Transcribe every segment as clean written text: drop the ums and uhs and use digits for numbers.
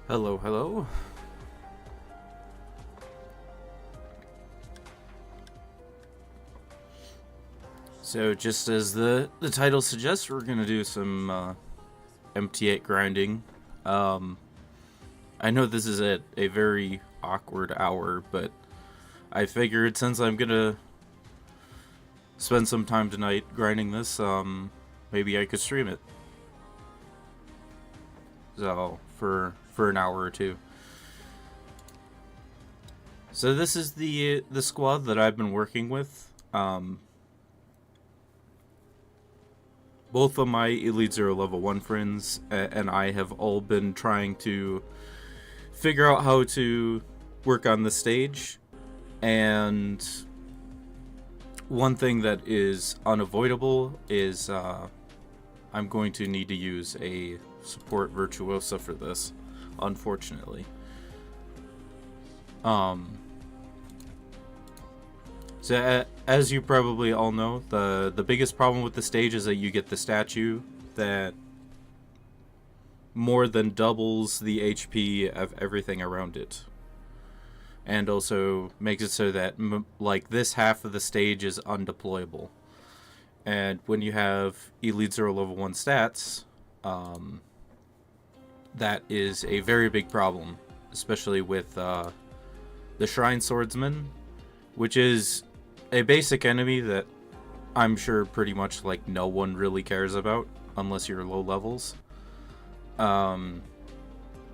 Hello, hello. So just as the title suggests, we're gonna do some MT-8 grinding. I know this is at a very awkward hour, but I figured since I'm gonna spend some time tonight grinding this, maybe I could stream it. So for an hour or two. So this is the squad that I've been working with. Both of my Elite Zero Level 1 friends and I have all been trying to figure out how to work on the stage. And one thing that is unavoidable is I'm going to need to use a support virtuosa for this, unfortunately. So as you probably all know, the biggest problem with the stage is that you get the statue that more than doubles the HP of everything around it. And also makes it so that like this half of the stage is undeployable. And when you have Elite Zero Level 1 stats, that is a very big problem, especially with the Shrine Swordsman, which is a basic enemy that I'm sure pretty much like no one really cares about unless you're low levels.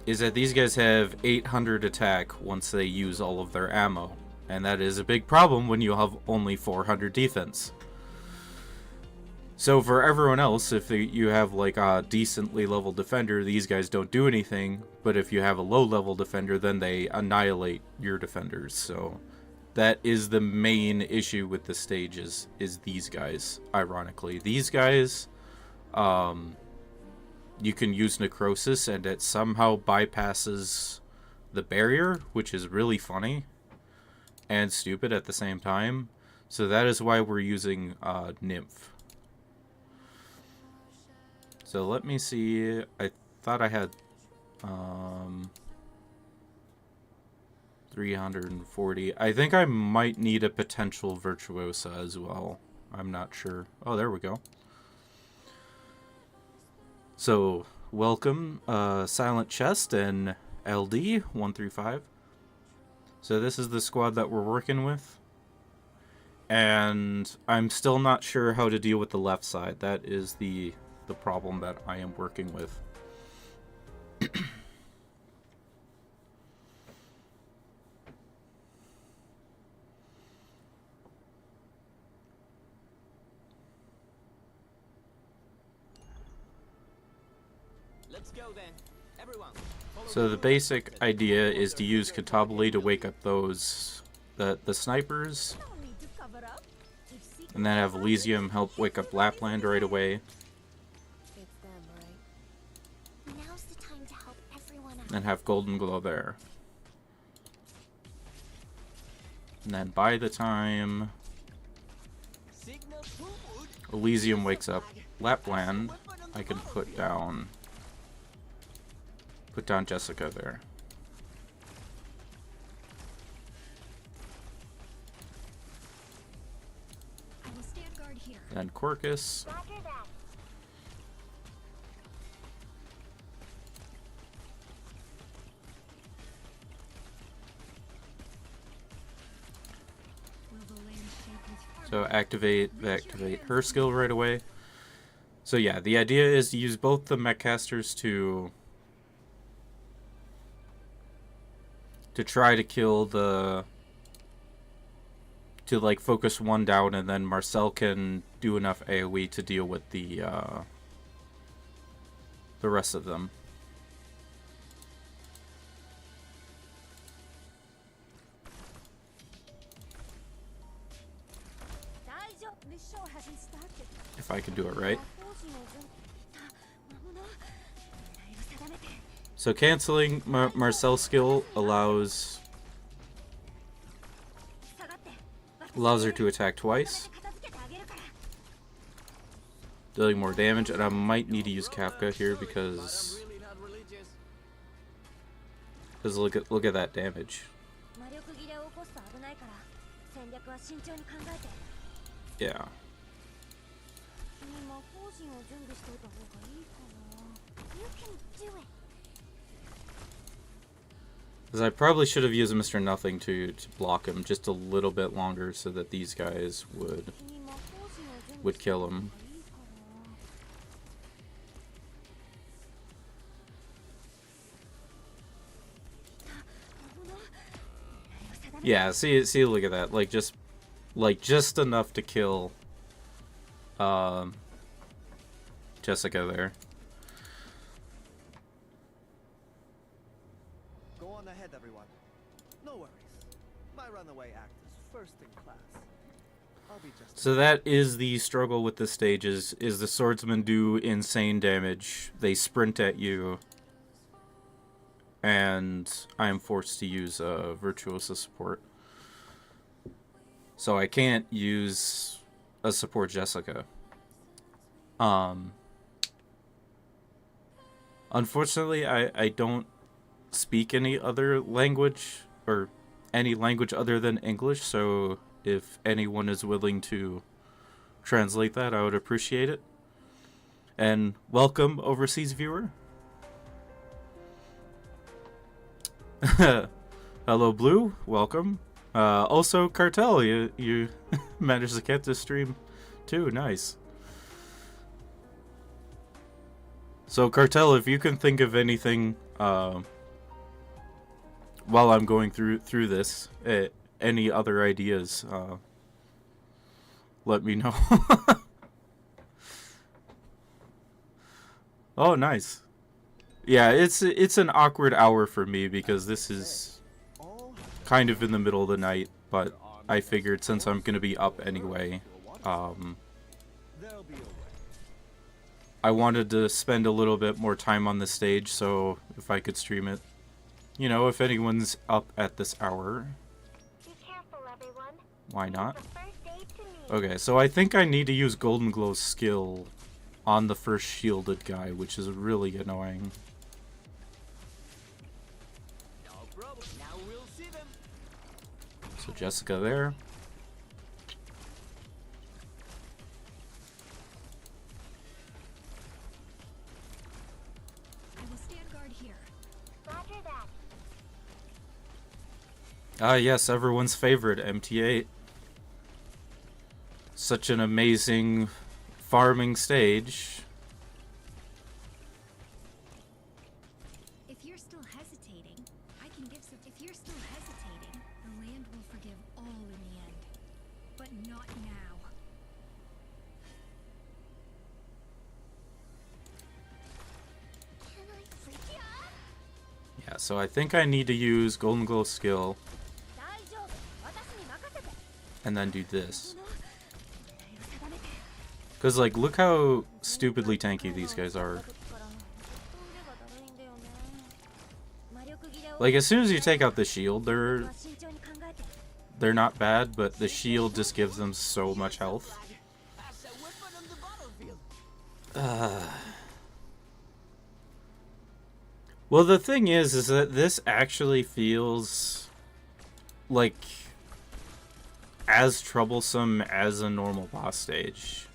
Is that these guys have 800 attack once they use all of their ammo, and that is a big problem when you have only 400 defense. So for everyone else, if you have like a decently leveled defender, these guys don't do anything, but if you have a low level defender, then they annihilate your defenders. So that is the main issue with the stage is these guys, ironically. These guys, you can use Necrosis and it somehow bypasses the barrier, which is really funny and stupid at the same time. So that is why we're using Nymph. So let me see, I thought I had 340. I think I might need a potential Virtuosa as well. I'm not sure. Oh, there we go. So, welcome, Silent Chest and LD 135. So this is the squad that we're working with. And I'm still not sure how to deal with the left side. That is the problem that I am working with. Let's go then. Everyone. So the basic idea is to use Katabali to wake up those the snipers, and then have Elysium help wake up Lapland right away. And have Golden Glow there. And then by the time Elysium wakes up Lapland, I can put down Jessica there. And Corcus. So activate her skill right away. So yeah, the idea is to use both the mechcasters to try to kill to like focus one down, and then Marcel can do enough AoE to deal with the rest of them. If I can do it right. So canceling Marcel's skill allows her to attack twice, dealing more damage, and I might need to use Kafka here because Because look at that damage. Yeah. Because I probably should have used Mr. Nothing to block him just a little bit longer so that these guys would kill him. Yeah, see, look at that. Like just enough to kill Jessica there. Go on ahead, everyone. No worries. My runaway act is first in class. I'll be just... So that is the struggle with this stage, is the swordsmen do insane damage. They sprint at you. And I am forced to use Virtuosa support. So I can't use a support Jessica. Unfortunately, I don't speak any other language, or any language other than English, so if anyone is willing to translate that, I would appreciate it. And welcome, overseas viewer. Hello, Blue. Welcome. Also, Cartel, you managed to get this stream too. Nice. So, Cartel, if you can think of anything while I'm going through this, any other ideas, let me know. Oh, nice. Yeah, it's an awkward hour for me because this is kind of in the middle of the night, but I figured since I'm going to be up anyway, I wanted to spend a little bit more time on the stage, so if I could stream it. You know, if anyone's up at this hour. Be careful, everyone. Why not? The first aid to me. Okay, so I think I need to use Golden Glow's skill on the first shielded guy, which is really annoying. No problem. Now we'll see them. So Jessica there. I will stand guard here. Roger that. Ah, yes, everyone's favorite, MT-8. Such an amazing farming stage. If you're still hesitating, I can give some. If you're still hesitating, the land will forgive all in the end. But not now. Can I freak ya? Yeah, so I think I need to use Golden Glow skill and then do this. Because, like, look how stupidly tanky these guys are. Like, as soon as you take out the shield, they're not bad, but the shield just gives them so much health. Well, the thing is that this actually feels like as troublesome as a normal boss stage.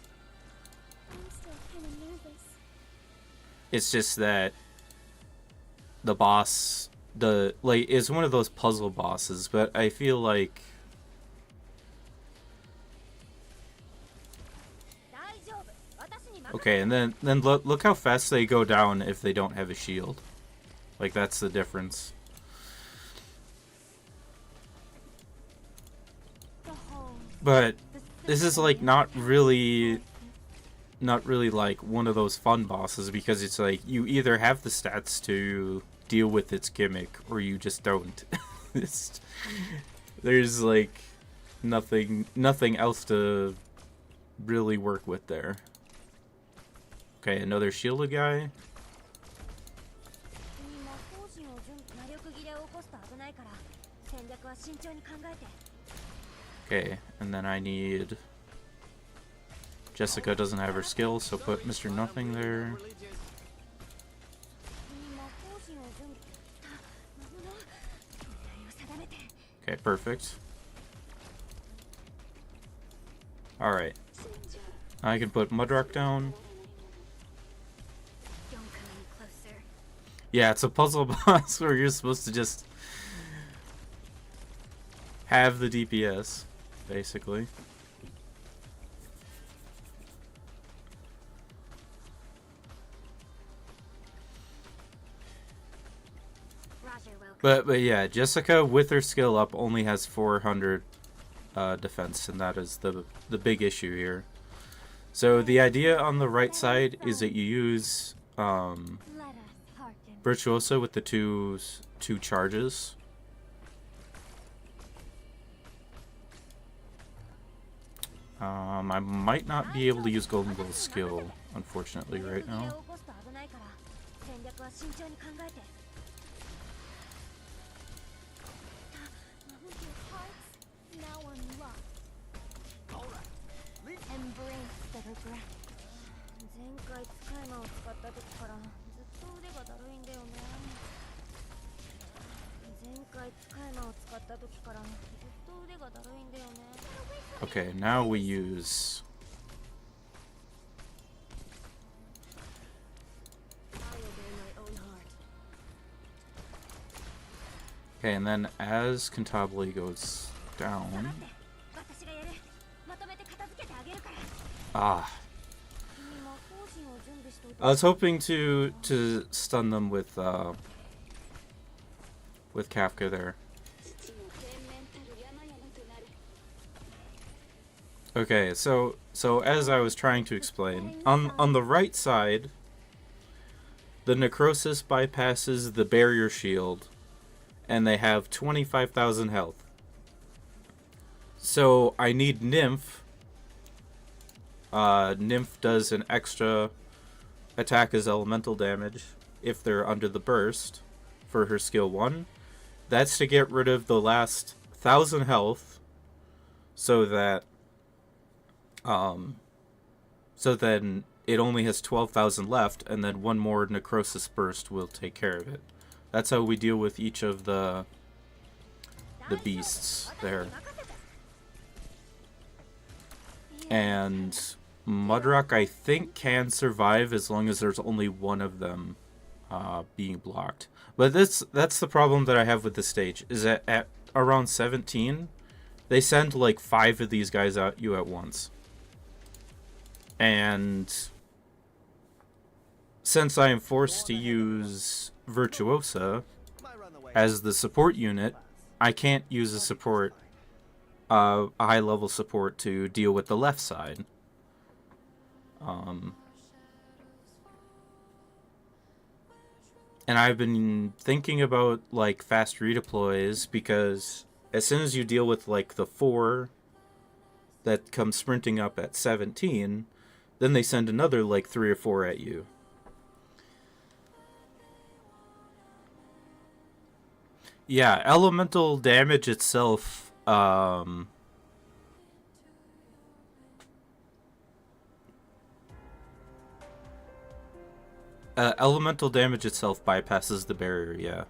I'm still kind of nervous. It's just that the boss, is one of those puzzle bosses, but I feel like okay, and then look how fast they go down if they don't have a shield. Like, that's the difference. But this is like not really like one of those fun bosses, because it's like you either have the stats to deal with its gimmick or you just don't. There's like nothing else to really work with there. Okay, another shielded guy. Okay, and then I need... Jessica doesn't have her skill, so put Mr. Nothing there. Okay, perfect. Alright. I can put Mudrock down. Don't come any closer. Yeah, it's a puzzle boss where you're supposed to just have the DPS, basically. Roger, welcome. But yeah, Jessica with her skill up only has 400 defense, and that is the big issue here. So the idea on the right side is that you use Let us hearken. Virtuoso with the two charges. I might not be able to use Golden Girl's skill, unfortunately, right now. Now unlocked. Alright. Leave Embrace the regret. 前回使い魔を使った時からずっと腕がだるいんだよね。前回使い魔を使った時からずっと腕がだるいんだよね。Okay, now we use... Okay, and then as Cantabile goes down... 私がやる。まとめて片付けてあげるから。 Ah, 君魔法陣を準備しておいて。 I was hoping to stun them with Kafka there. Okay, so as I was trying to explain, on the right side, the Necrosis bypasses the barrier shield, and they have 25,000 health. So I need Nymph. Nymph does an extra attack as elemental damage if they're under the burst for her skill 1. That's to get rid of the last 1,000 health, so that so then it only has 12,000 left, and then one more Necrosis burst will take care of it. That's how we deal with each of the beasts there. And Mudrock, I think, can survive as long as there's only one of them being blocked. But that's the problem that I have with this stage, is that at around 17, they send like 5 of these guys at you at once. And since I am forced to use Virtuosa my runaway as the support unit, I can't use a support, a high-level support to deal with the left side. And I've been thinking about like fast redeploys, because as soon as you deal with like the 4 that come sprinting up at 17, then they send another like 3 or 4 at you. Yeah, elemental damage itself, elemental damage itself bypasses the barrier, yeah.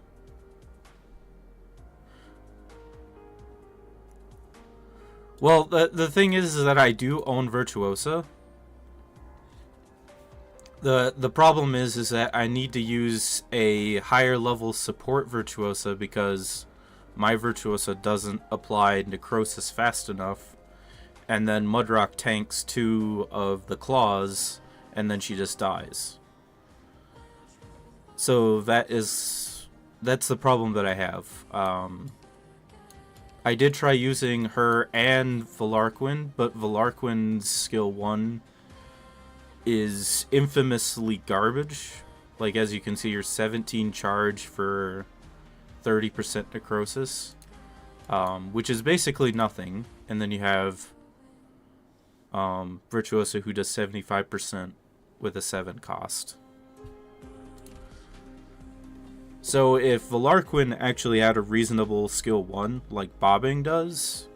Well, the thing is that I do own Virtuosa. The problem is that I need to use a higher level support Virtuosa, because my Virtuosa doesn't apply Necrosis fast enough, and then Mudrock tanks 2 of the claws, and then she just dies. So that's the problem that I have. I did try using her and Valarquin, but Valarquin's skill 1 is infamously garbage. Like, as you can see, you're 17 charge for 30% necrosis, which is basically nothing. And then you have Virtuoso, who does 75% with a 7 cost. So if Valarquin actually had a reasonable skill 1, like Bobbing does,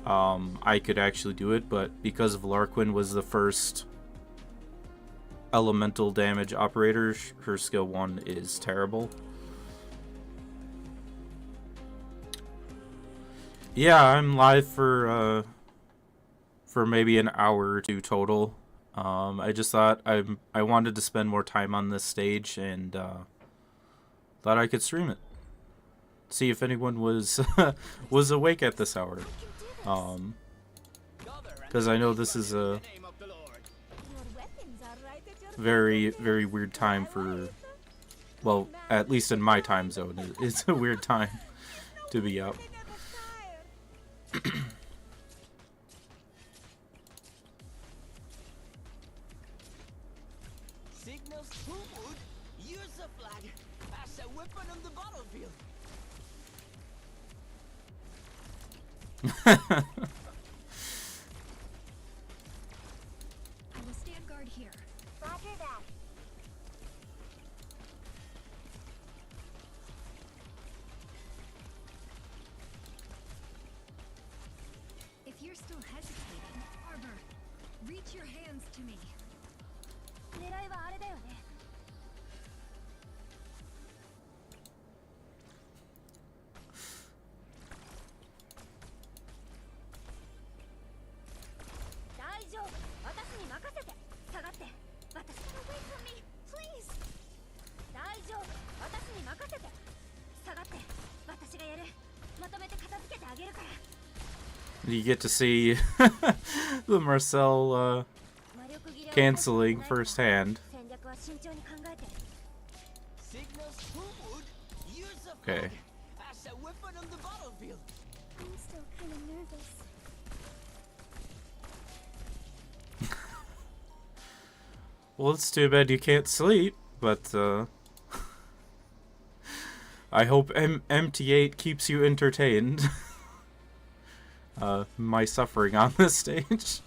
I could actually do it, but because Valarquin was the first elemental damage operator, her skill 1 is terrible. Yeah, I'm live for maybe an hour or two total. I just thought I wanted to spend more time on this stage and thought I could stream it. See if anyone was was awake at this hour. Because I know this is a very, very weird time for, well, at least in my time zone, it's a weird time to be up. Signals forward. Use the flag as a weapon on the battlefield. I will stand guard here. Roger that. If you're still hesitating, Arbor, reach your hands to me. 狙いはあれだよね。大丈夫。私に任せて。下がって。私。Away from me, please. 大丈夫。私に任せて。下がって。私がやる。まとめて片付けてあげるから。You get to see the Marcel canceling firsthand. Signals forward. Use the Okay. flag as a weapon on the battlefield. I'm still kind of nervous. Well, it's too bad you can't sleep, but I hope MT-8 keeps you entertained. My suffering on this stage.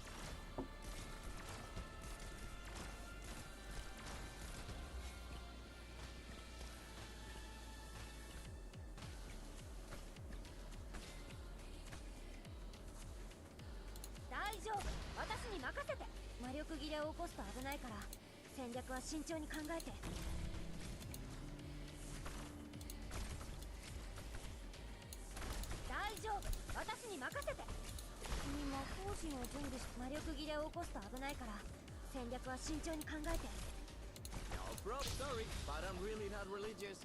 No problem. Sorry, but I'm really not religious.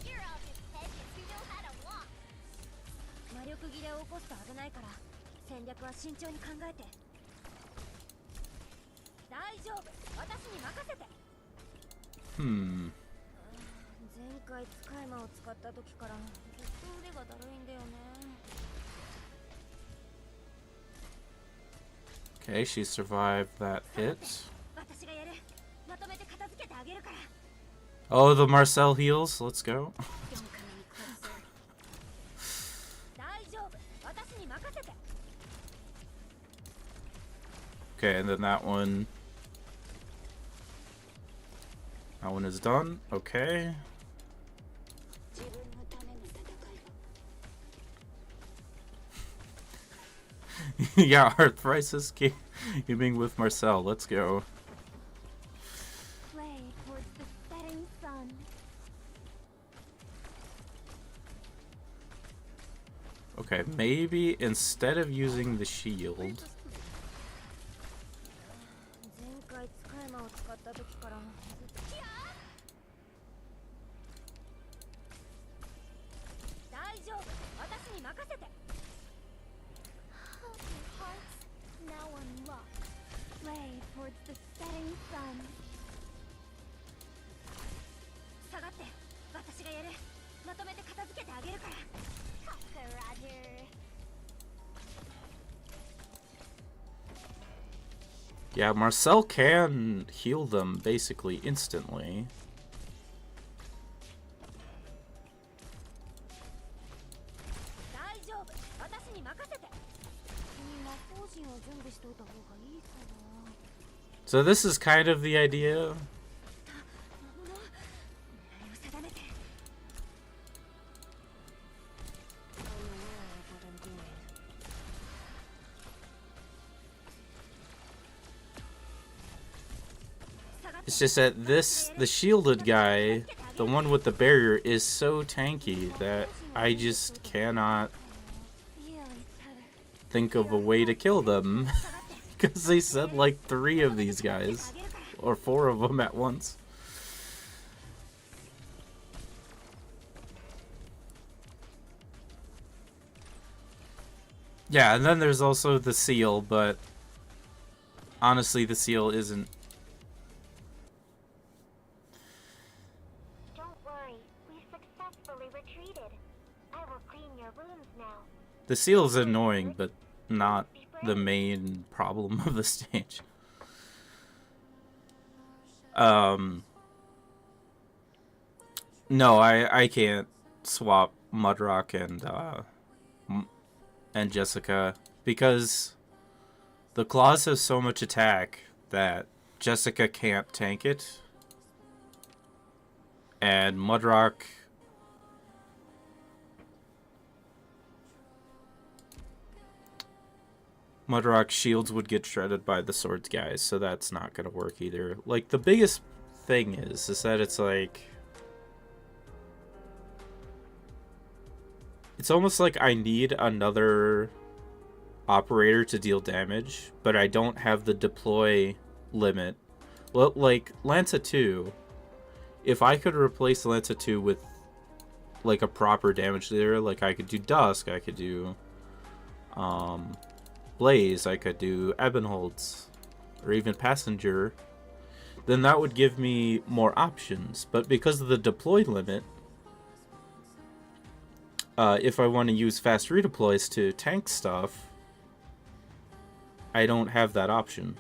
You're all just peasants who know how to walk. 魔力切れを起こすと危ないから戦略は慎重に考えて。大丈夫。私に任せて。Hmm. 前回使い魔を使った時からずっと腕がだるいんだよね。Okay, she survived that hit. 私がやる。まとめて片付けてあげるから。Oh, the Marcel heals. Let's go. 大丈夫。私に任せて。Okay, and then that one is done. Okay. 自分のための戦いは。 Yeah, Arthritis gaming with Marcel. Let's go. Play towards the setting sun. Okay, maybe instead of using the shield. 前回使い魔を使った時からずっと。大丈夫。私に任せて。Now unlock. Play towards the setting sun. 下がって。私がやる。まとめて片付けてあげるから。Roger. Yeah, Marcel can heal them basically instantly. 大丈夫。私に任せて。君魔法陣を準備しておいた方がいいかな。 So this is kind of the idea. 狙いを定めて。It's just that the shielded guy the one with the barrier is so tanky that I just cannot think of a way to kill them. Because they said like 3 of these guys. Or 4 of them at once. Yeah, and then there's also the seal, but honestly the seal isn't. Don't worry, we successfully retreated. I will clean your wounds now. The seal is annoying, but not the main problem of the stage. No, I can't swap Mudrock and Jessica because the claws have so much attack that Jessica can't tank it, and Mudrock shields would get shredded by the swords guys, so that's not gonna work either. Like, the biggest thing is that it's like, it's almost like I need another operator to deal damage, but I don't have the deploy limit. Well, like Lanza 2, if I could replace Lanza 2 with like a proper damage leader, like I could do Dusk, I could do Blaze, I could do Ebonholz, or even Passenger, then that would give me more options. But because of the deploy limit, if I want to use fast redeploys to tank stuff, I don't have that option.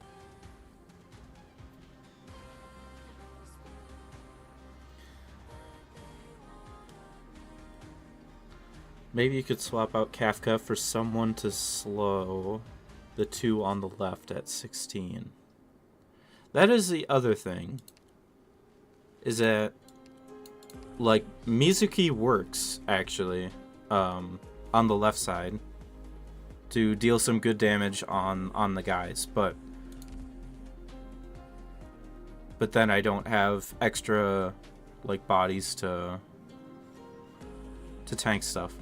Maybe you could swap out Kafka for someone to slow the 2 on the left at 16. That is the other thing. Is that, like, Mizuki works, actually, on the left side to deal some good damage on the guys, but then I don't have extra, like, bodies to tank stuff.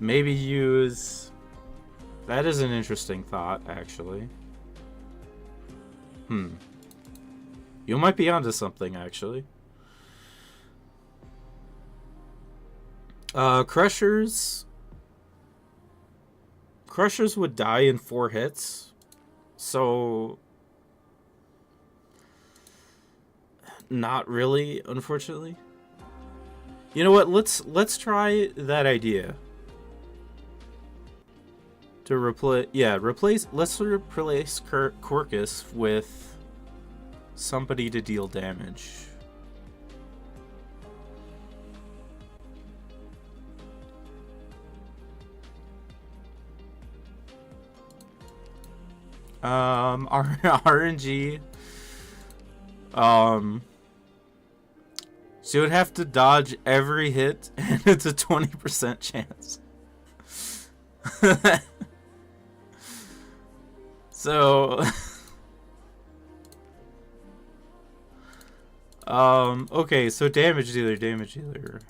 Maybe use... That is an interesting thought, actually. You might be onto something, actually. Crushers would die in 4 hits, so not really, unfortunately. You know what? Let's try that idea. To replace. Let's replace Corcus with somebody to deal damage. RNG. She would have to dodge every hit, and it's a 20% chance. So, okay, so damage dealer.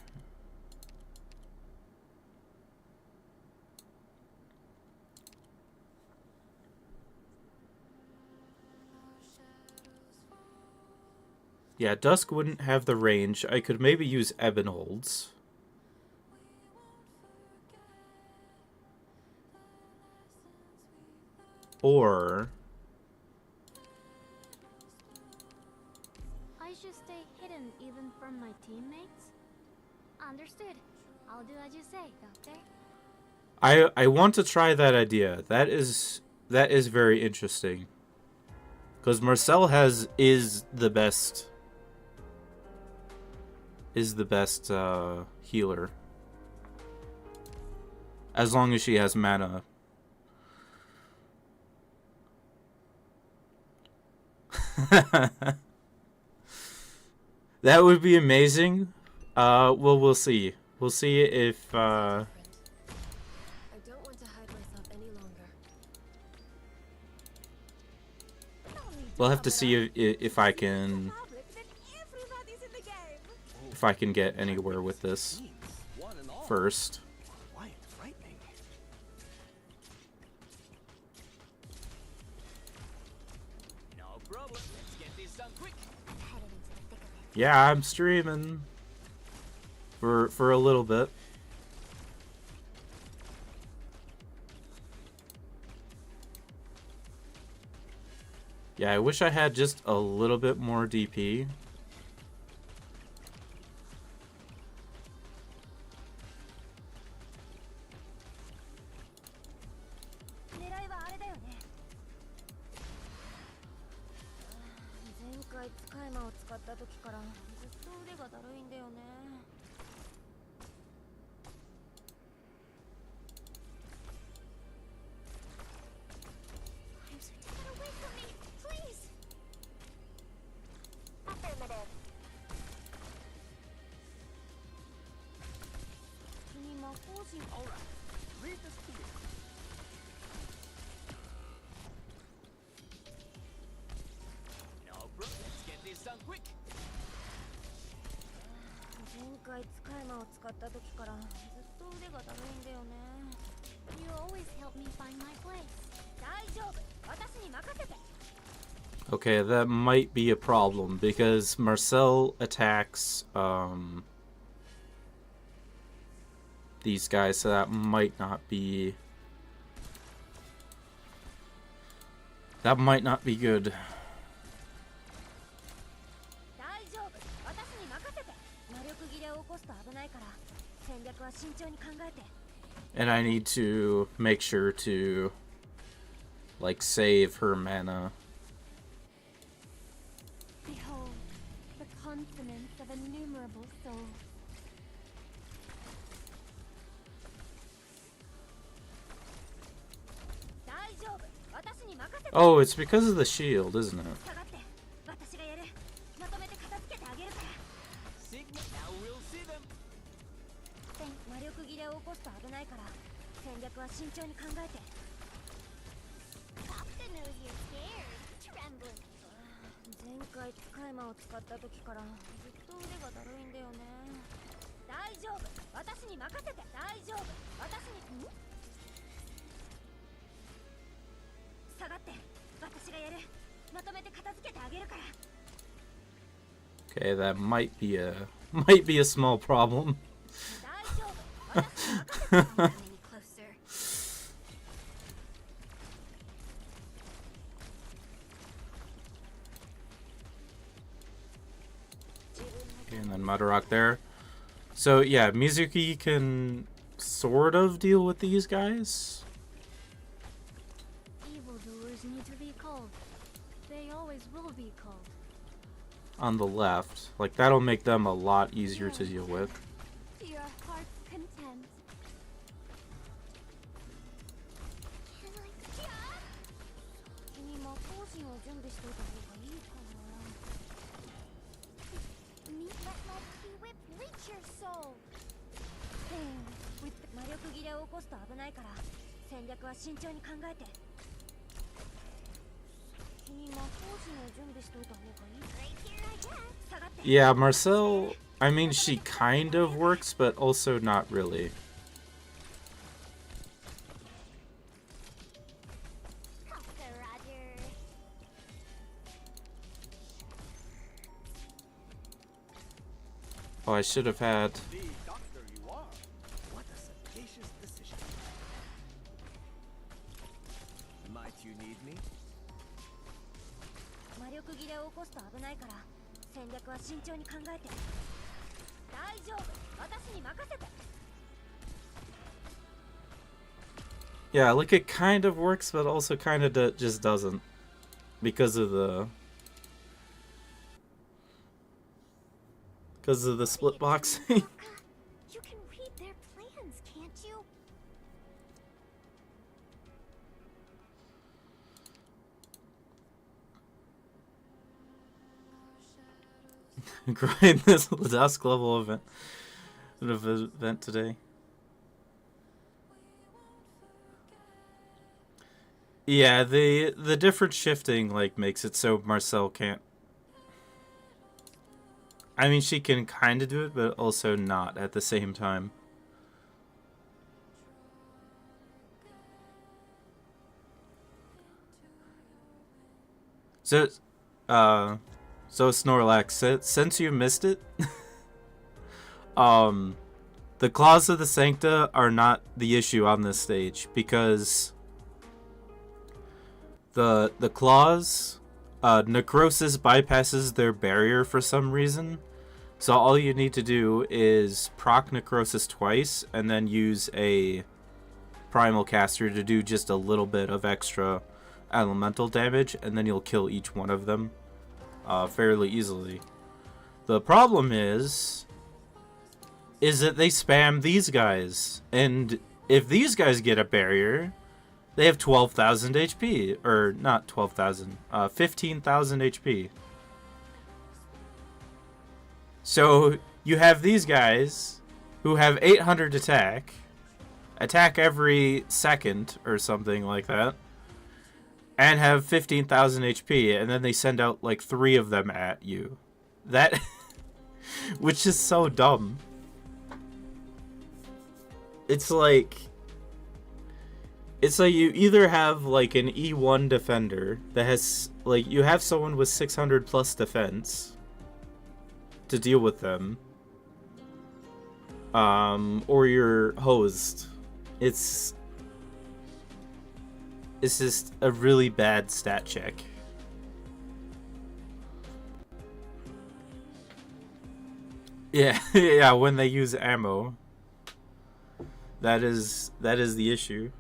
Yeah, Dusk wouldn't have the range. I could maybe use Ebonholz. Or I should stay hidden even from my teammates? Understood. I'll do as you say, Doctor. I want to try that idea. That is very interesting. Because Marcel is the best healer. As long as she has mana. That would be amazing. Well, we'll see. We'll see if I don't want to hide myself any longer. No need We'll have to see if I can Everybody's in the game. if I can get anywhere with this One and all. first. Quiet, frightening. No problem. Let's get this done quick. Headed into the thick of it. Yeah, I'm streaming for a little bit. Yeah, I wish I had just a little bit more DP. 狙いはあれだよね。前回使い魔を使った時からずっと腕がだるいんだよね。Take it away from me, please. Affirmative. 君魔法陣 All right. Leave this to me. No problem. Let's get this done quick. 前回使い魔を使った時からずっと腕がだるいんだよね。You always help me find my place. 大丈夫。私に任せて。 Okay, that might be a problem because Marcel attacks these guys, so that might not be good. 大丈夫。私に任せて。魔力切れを起こすと危ないから戦略は慎重に考えて。 And I need to make sure to like save her mana. Behold, the consonants of innumerable souls. Oh, it's because of the shield, isn't it? Sigma, now we'll see them. 魔力切れを起こすと危ないから戦略は慎重に考えて。 Captain knows you're scared. Trembling. 前回使い魔を使った時からずっと腕がだるいんだよね。大丈夫。私に任せて。大丈夫。私に。下がって。私がやる。まとめて片付けてあげるから。 Okay, that might be a small problem. 大丈夫。私に任せて。Any closer. And then Madarok there. So yeah, Mizuki can sort of deal with these guys. Evildoers need to be called. They always will be called. On the left. Like, that'll make them a lot easier to deal with. To your heart's content. Can I just? 君魔法陣を準備しておいた方がいいかな。Let my key whip reach your soul. 魔力切れを起こすと危ないから戦略は慎重に考えて。君魔法陣を準備しておいた方がいい。 Right here, I guess. 下がって。 Yeah, Marcel, I mean, she kind of works, but also not really. Oscar Roger. Oh, I should have had... The doctor you are. What a sagacious decision. Might you need me? 魔力切れを起こすと危ないから戦略は慎重に考えて。大丈夫。私に任せて。 Yeah, like, it kind of works, but also kind of just doesn't. Because of the split boxing. You can read their plans, can't you? Grind this dusk level event today. Yeah, the different shifting like makes it so Marcel can't. I mean, she can kind of do it, but also not at the same time. So, so Snorlax, since you missed it, the Claws of the Sancta are not the issue on this stage because the claws, necrosis bypasses their barrier for some reason. So all you need to do is proc necrosis twice and then use a primal caster to do just a little bit of extra elemental damage, and then you'll kill each one of them fairly easily. The problem is that they spam these guys, and if these guys get a barrier, they have 12,000 HP, or not 12,000, 15,000 HP. So you have these guys who have 800 attack every second or something like that, and have 15,000 HP, and then they send out like 3 of them at you. That, which is so dumb. It's like you either have like an E1 defender that has, like, you have someone with 600 plus defense to deal with them, or you're hosed. It's just a really bad stat check. Yeah, yeah, when they use ammo. That is the issue.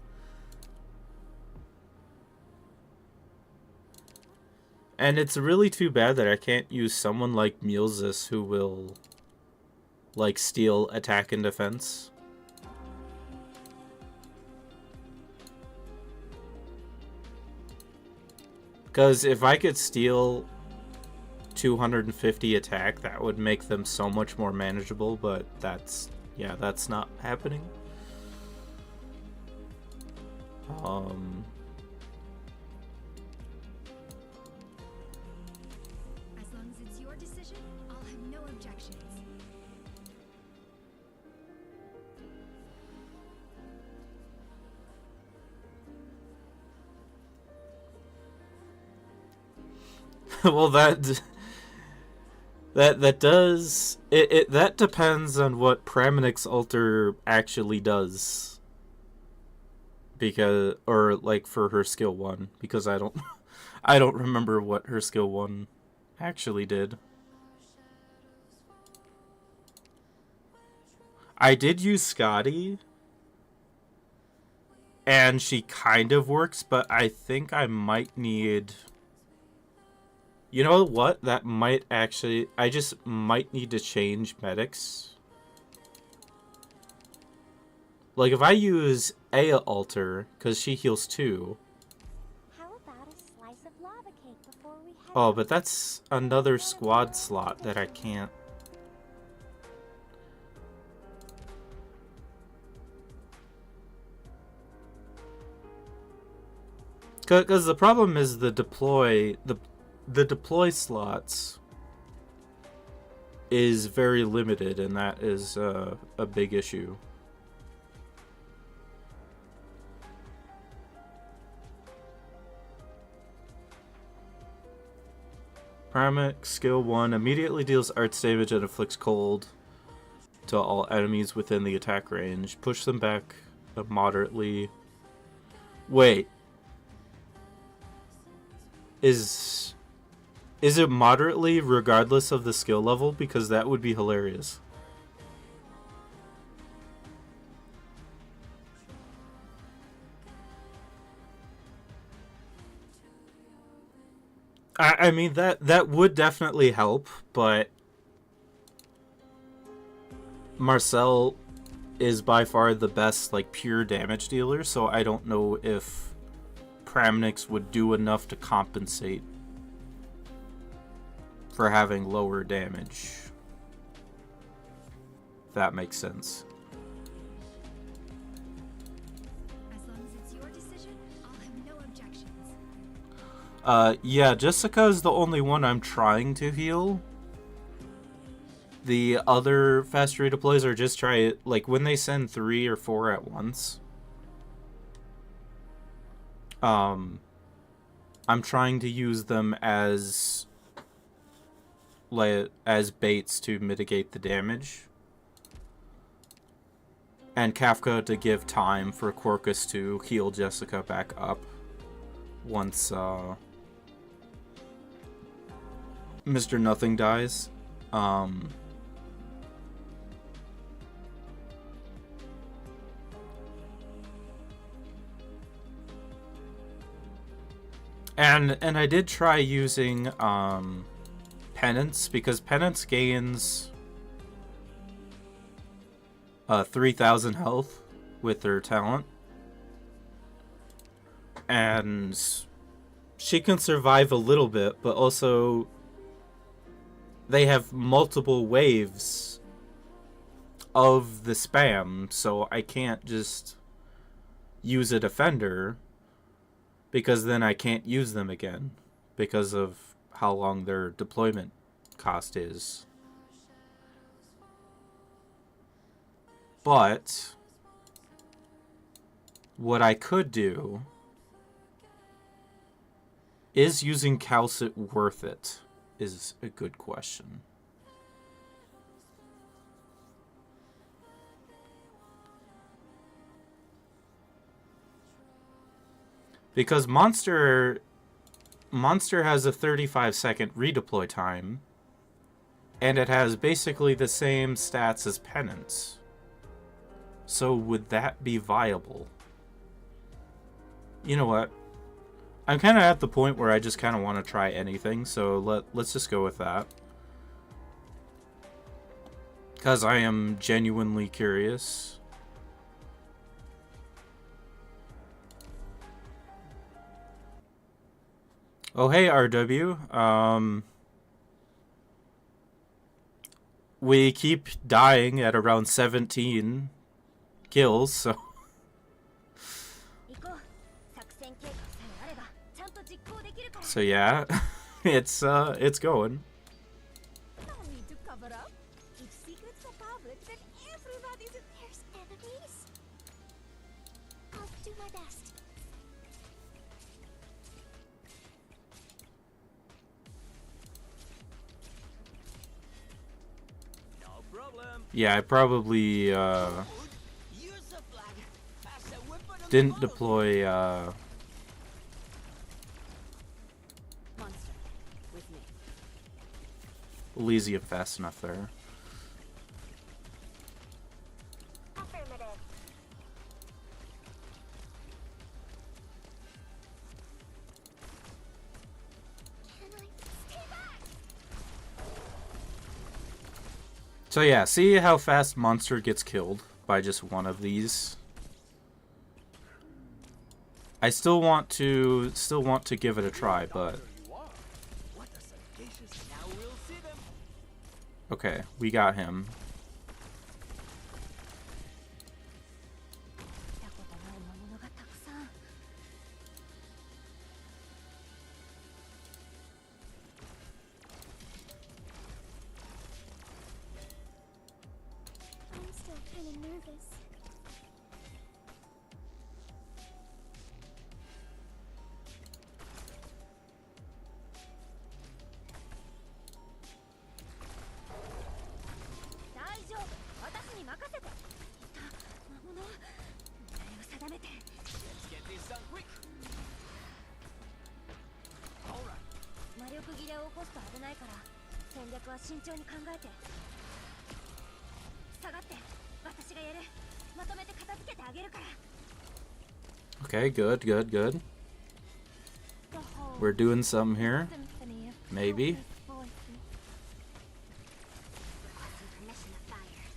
And it's really too bad that I can't use someone like Mulzus who will, like, steal attack and defense. Because if I could steal 250 attack, that would make them so much more manageable, but that's not happening. As long as it's your decision, I'll have no objections. Well, that does it. That depends on what Praminix Alter actually does. Because, or like for her skill 1, because I don't remember what her skill 1 actually did. I did use Scotty, and she kind of works, but I think I might need... You know what? That might actually... I just might need to change medics. Like, if I use Aya Alter, because she heals 2... How about a slice of lava cake before we head Oh, out? but that's another squad slot that I can't... Because the problem is the deploy... The deploy slots is very limited, and that is a big issue. Paramedic skill 1 immediately deals arts damage and inflicts cold to all enemies within the attack range. Push them back moderately. Wait. Is it moderately regardless of the skill level? Because that would be hilarious. I mean, that would definitely help, but Marcel is by far the best, like, pure damage dealer, so I don't know if Praminix would do enough to compensate for having lower damage. If that makes sense. As long as it's your decision, I'll have no objections. Yeah, Jessica is the only one I'm trying to heal. The other fast redeploys are just try it, like, when they send 3 or 4 at once. I'm trying to use them as baits to mitigate the damage. And Kafka to give time for Quarkus to heal Jessica back up once Mr. Nothing dies. And I did try using Penance, because Penance gains 3,000 health with her talent. And she can survive a little bit, but also they have multiple waves of the spam, so I can't just use a defender, because then I can't use them again because of how long their deployment cost is. But what I could do is using Calcit worth it, is a good question. Because Monster has a 35-second redeploy time, and it has basically the same stats as Penance. So would that be viable? You know what? I'm kind of at the point where I just kind of want to try anything, so let's just go with that. Because I am genuinely curious. Oh, hey, RW. We keep dying at around 17 kills, so... So yeah, it's going. No need to cover up. If secrets are public, then everybody's in there's enemies. I'll do my best. No problem. Yeah, I probably Use the flag as a weapon of didn't honor. deploy Monster, with me. Elysium fast enough there. Affirmative. Can I stay back? So yeah, see how fast Monster gets killed by just one of these? I still want to give it a try, but There you are. What a sagacious. Now we'll see them. okay, we got him. 見たことない魔物がたくさん。I'm still kind of nervous. Let's get this done quick. 魔力切れを起こすと危ないから戦略は慎重に考えて。下がって私がやる。まとめて片付けてあげるから。 Okay, good. The whole We're doing something here. symphony of Maybe. countless voices. Requesting permission to fire.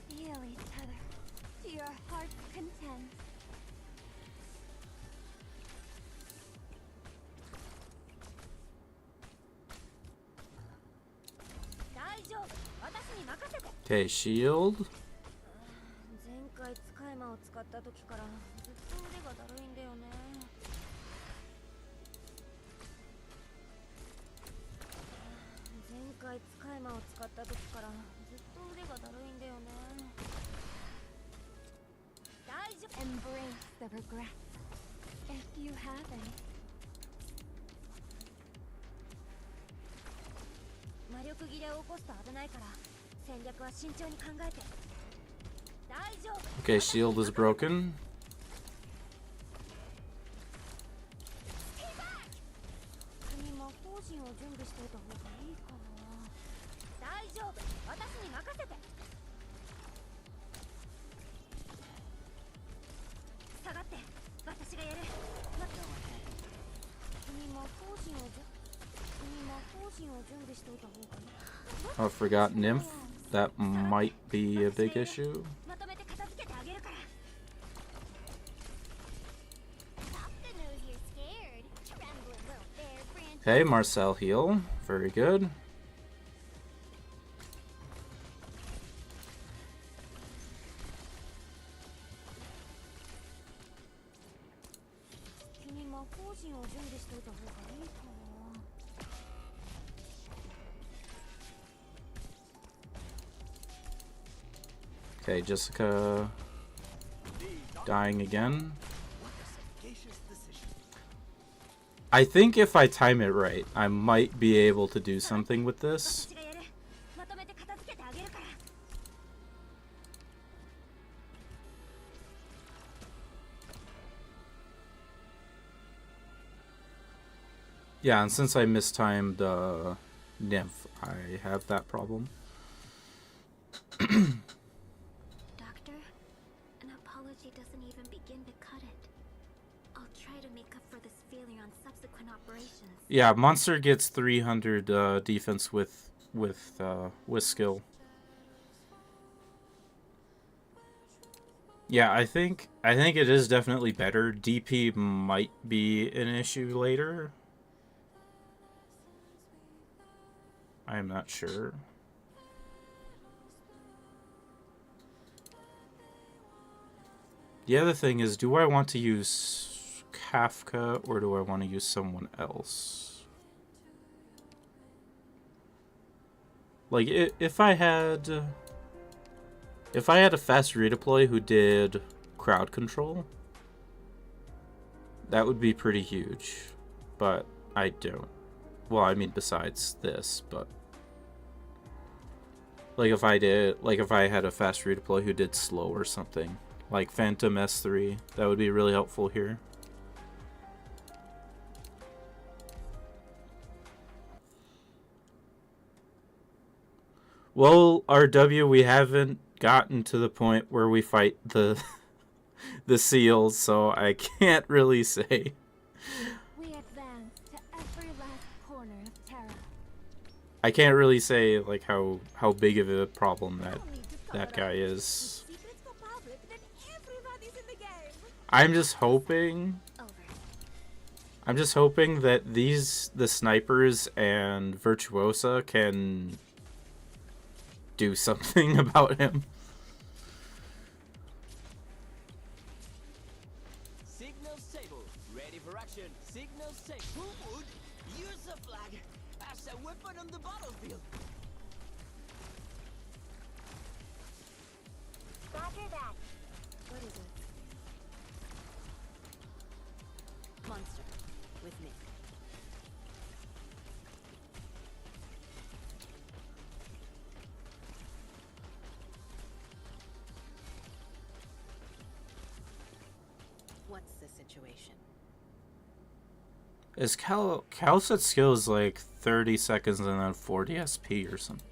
Feel each other to your heart's content. Okay, shield. 前回使い魔を使った時からずっと腕がだるいんだよね。前回使い魔を使った時からずっと腕がだるいんだよね。大丈夫。 Embrace the regret, if you have any. 魔力切れを起こすと危ないから戦略は慎重に考えて。大丈夫。 Okay, shield is broken. 君魔法陣を準備しておいた方がいいかな。大丈夫、私に任せて。下がって、私がやる。待って。君魔法陣を準備しておいた方がいい。 I forgot nymph. That might be a big issue. まとめて片付けてあげるから。 Papa knows you're scared. Trembling little bear branch. Okay, Marcel heal. Very good. 君魔法陣を準備しておいた方がいいかな。 Okay, Jessica dying again. What a sagacious decision. I think if I time it right, I might be able to do something with this. 私がやる。まとめて片付けてあげるから。 Yeah, and since I mistimed nymph, I have that problem. Doctor, an apology doesn't even begin to cut it. I'll try to make up for this failure on subsequent operations. Yeah, monster gets 300 defense with skill. Yeah, I think it is definitely better. DP might be an issue later. I am not sure. The other thing is, do I want to use Kafka or do I want to use someone else? Like, if I had a fast redeploy who did crowd control, that would be pretty huge. But I don't. Well, I mean, besides this, but like if I had a fast redeploy who did slow or something, like Phantom S3, that would be really helpful here. Well, RW, we haven't gotten to the point where we fight the the seals, so I can't really say. We advance to every last corner of Terra. I can't really say like how big of a problem that guy is. Secrets go public, then everybody's in the game. I'm just hoping that the snipers and Virtuosa can do something about him. Signal stable, ready for action. Signal safe. Who would use a flag as a weapon on the battlefield? Roger that. What is it? Monster. With me. What's the situation? Is Calcet's skill is like 30 seconds and then 40 SP or something.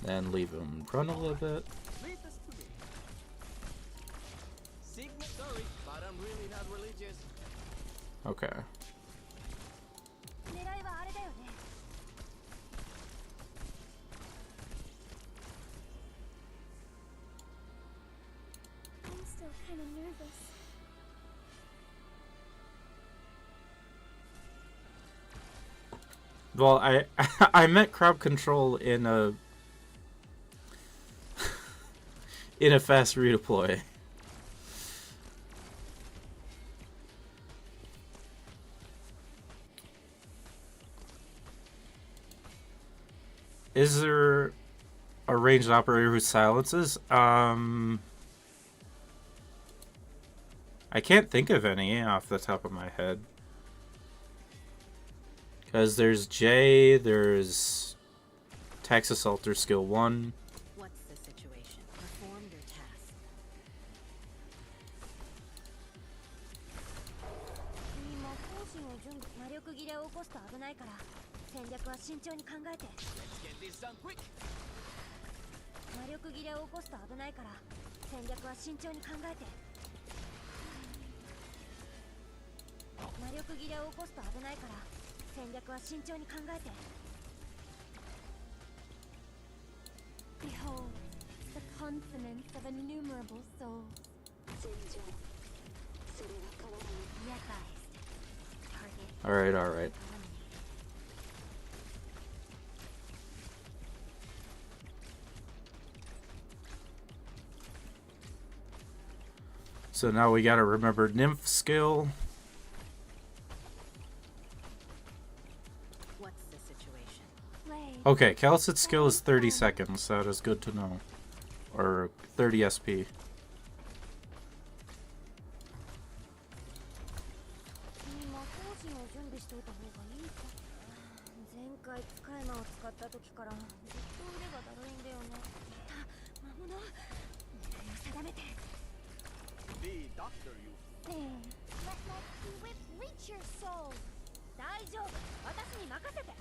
Then leave him run a little bit. Leave this to me. Signal, sorry, but I'm really not religious. Okay. Well, I I meant crowd control in a fast redeploy. Is there a ranged operator who silences? I can't think of any off the top of my head. Because there's Jay, there's Tax Assaulter Skill 1. What's the situation? Perform your task. 君も方針を準備魔力切れを起こすと危ないから戦略は慎重に考えて Let's get this done quick. 魔力切れを起こすと危ないから戦略は慎重に考えて魔力切れを起こすと危ないから戦略は慎重に考えて Behold, the consonance of innumerable souls. Realized. Target. Alright, alright. So now we gotta remember Nymph skill. What's the situation? Play. Okay, Calisth's skill is 30 seconds. That is good to know. Or 30 SP. 君も方針を準備しておいた方がいいか前回使い魔を使った時からずっと腕がだるいんだよね魔物狙いを定めて The doctor, you. There. Let my whip reach your soul. 大丈夫私に任せて魔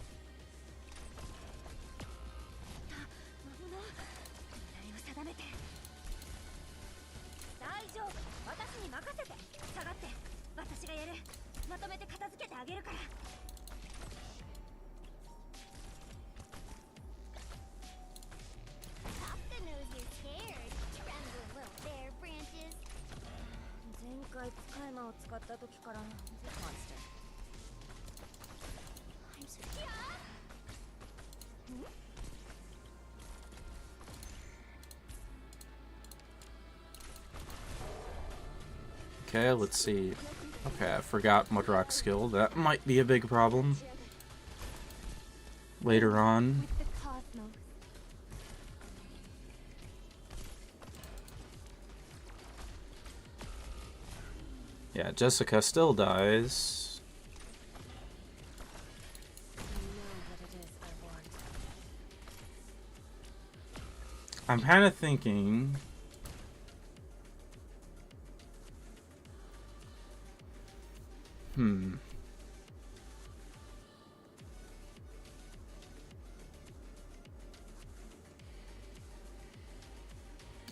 物狙いを定めて大丈夫私に任せて下がって私がやるまとめて片付けてあげるから Pop the nose, you're scared. Tremble a little there, branches. 前回使い魔を使った時からずっと Monster. I'm so Okay, let's see. Okay, I forgot Mudrock's skill. That might be a big problem later on. with the cosmos. Yeah, Jessica still dies. I know what it is I want. I'm kind of thinking...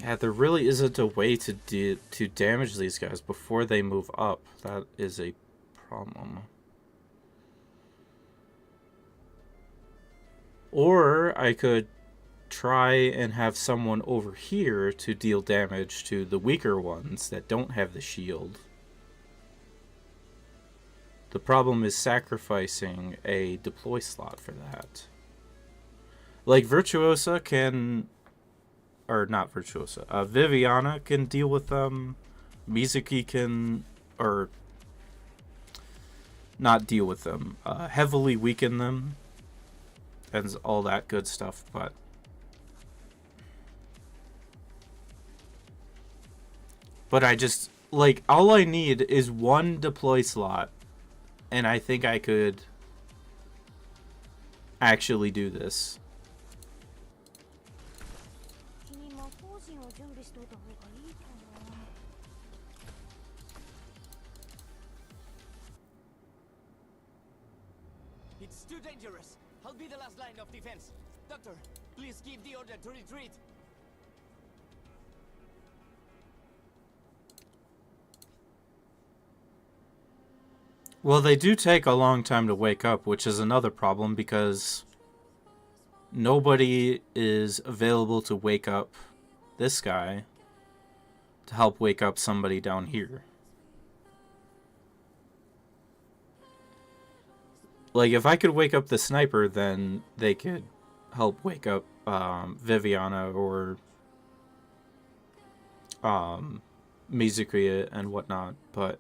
Yeah, there really isn't a way to damage these guys before they move up. That is a problem. Or I could try and have someone over here to deal damage to the weaker ones that don't have the shield. The problem is sacrificing a deploy slot for that. Like Virtuosa can... Or not Virtuosa. Viviana can deal with them. Mizuki can... Or... Not deal with them. Heavily weaken them. And all that good stuff, but... But I just... Like, all I need is one deploy slot. And I think I could... actually do this. 君も方針を準備しておいた方がいいかな It's too dangerous. I'll be the last line of defense. Doctor, please give the order to retreat. Well, they do take a long time to wake up, which is another problem because nobody is available to wake up this guy to help wake up somebody down here. Like, if I could wake up the sniper, then they could help wake up Viviana or Mizuki and whatnot, but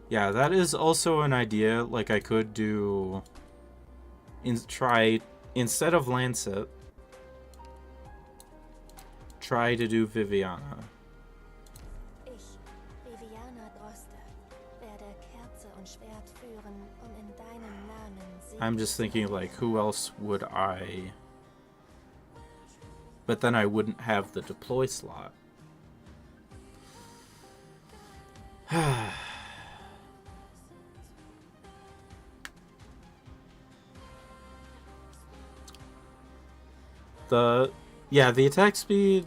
yeah, that is also an idea. Like, I could do try instead of Lancet, try to do Viviana. Ich, Viviana Droste, werde Kerze und Schwert führen, in deinem Namen Sieg I'm just thinking, like, who else would I... But then I wouldn't have the deploy slot. The attack speed,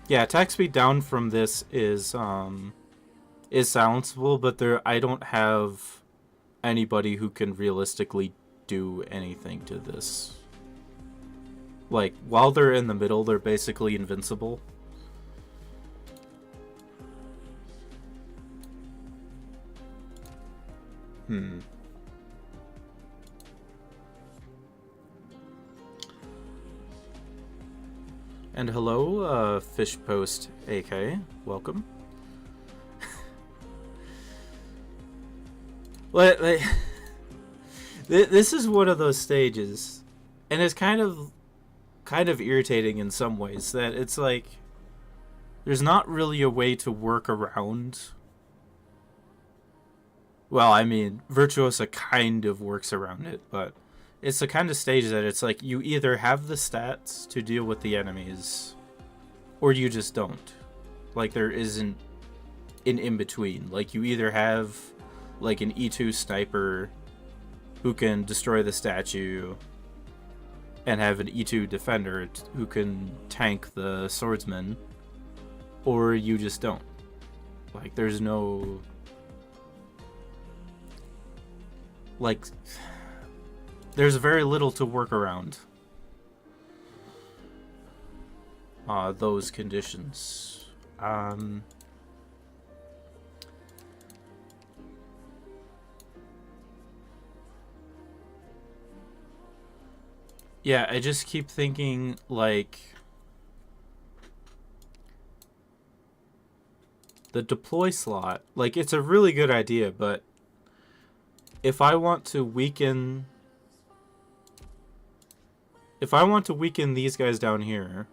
yeah, attack speed down from this is silenceable, but I don't have anybody who can realistically do anything to this. Like, while they're in the middle, they're basically invincible. And hello, Fish Post AK. Welcome. This is one of those stages, and it's kind of irritating in some ways that it's like there's not really a way to work around. Well, I mean, Virtuosa kind of works around it, but it's the kind of stage that it's like you either have the stats to deal with the enemies, or you just don't. Like, there isn't an in-between. Like, you either have, like, an E2 sniper who can destroy the statue, and have an E2 defender who can tank the swordsman, or you just don't. Like, there's no... Like... There's very little to work around those conditions. Yeah, I just keep thinking, like, the deploy slot, like, it's a really good idea, but if I want to weaken these guys down here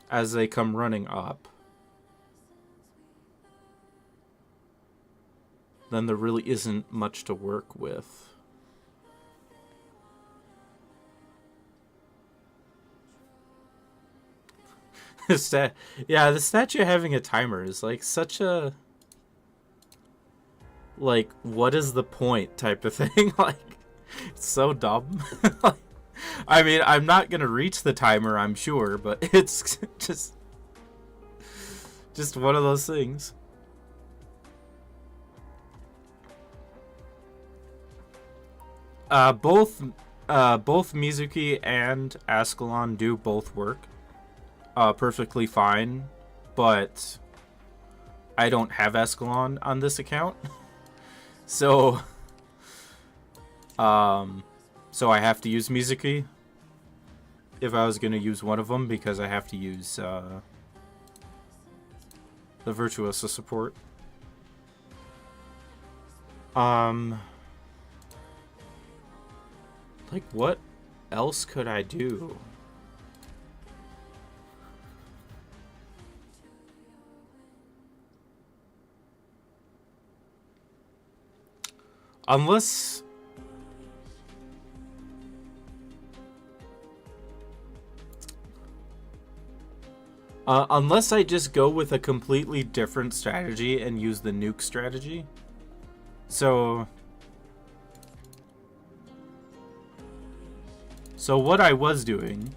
as they come running up, then there really isn't much to work with. Yeah, the statue having a timer is like such a, like, what is the point type of thing. Like, it's so dumb. I mean, I'm not gonna reach the timer, I'm sure, but it's just one of those things. Both Mizuki and Ascalon do both work perfectly fine, but I don't have Ascalon on this account. So I have to use Mizuki if I was going to use one of them, because I have to use the Virtuosa support. Like, what else could I do? Unless I just go with a completely different strategy and use the nuke strategy. So what I was doing...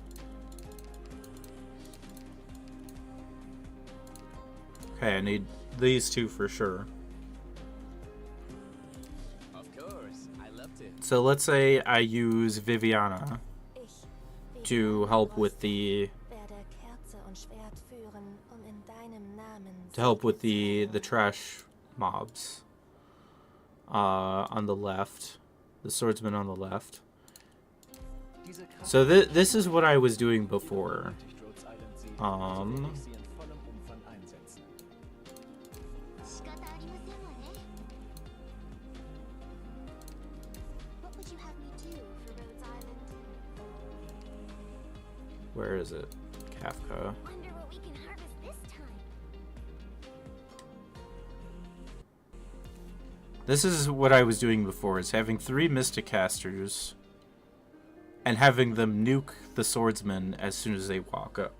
Okay, I need these two for sure. So let's say I use Viviana Ich, to Viviana help with Droste, the werde Kerze und Schwert führen, in deinem Namen the trash mobs. On the left, the swordsman on the left. So this is what I was doing before. Um, 仕方ありませんわね。What would you have me do for Rhodes Island? where is it? Kafka. Wonder what we can harvest this time. This is what I was doing before, is having 3 Mystic Casters and having them nuke the swordsman as soon as they walk up.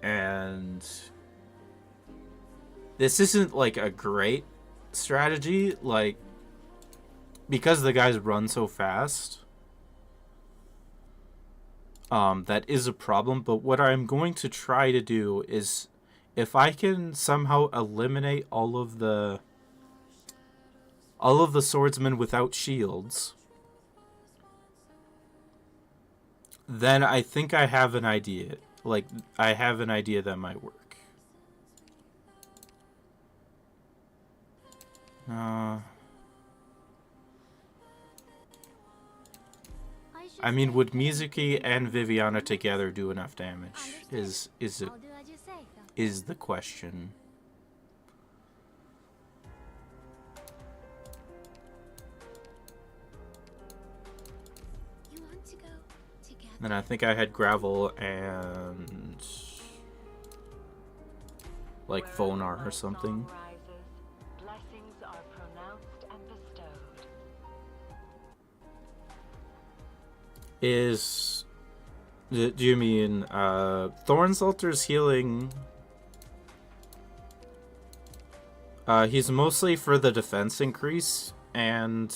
And this isn't like a great strategy, like, because the guys run so fast. That is a problem, but what I'm going to try to do is, if I can somehow eliminate all of the swordsmen without shields, then I think I have an idea. Like, I have an idea that might work. I mean, would Mizuki and Viviana together do enough damage? Is I'll do as you say, Phil. is the question. You want to go together? Then I think I had gravel and like Phonar or something. Blessings are pronounced and bestowed. Do you mean Thornsalter's healing? He's mostly for the defense increase, and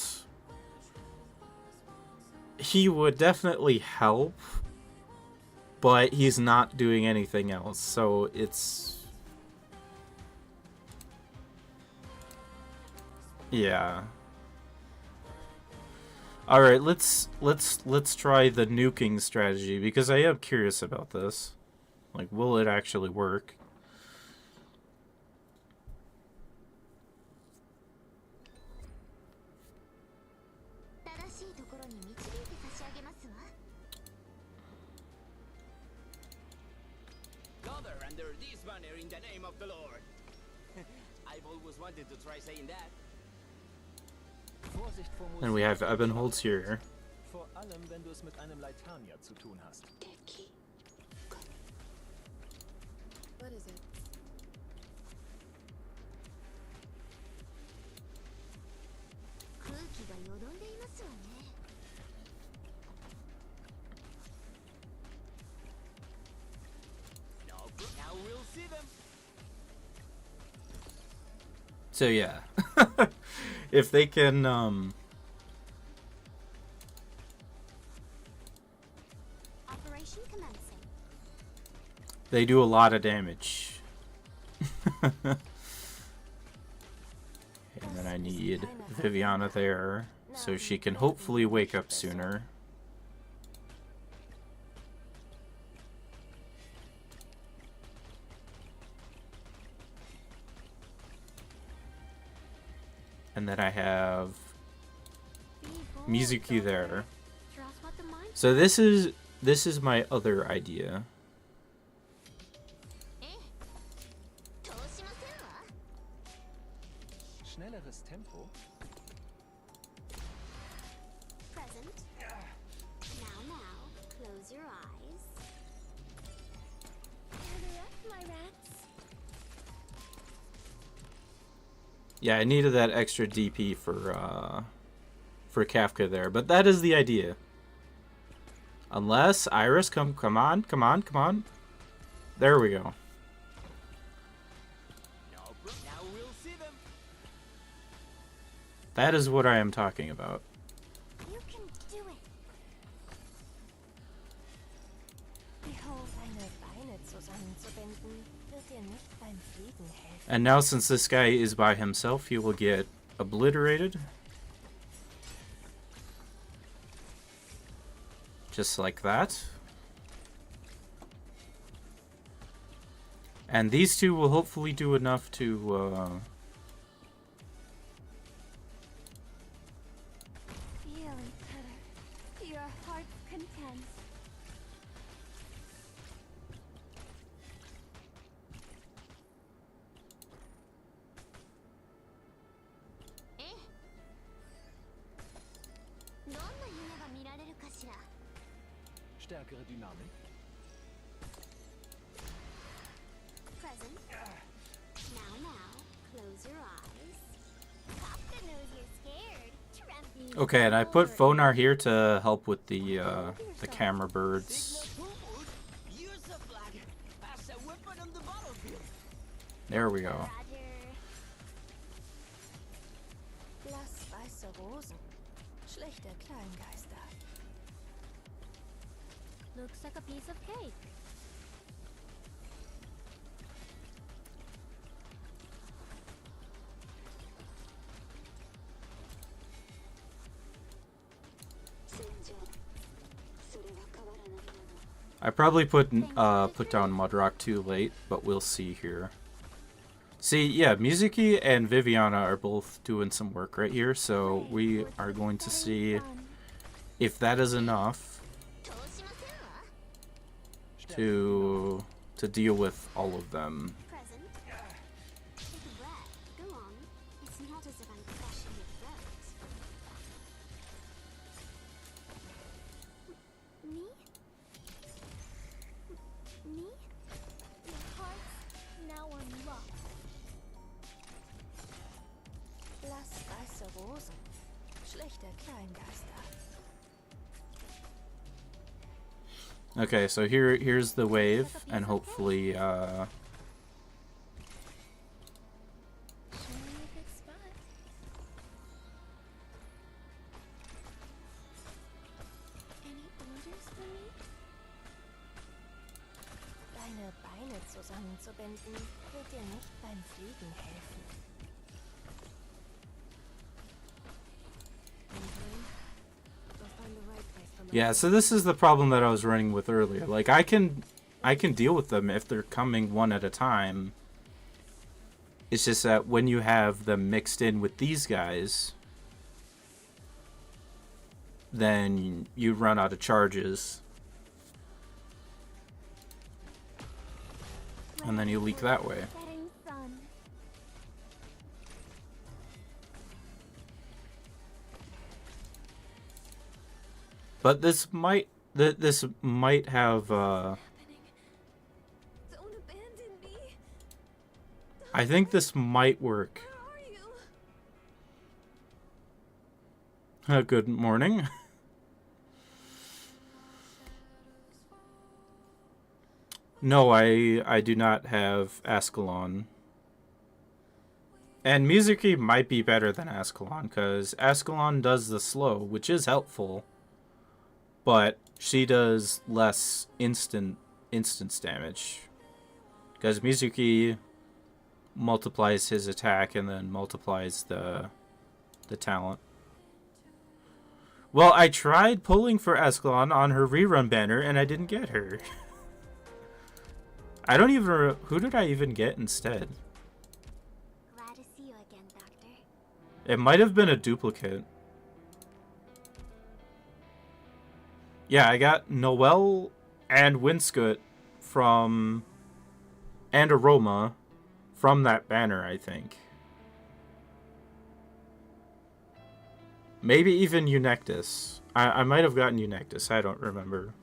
he would definitely help, but he's not doing anything else, so it's... yeah. All right, let's try the nuking strategy, because I am curious about this. Like, will it actually work? Gather under this banner in the name of the Lord. I've always wanted to try saying that. Vorsicht vor And we have Ebenholz here. Vor allem, wenn du es mit einem Leitanier zu tun hast. What is it? Now we'll see them. So yeah, if they can, Operation commencing. they do a lot of damage. And then I need Viviana there, so she can hopefully wake up sooner. And then I have Mizuki there. Trust what the mind. So this is my other idea. Schnelleres Tempo? Present. Now, close your eyes. Gather up, my rats. Yeah, I needed that extra DP for Kafka there, but that is the idea. Unless Iris, come on. There we go. Now we'll see them. That is what I am talking about. You can do it. Behold, deine Beine zusammenzubinden, wird dir nicht beim Fliegen helfen. And now since this guy is by himself, he will get obliterated. Just like that. And these two will hopefully do enough to, Feeling better. Your heart's content. Stärkere Dynamik. Present. Now, close your eyes. Kafka knows you're scared. Tremble. Okay, and I put Fonar here to help with the camera birds. Signal forward. Use the flag as a weapon on the battlefield. There we go. Roger. Blass weiße Rosen. Schlechte Kleingeister. Looks like a piece of cake. I probably put down Mudrock too late, but we'll see here. See, yeah, Mizuki and Viviana are both doing some work right here, so we are going to see if that is enough to deal with all of them. Present. Take a breath. Go on. It's not as if I'm crushing your throat. Me? Me? Your heart's now unlocked. Blass weiße Rosen. Schlechte Kleingeister. Okay, so here's the wave, and hopefully, Show me a good spot. Any orders for me? Deine Beine zusammenzubinden wird dir nicht beim Fliegen helfen. yeah, so this is the problem that I was running with earlier. Like, I can deal with them if they're coming one at a time. It's just that when you have them mixed in with these guys, then you run out of charges. And then you leak that way. Setting sun. But this might have Don't abandon me. I think this might work. Where are you? Good morning. No, I do not have Ascalon. And Mizuki might be better than Ascalon, because Ascalon does the slow, which is helpful. But she does less instance damage. Because Mizuki multiplies his attack and then multiplies the talent. Well, I tried pulling for Ascalon on her rerun banner and I didn't get her. I don't even... Who did I even get instead? Glad to see you again, Doctor. It might have been a duplicate. Yeah, I got Noelle and Winscott from... and Aroma from that banner, I think. Maybe even Eunectus. I might have gotten Eunectus, I don't remember.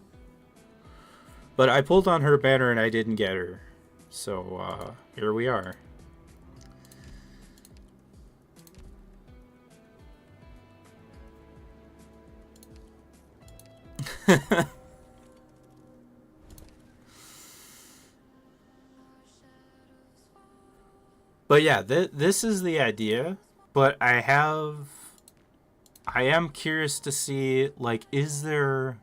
But I pulled on her banner and I didn't get her. So, here we are. But yeah, this is the idea. But I am curious to see, like, is there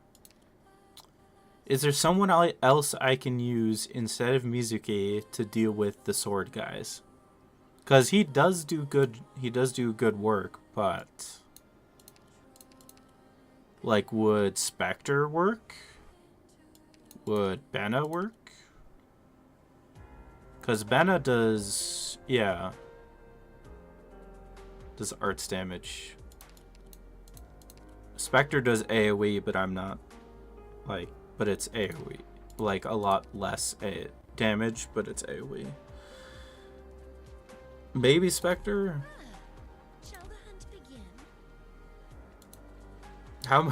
someone else I can use instead of Mizuki to deal with the sword guys? Because he does do good work, but Like, would Spectre work? Would Benna work? Because Benna does... yeah. Does arts damage. Spectre does AoE, but I'm not... like... but it's AoE. Like, a lot less damage, but it's AoE. Maybe Spectre? Shall the hunt begin? How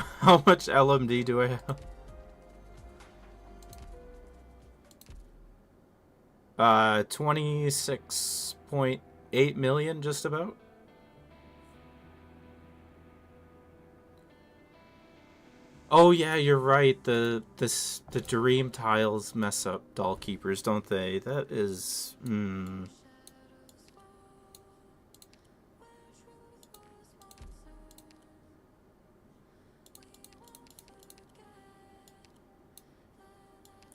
much LMD do I have? 26.8 million, just about. Oh yeah, you're right. The dream tiles mess up doll keepers, don't they? That is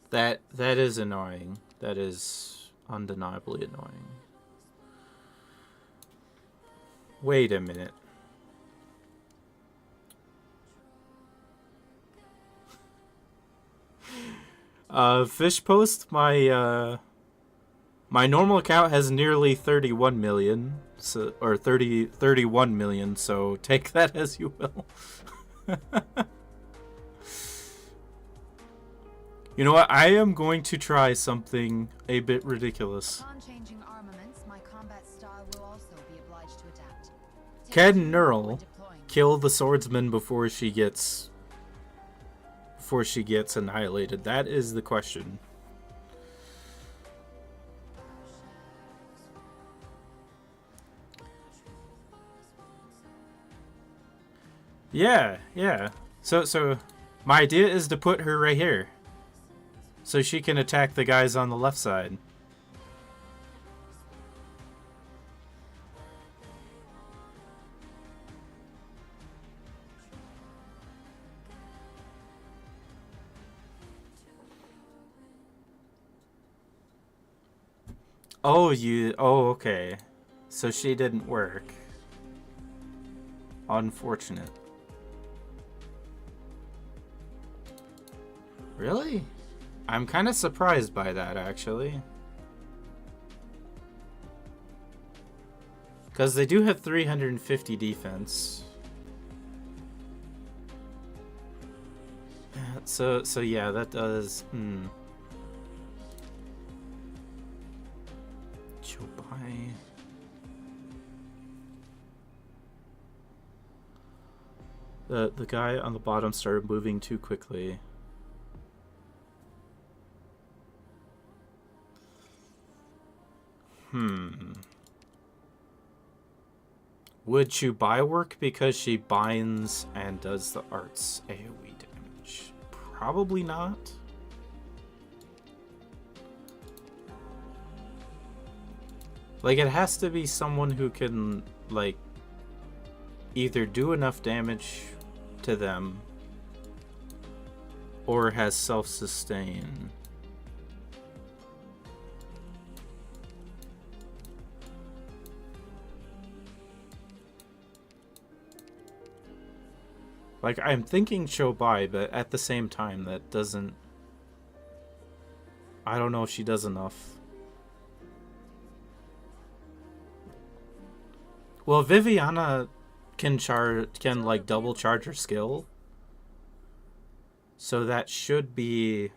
That is annoying. That is undeniably annoying. Wait a minute. Fish post, my normal account has nearly 31 million, so, or 31 million, so take that as you will. You know what? I am going to try something a bit ridiculous. Upon changing armaments, my combat style will also be obliged to adapt. Can Neural kill the swordsman before she gets annihilated? That is the question. Yeah. So my idea is to put her right here, so she can attack the guys on the left side. Oh, okay. So she didn't work. Unfortunate. Really? I'm kind of surprised by that, actually. Because they do have 350 defense. So yeah, that does... Chobai. The guy on the bottom started moving too quickly. Would Chubai work because she binds and does the arts AoE damage? Probably not. Like, it has to be someone who can, like, either do enough damage to them or has self-sustain. Like, I'm thinking Chobai, but at the same time, that doesn't... I don't know if she does enough. Well, Viviana can like double charge her skill, so that should be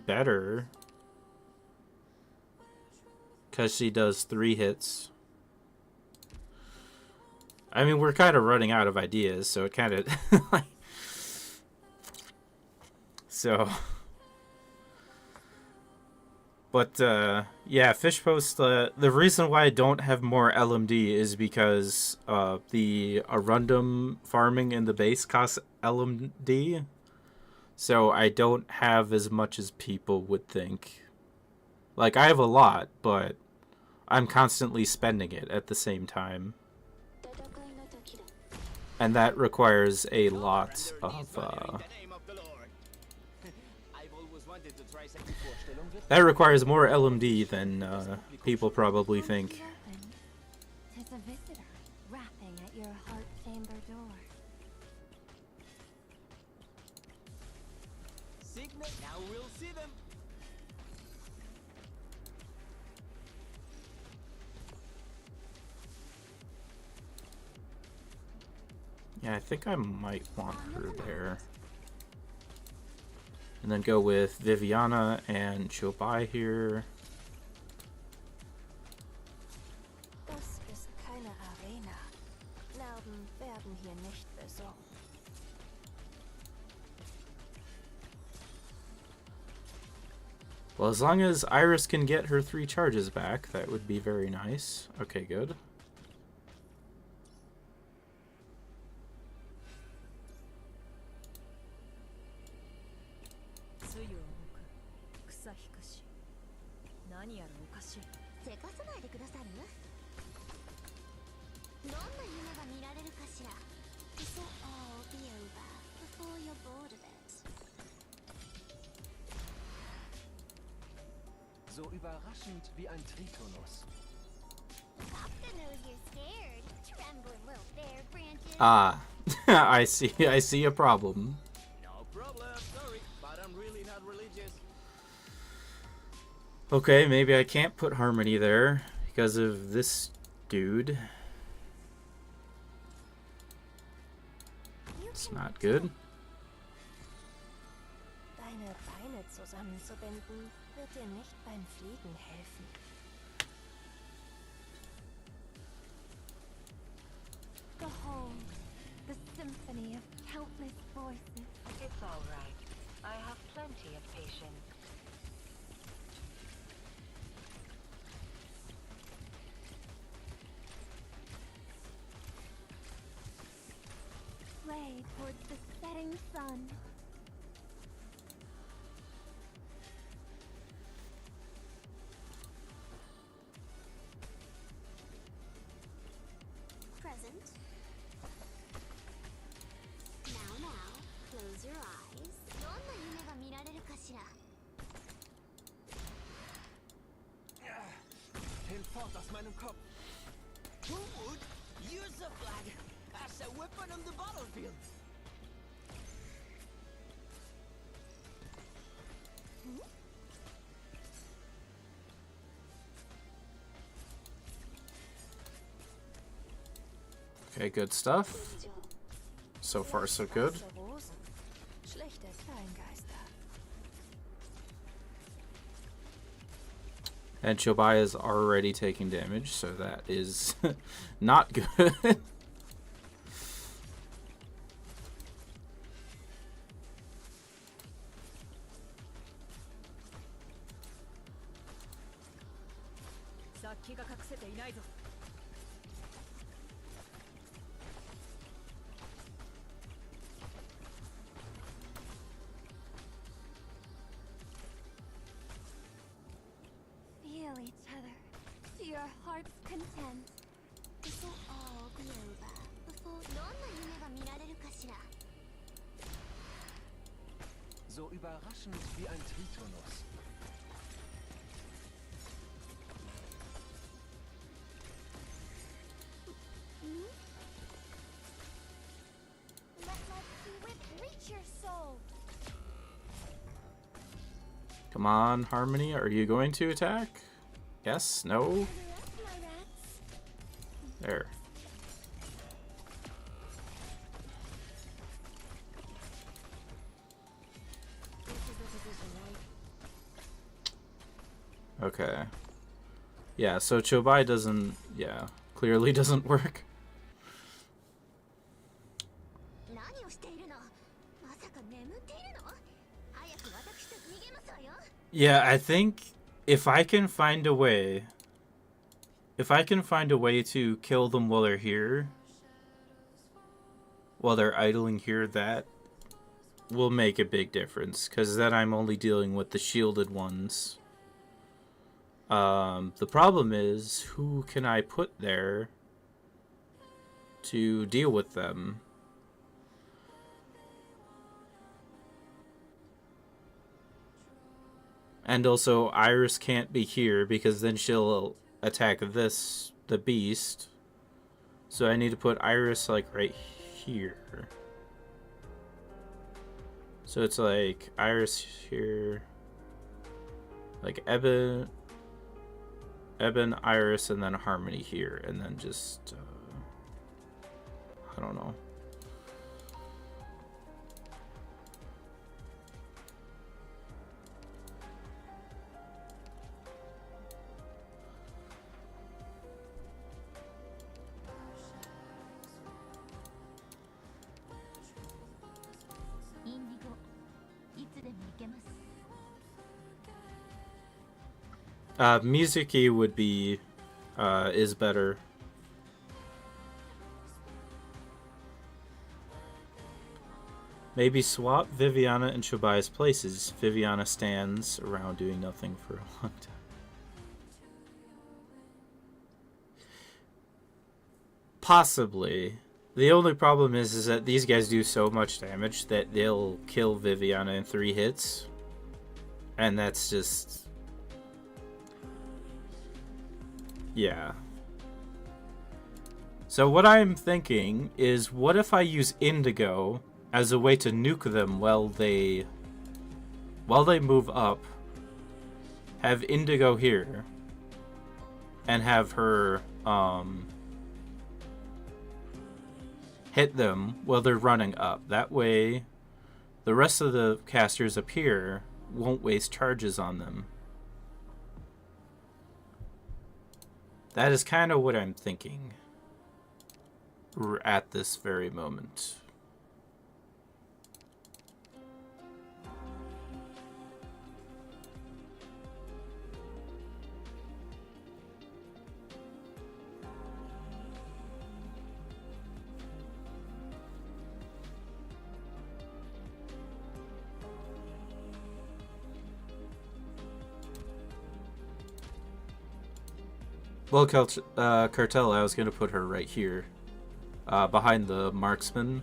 better, because she does 3 hits. I mean, we're kind of running out of ideas, so it kind of like so. But, yeah, Fish Post, the reason why I don't have more LMD is because the Arundum farming in the base costs LMD. So I don't have as much as people would think. Like, I have a lot, but I'm constantly spending it at the same time. And that requires a lot of, that requires more LMD than people probably think. Yeah, I think I might want her there. And then go with Viviana and Chobai here. Das ist keine Arena. Narben werden hier nicht besorgt. Well, as long as Iris can get her 3 charges back, that would be very nice. Okay, good. This will all be over before you're bored of it. So überraschend wie ein Tritonus. Captain knows you're scared. Trembling little bear branches. Ah, I see a problem. No problem, sorry, but I'm really not religious. Okay, maybe I can't put Harmony there because of this dude. It's not good. Deine Beine zusammenzubinden wird dir nicht beim Fliegen helfen. Behold, the symphony of countless voices. It's all right. I have plenty of patience. Play towards the setting sun. Present. Now, close your eyes. どんな夢が見られるかしら? Hinfort aus meinem Kopf. Who would use a flag as a weapon on the battlefield? Okay, good stuff. So far, so good. Weiße Rosen. Schlechte Kleingeister. And Chobai is already taking damage, so that is not good. Feel each other to your heart's content. This will all be over before どんな夢が見られるかしら? So überraschend wie ein Tritonus. Let my whip reach your soul. Come on, Harmony, are you going to attack? Yes? No? The rest, my rats. There. This is the position, right? Okay. Yeah, so Chobai doesn't, yeah, clearly doesn't work. 何をしているの? まさか眠っているの? 早く私と逃げますわよ. Yeah, I think if I can find a way to kill them while they're here, while they're idling here, that will make a big difference, because then I'm only dealing with the shielded ones. The problem is, who can I put there to deal with them? And also, Iris can't be here because then she'll attack the beast. So I need to put Iris, like, right here. So it's like Iris here, like Eben, Iris, and then Harmony here, and then just, I don't know. Mizuki would be, is better. Maybe swap Viviana and Chobai's places. Viviana stands around doing nothing for a long time. Possibly. The only problem is that these guys do so much damage that they'll kill Viviana in 3 hits. And that's just... yeah. So what I'm thinking is, what if I use Indigo as a way to nuke them while they move up, have Indigo here, and have her hit them while they're running up. That way the rest of the casters up here won't waste charges on them. That is kind of what I'm thinking at this very moment. Well, Cartel, I was going to put her right here, behind the marksman.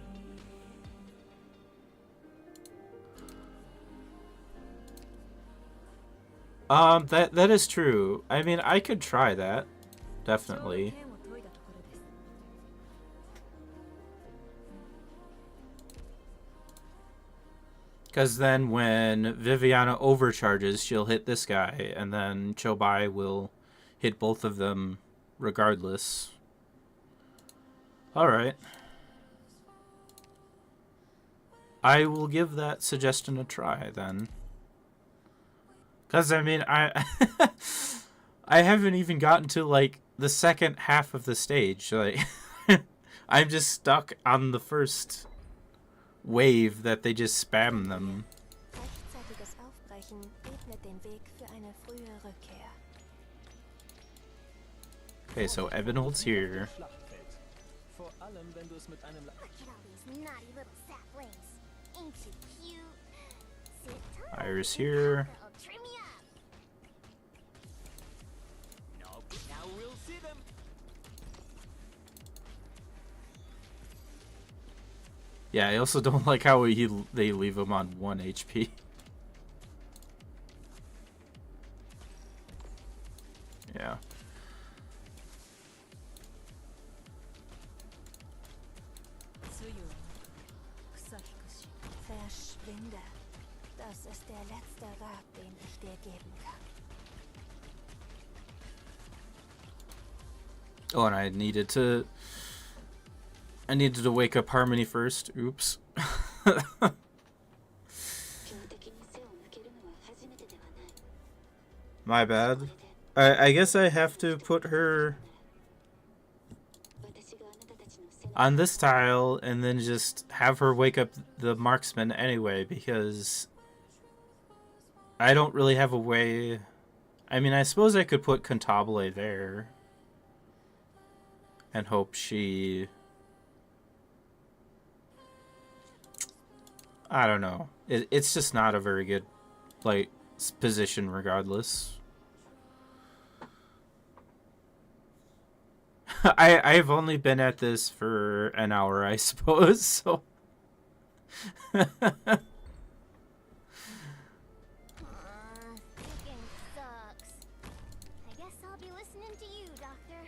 That is true. I mean, I could try that, definitely. Because then when Viviana overcharges, she'll hit this guy, and then Chobai will hit both of them regardless. Alright. I will give that suggestion a try, then. Because, I mean, I haven't even gotten to, like, the second half of the stage. Like, I'm just stuck on the first wave that they just spam them. Rechtzeitiges Aufbrechen ebnet den Weg für eine frühe Rückkehr. Okay, so Evan holds here. Vor allem, wenn du es mit einem Look at all these naughty little saplings. Ain't you cute? Sit tight. Iris here. I'll trim you up. No, now we'll see them. Yeah, I also don't like how they leave him on 1 HP. Yeah. Verschwinde. Das ist der letzte Rat, den ich dir geben kann. Oh, and I needed to wake up Harmony first. Oops. My bad. I guess I have to put her on this tile and then just have her wake up the marksman anyway, because I don't really have a way. I mean, I suppose I could put Cantabile there and hope she... I don't know. It's just not a very good, like, position regardless. I've only been at this for an hour, I suppose, so... Thinking sucks. I guess I'll be listening to you, Doctor.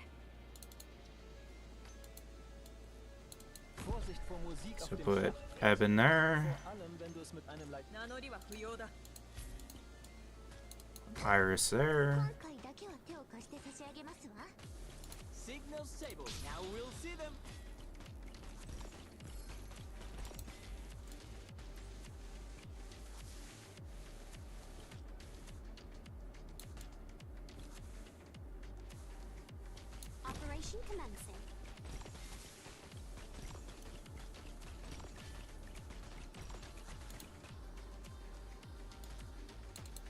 Vorsicht vor Musik So auf dem put Schlachtfeld. Eben there. Vor allem, wenn du es mit einem Leit... Iris there. 今回だけは手を貸して差し上げますわ。 Signal stable. Now we'll see them. Operation commencing.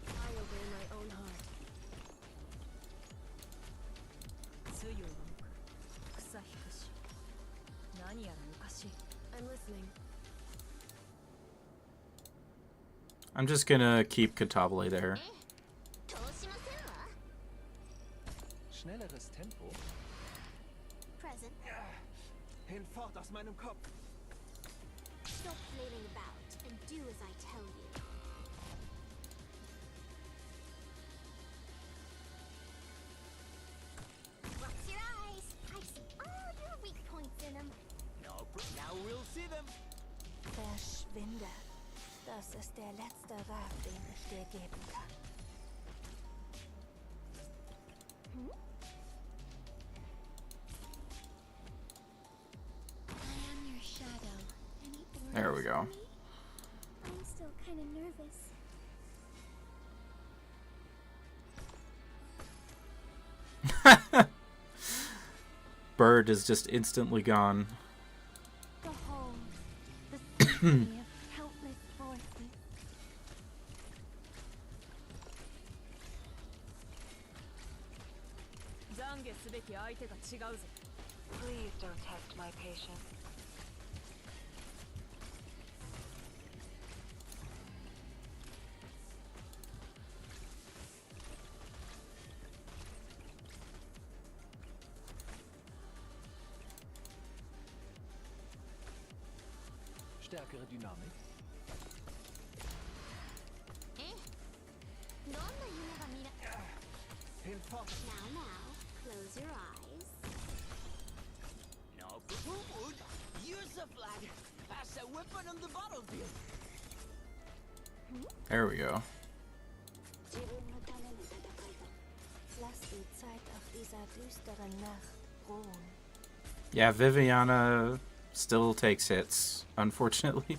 I obey my own heart. I'm listening. I'm just gonna keep Katabale there. Schnelleres Tempo? Present. Hinfort aus meinem Kopf! Stop flailing about and do as I tell you. Watch your eyes. I see all your weak points in them. Now we'll see them. Verschwinde. Das ist der letzte Rat, den ich dir geben kann. I am your shadow. Any orders There we go. for me? I'm still kind of nervous. Bird is just instantly gone. Behold, the symphony of countless voices. Please don't test my patience. Stärkere Dynamik? どんな夢が見ら Hinfort! Now, now, close your eyes. Now, who would use a flag as a weapon on the battlefield? There we go. 自分のための戦いだ。Lass die Zeit auf dieser düsteren Nacht ruhen. Yeah, Viviana still takes hits, unfortunately.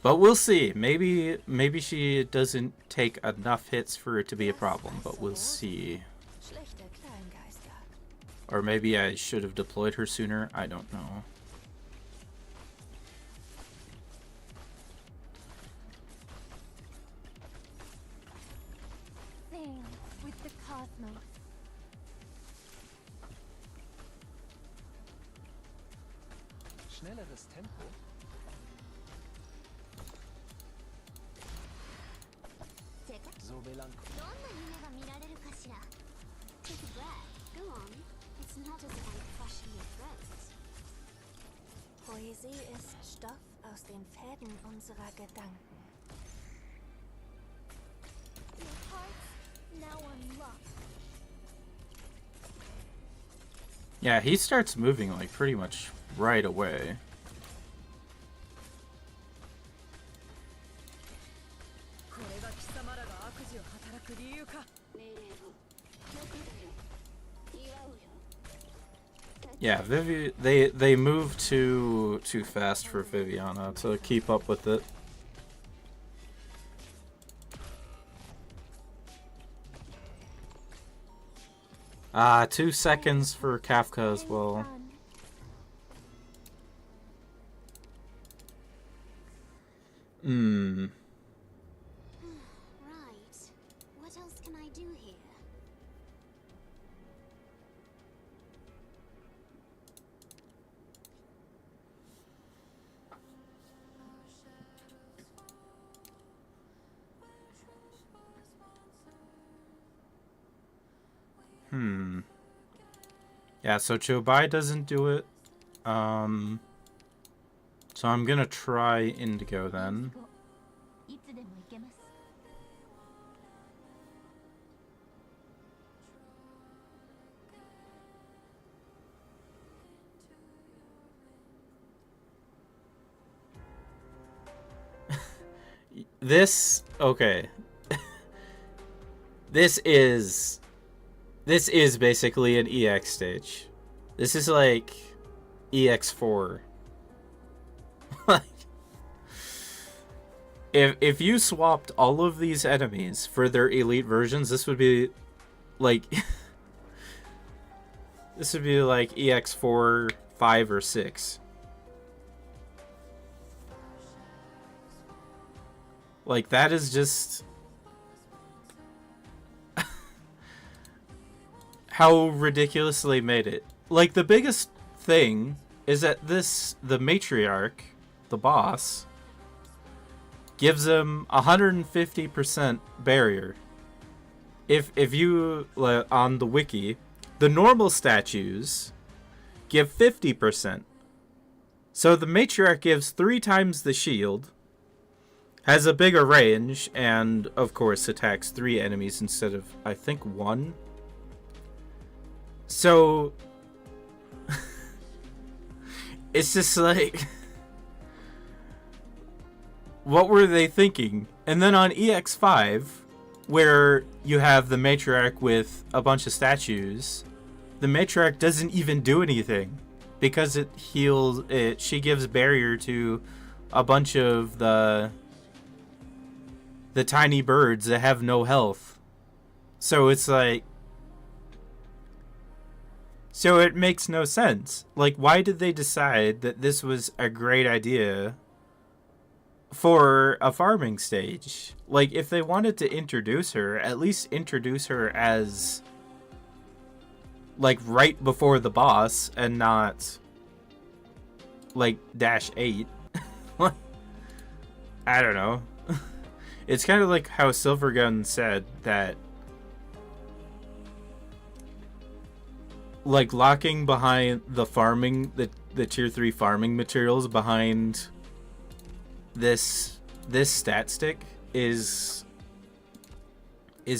But we'll see. Maybe she doesn't take enough hits for it to be a problem, but we'll see. Schlechte Kleingeister. Or maybe I should have deployed her sooner. I don't know. Sing with the cosmos. Schnelleres Tempo? So melancholisch. どんな夢が見られるかしら Take a breath. Go on. It's not as if I'm crushing your throat. Poesie ist Stoff aus den Fäden unserer Gedanken. Your heart's now unlocked. Yeah, he starts moving like pretty much right away. Yeah, they move too fast for Viviana to keep up with it. Ah, 2 seconds for Kafka as well. Right. What else can I do here? Yeah, so Chobai doesn't do it. So I'm gonna try Indigo then. いつでも行けます。Okay. This is basically an EX stage. This is like EX4. Like, if you swapped all of these enemies for their elite versions, this would be like this would be like EX4, 5, or 6. Like, that is just how ridiculous they made it. Like, the biggest thing is that the matriarch, the boss, gives him 150% barrier. If you, on the wiki, the normal statues give 50%. So the matriarch gives 3 times the shield, has a bigger range, and of course attacks 3 enemies instead of, I think, 1. So it's just like, what were they thinking? And then on EX5, where you have the matriarch with a bunch of statues, the matriarch doesn't even do anything because it heals it. She gives barrier to a bunch of the tiny birds that have no health. So it's like, so it makes no sense. Like, why did they decide that this was a great idea for a farming stage? Like, if they wanted to introduce her, at least introduce her as, like, right before the boss and not, like, -8. I don't know. It's kind of like how Silvergun said that, like, locking behind the farming, the tier 3 farming materials behind this stat stick is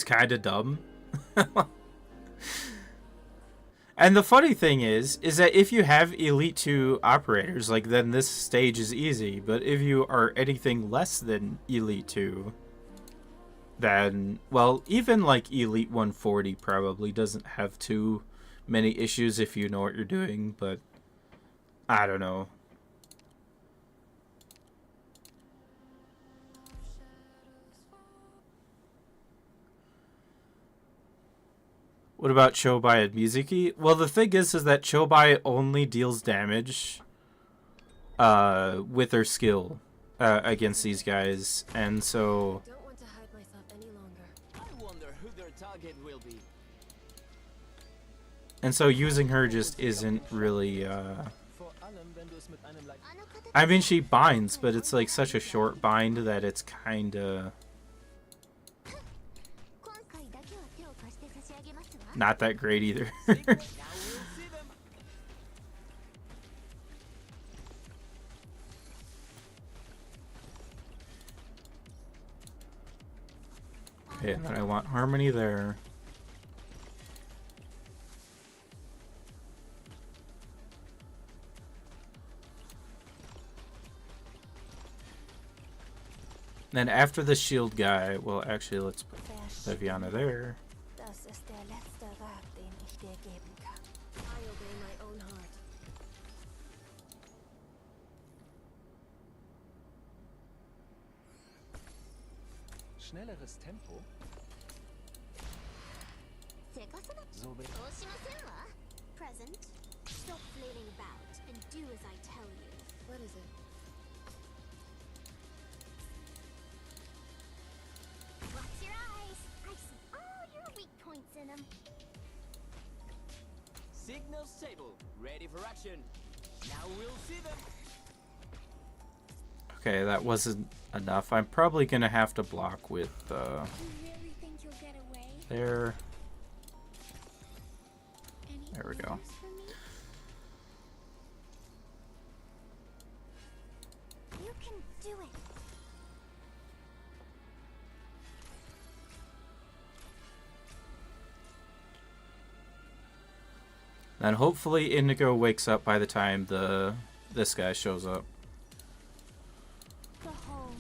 kind of dumb. And the funny thing is that if you have Elite 2 operators, like, then this stage is easy. But if you are anything less than Elite 2, then, well, even like Elite 140 probably doesn't have too many issues if you know what you're doing, but I don't know. What about Chobai and Mizuki? Well, the thing is that Chobai only deals damage with her skill against these guys, and so Don't want to hide myself any longer. I wonder who their target will be. and so using her just isn't really I mean, she binds, but it's like such a short bind that it's kinda not that great either. Now we'll see them. Okay, and then I want Harmony there. Then after the shield guy, well, actually, let's put Leviana there. Das ist der letzte Rat, den ich dir geben kann. I obey my own heart. Schnelleres Tempo? So will Present. Stop flailing about and do as I tell you. What is it? Watch your eyes. I see all your weak points in them. Signal stable. Ready for action. Now we'll see them. Okay, that wasn't enough. I'm probably gonna have to block with You really think you'll get away? there. Any There we go. orders for me? You can do it. Then hopefully Indigo wakes up by the time this guy shows up. The whole,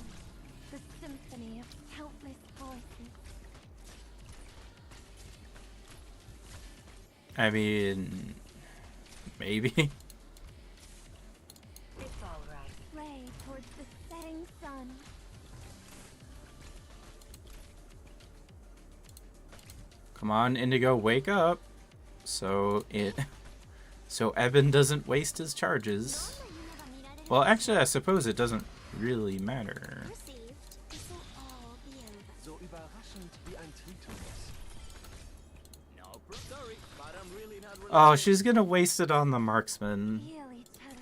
the symphony of countless voices. I mean, maybe. It's all right. Ray towards the setting sun. Come on, Indigo, wake up. So Eben doesn't waste his charges. Well, actually, I suppose it doesn't really matter. Received. This will all be over. so überraschend wie ein Tritonus. No sorry, but I'm really not willing Oh, to- she's gonna waste it on the marksman. Heal each other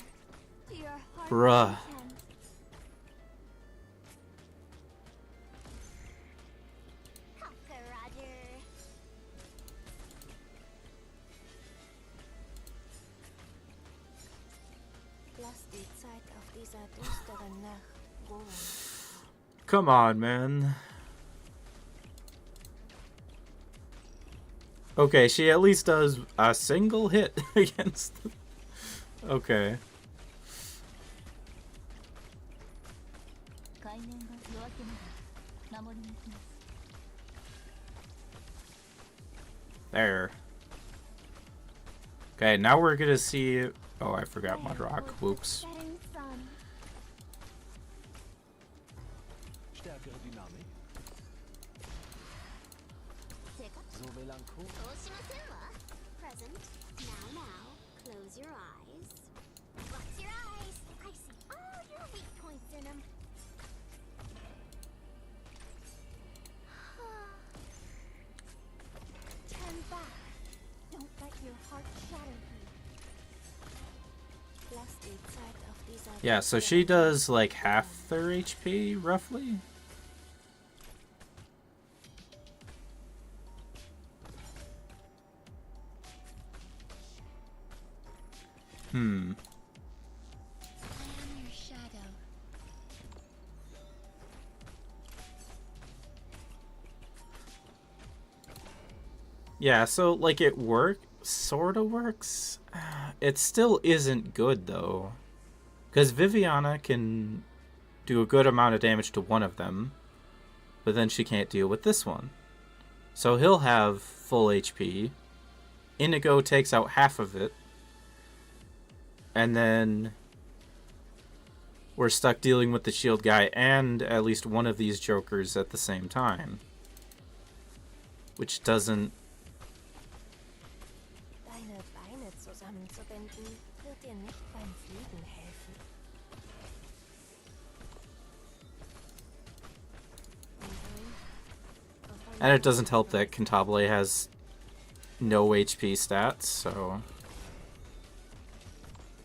to your heart's Bruh. content. Conquer, Roger. Lass die Zeit auf dieser düsteren Nacht ruhen. Come on, man. Okay, she at least does a single hit against them. Okay. 海面が夜明けまで守りに行きます There. Okay, now we're gonna see... Oh, I forgot Mudrock. Whoops. Setting sun. Stärkere Dynamik. So melancholisch. Present. Now, close your eyes. Close your eyes. I see all your weak points in them. Turn back. Don't let your heart shatter you. Lass die Zeit auf dieser Yeah, so she does like half their HP, roughly? I am your shadow. Yeah, so like it sorta works. It still isn't good though. Because Viviana can do a good amount of damage to one of them, but then she can't deal with this one. So he'll have full HP. Inigo takes out half of it. And then we're stuck dealing with the shield guy and at least one of these jokers at the same time. Which doesn't... Deine Beine zusammenzubinden wird dir nicht beim Fliegen helfen. And it doesn't help that Cantabile has no HP stats, so...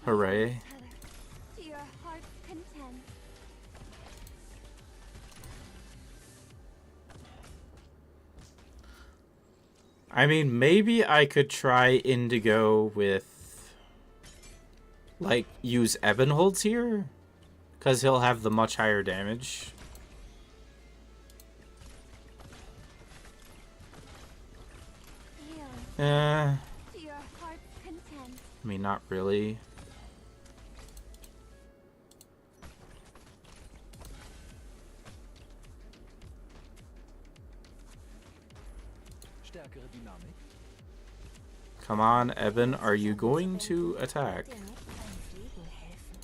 Hooray. To your heart's content. I mean, maybe I could try Indigo with... Like, use Ebonholz here? Because he'll have the much higher damage. Heal Eh, to your heart's content. I mean, not really. Stärkere Dynamik. Come on, Eben, are you going to attack? Dir nicht beim Fliegen helfen.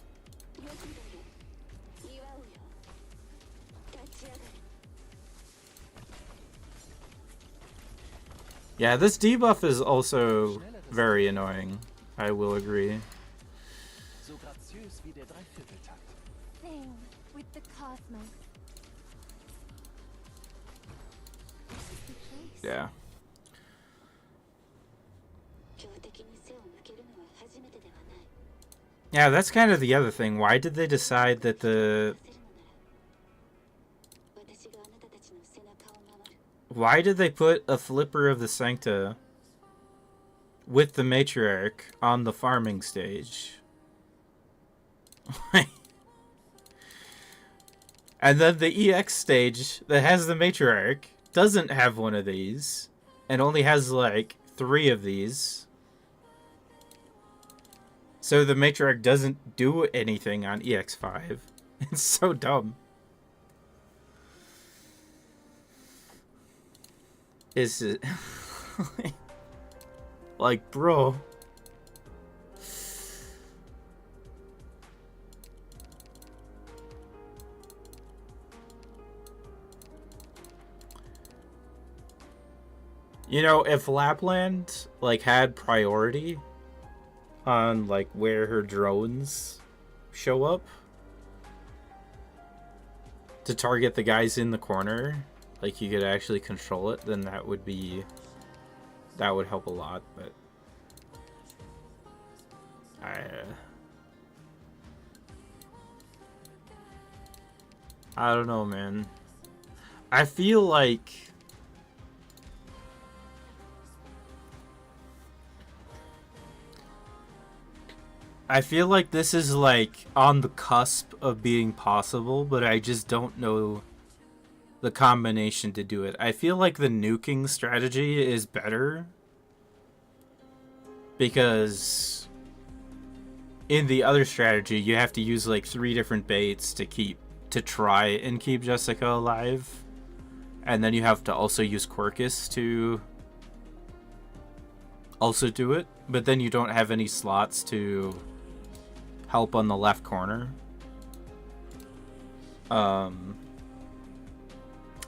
Yeah, this debuff is also very annoying. I will agree. So graziös wie der Dreivierteltakt. Sing with the cosmos. This is the place. Yeah. Yeah, that's kind of the other thing. Why did they decide that Why did they put a Flipper of the Sancta with the Matriarch on the farming stage? And then the EX stage that has the Matriarch doesn't have one of these and only has like 3 of these. So the Matriarch doesn't do anything on EX5. It's so dumb. Is it... like, bro. You know, if Lapland, like, had priority on, like, where her drones show up to target the guys in the corner, like, you could actually control it, then that would be that would help a lot, but I don't know, man. I feel like this is like on the cusp of being possible, but I just don't know the combination to do it. I feel like the nuking strategy is better because in the other strategy you have to use like 3 different baits to try and keep Jessica alive, and then you have to also use Quercus to also do it, but then you don't have any slots to help on the left corner.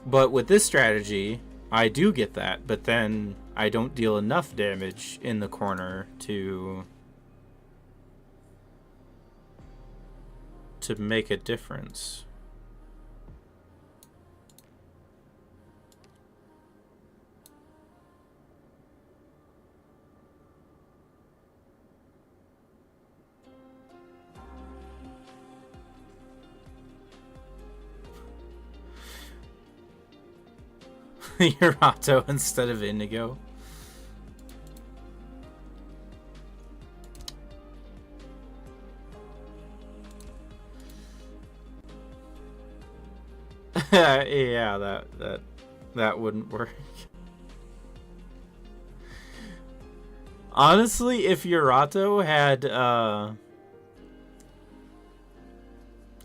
But with this strategy, I do get that, but then I don't deal enough damage in the corner to make a difference. Yurato instead of Indigo. Yeah, that wouldn't work. Honestly, if Yurato had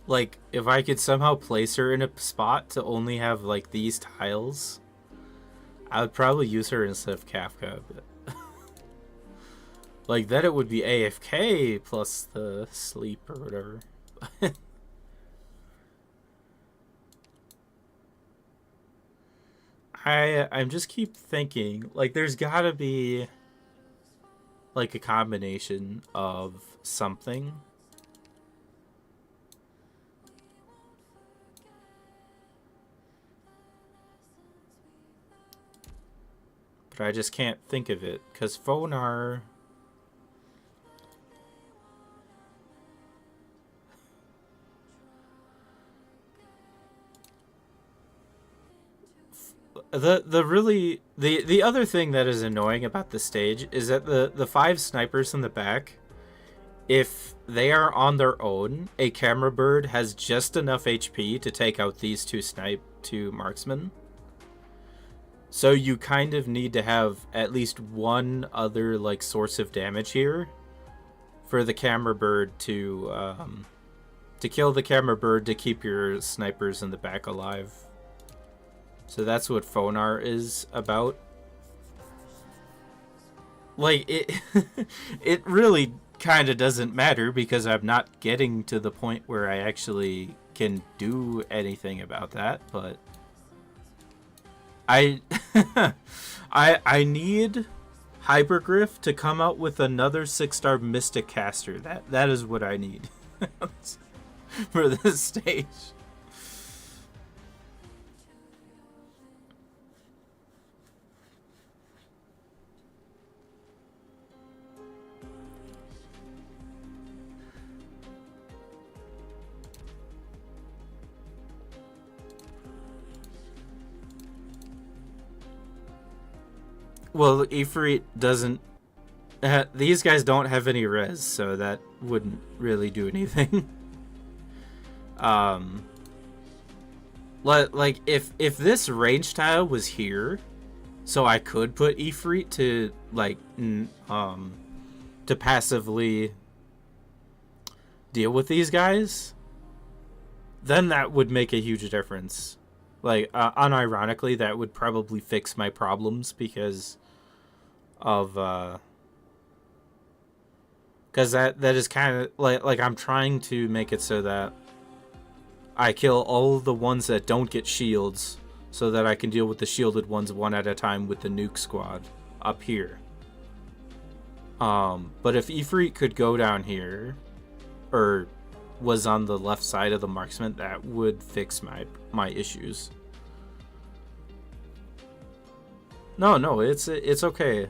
like if I could somehow place her in a spot to only have like these tiles, I would probably use her instead of Kafka, but like then it would be AFK plus the sleep or whatever. I'm just keep thinking like there's gotta be like a combination of something. But I just can't think of it, because Phonar... The other thing that is annoying about this stage is that the 5 snipers in the back, if they are on their own, a camera bird has just enough HP to take out these two marksmen. So you kind of need to have at least one other like source of damage here for the camera bird to kill the camera bird to keep your snipers in the back alive. So that's what Phonar is about. Like it it really kind of doesn't matter because I'm not getting to the point where I actually can do anything about that, but I need Hypergriff to come out with another 6-star Mystic Caster. That is what I need for this stage. Well, Ifrit doesn't... these guys don't have any res, so that wouldn't really do anything. Like, if this range tile was here, so I could put Ifrit to, like, to passively deal with these guys, then that would make a huge difference. Like, unironically, that would probably fix my problems because of because that is kind of like I'm trying to make it so that I kill all the ones that don't get shields so that I can deal with the shielded ones one at a time with the nuke squad up here. But if Ifrit could go down here or was on the left side of the marksman, that would fix my issues. No, no, it's okay.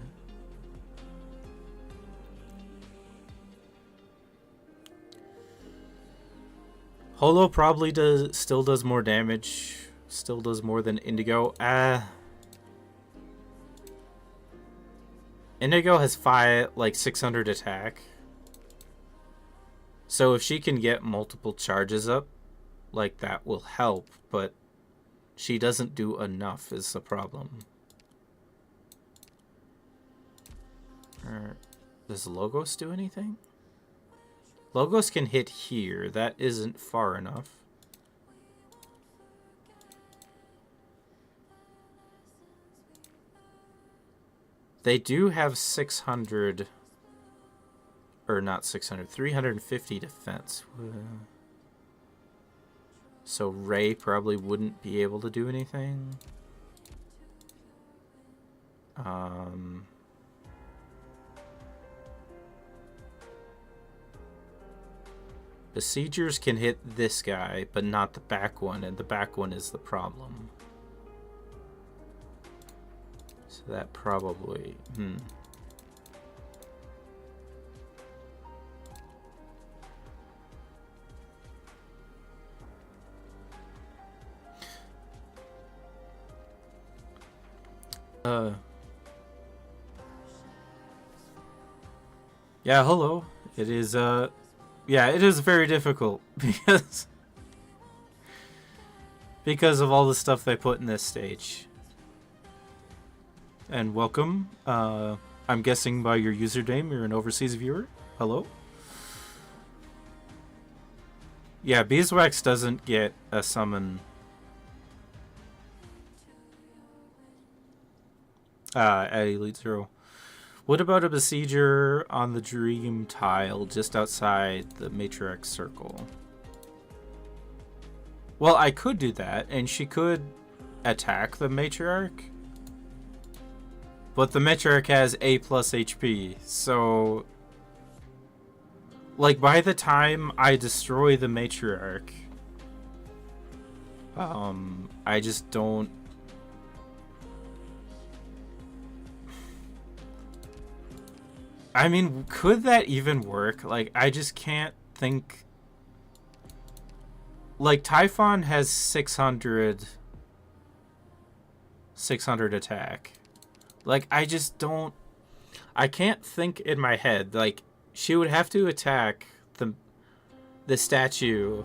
Holo probably still does more damage. Still does more than Indigo. Indigo has 600 attack. So if she can get multiple charges up, like, that will help, but she doesn't do enough is the problem. Does Logos do anything? Logos can hit here. That isn't far enough. They do have 600... Or not 600, 350 defense. So Ray probably wouldn't be able to do anything. Besiegers can hit this guy, but not the back one, and the back one is the problem. So that probably... Yeah, hello. It is, yeah, it is very difficult because of all the stuff they put in this stage. And welcome. I'm guessing by your username, you're an overseas viewer. Hello. Yeah, Beeswax doesn't get a summon. At Elite Zero. What about a Besieger on the Dream tile just outside the Matriarch circle? Well, I could do that, and she could attack the Matriarch. But the Matriarch has A+ HP, so... Like, by the time I destroy the Matriarch... I just don't... I mean, could that even work? Like, I just can't think... Like, Typhon has 600 attack. Like, I just don't... I can't think in my head. Like, she would have to attack the statue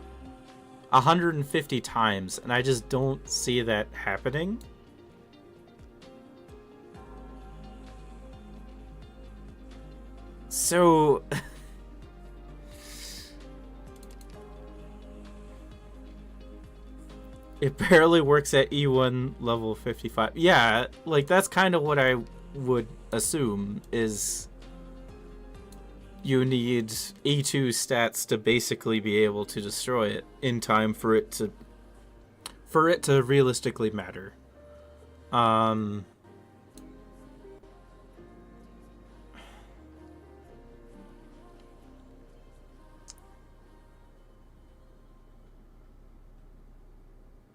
150 times, and I just don't see that happening. So... It barely works at E1 level 55. Yeah, like, that's kind of what I would assume, is you need E2 stats to basically be able to destroy it in time for it to realistically matter.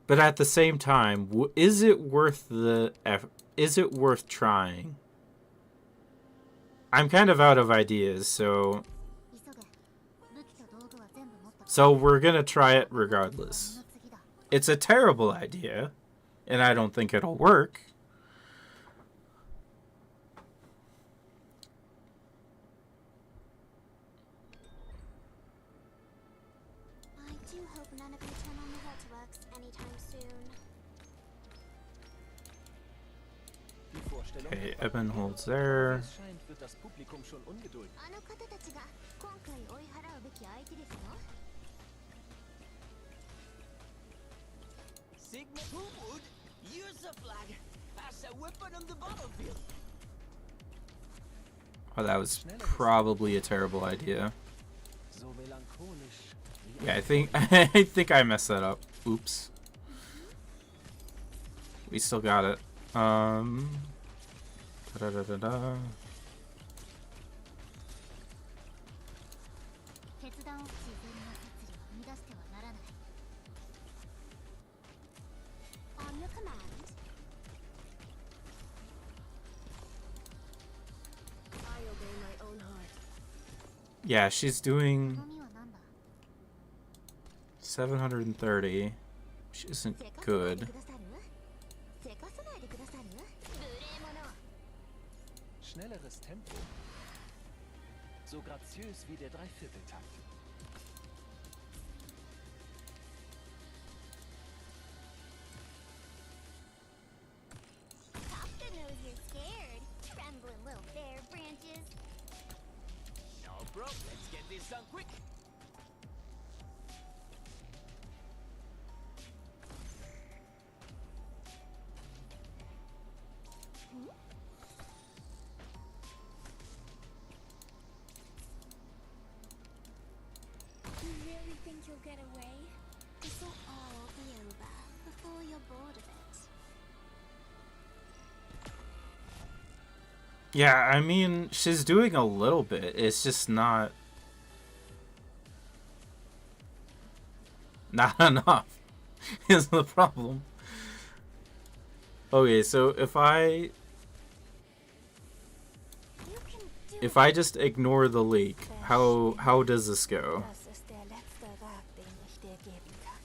But at the same time, is it worth the effort? Is it worth trying? I'm kind of out of ideas, so we're gonna try it regardless. It's a terrible idea, and I don't think it'll work. Okay, Eben holds there. Who would use a flag as a weapon on the battlefield? Oh, that was probably a terrible idea. Yeah, I think I messed that up. Oops. We still got it. Da-da-da-da-da. Yeah, she's doing みはなんだ 730, which isn't せかさない good. でくださるせかさないでくださる無礼者 Schnelleres Tempo. So graziös wie der Dreivierteltakt. Kafka knows you're scared. Trembling little bear branches. No, bro. Let's get this done quick. You really think you'll get away? This will all be over before you're bored of it. Yeah, I mean, she's doing a little bit. It's just not enough is the problem. Okay, so if I You can do just ignore the leak, how does this go? Das ist der letzte Rat, den ich dir geben kann.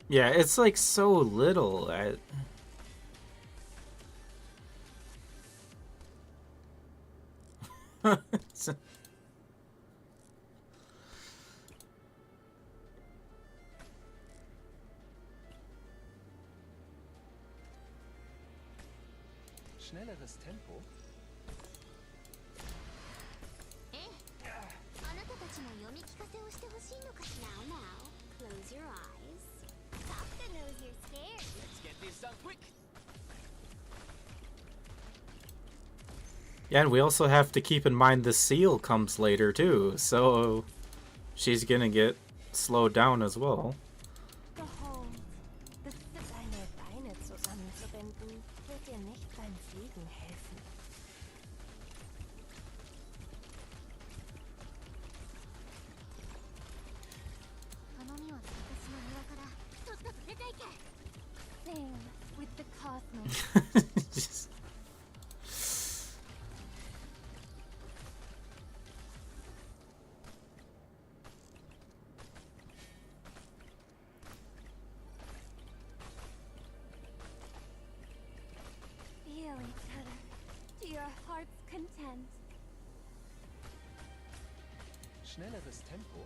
Yeah, it's like so little. Schnelleres Tempo. あなたたちも読み聞かせをしてほしいのかしら Now, close your eyes. Kafka knows you're scared. Let's get this done quick. Yeah, and we also have to keep in mind the seal comes later too, so she's gonna get slowed down as well. Behold, deine Beine zusammenzubinden, wird dir nicht beim Fliegen helfen. Sing with the cosmos. Just- Feel each other to your heart's content. Schnelleres Tempo.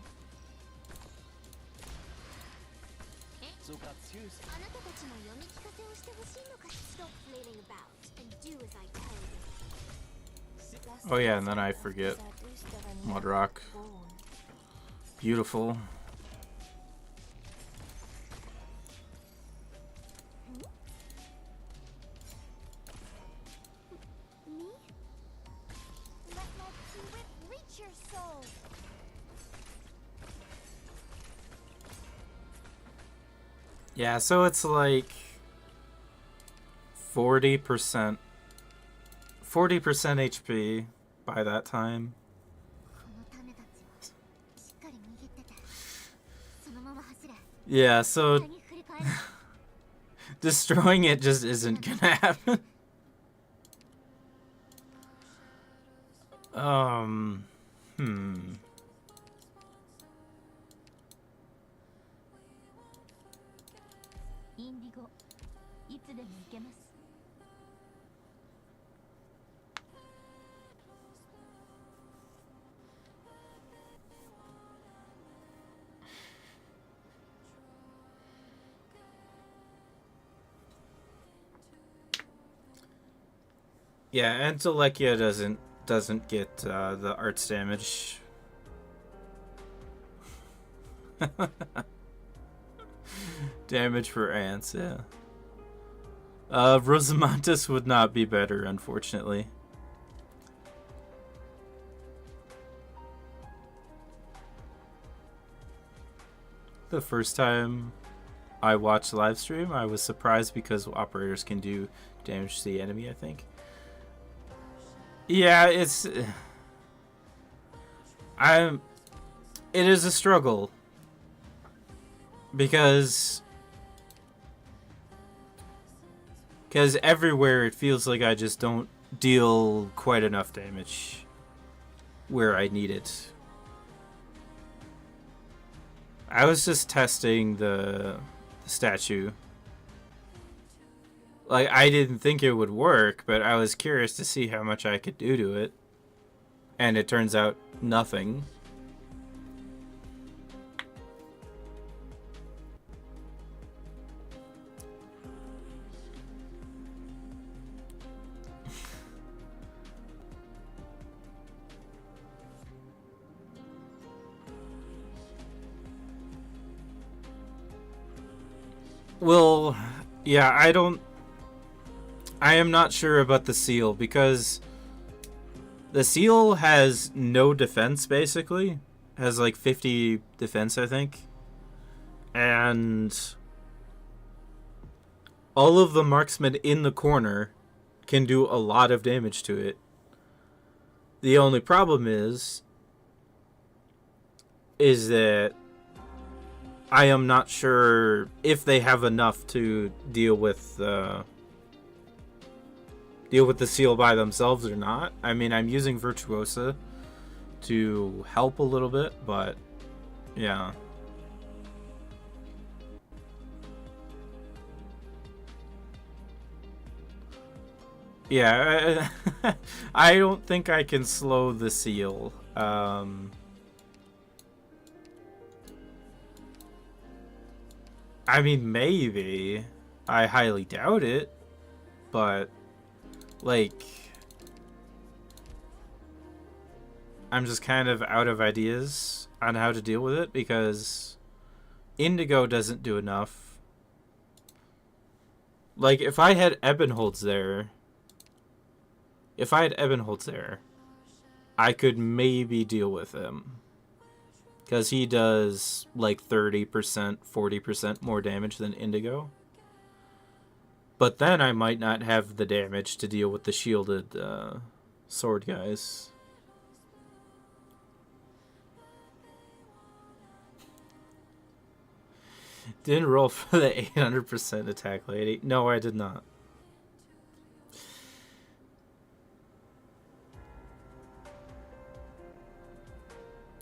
So graziös. あなたたちも読み聞かせをしてほしいのかしら Stop flailing about and do as I tell you. Oh yeah, and then I forget Mudrock. Beautiful. Me? Let my whip reach your soul. Yeah, so it's like 40% HP by that time. この種たちをしっかり握ってて。そのまま走れ。 Yeah, so に振り返る。 destroying it just isn't gonna happen. Hmm. インディゴ、いつでも行けます。 Yeah, and Telekia doesn't get the arts damage. Damage for ants, yeah. Rosamantis would not be better, unfortunately. The first time I watched live stream, I was surprised because operators can do damage to the enemy, I think. Yeah, it is a struggle. Because everywhere it feels like I just don't deal quite enough damage where I need it. I was just testing the statue. Like, I didn't think it would work, but I was curious to see how much I could do to it. And it turns out nothing. Well, yeah, I am not sure about the seal, because the seal has no defense, basically. Has like 50 defense, I think. And all of the marksmen in the corner can do a lot of damage to it. The only problem is that I am not sure if they have enough to deal with the seal by themselves or not. I mean, I'm using Virtuosa to help a little bit, but yeah. Yeah, I don't think I can slow the seal. I mean, maybe. I highly doubt it. But, like, I'm just kind of out of ideas on how to deal with it, because Indigo doesn't do enough. Like, if I had Ebenholz there, I could maybe deal with him. Because he does like 30%, 40% more damage than Indigo. But then I might not have the damage to deal with the shielded sword guys. Didn't roll for the 800% attack lady. No, I did not.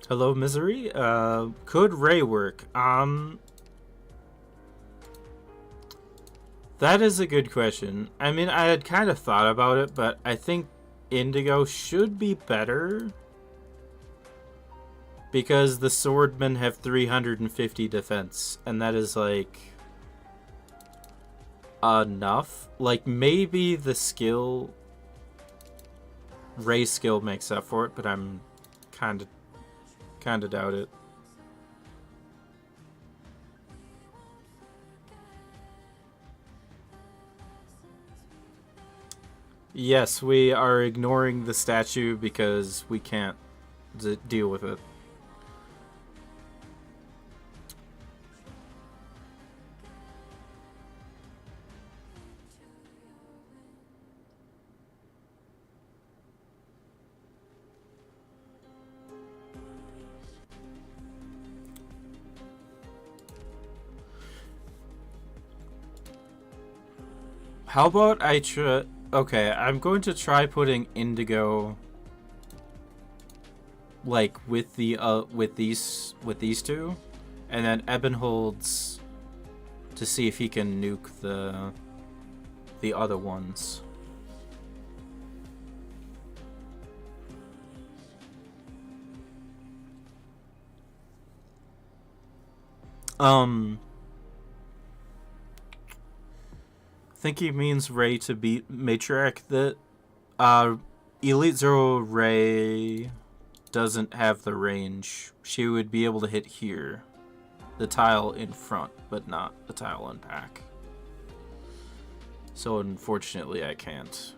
Hello, Misery. Could Ray work? That is a good question. I mean, I had kind of thought about it, but I think Indigo should be better. Because the swordmen have 350 defense, and that is, like, enough. Like, maybe the skill... Ray's skill makes up for it, but I'm kind of doubt it. Yes, we are ignoring the statue because we can't deal with it. How about I try... Okay, I'm going to try putting Indigo, like, with the with these two, and then Ebenholz to see if he can nuke the other ones. I think he means Ray to beat Matriarch. That Elite Zero Ray doesn't have the range. She would be able to hit here, the tile in front, but not the tile in back. So unfortunately I can't.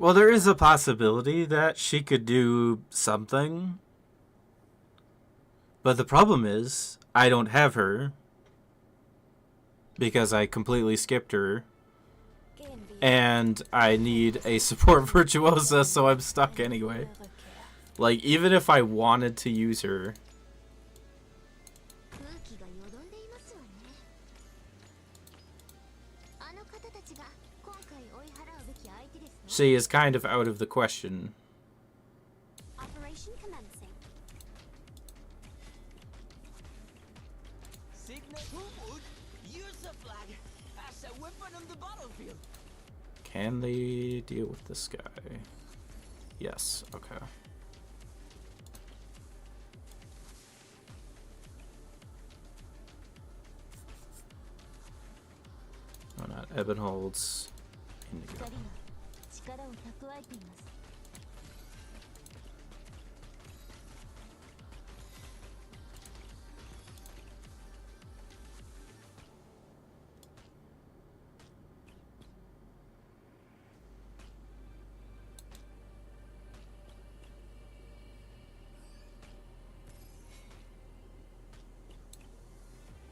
Well, there is a possibility that she could do something. But the problem is, I don't have her. Because I completely skipped her. And I need a support virtuosa, so I'm stuck anyway. Like, even if I wanted to use her... She is kind of out of the question. Operation commencing. Signal who would use the flag as a weapon on the battlefield. Can they deal with this guy? Yes, okay. Oh, not Ebonholz. Indigo. 力を蓄えています。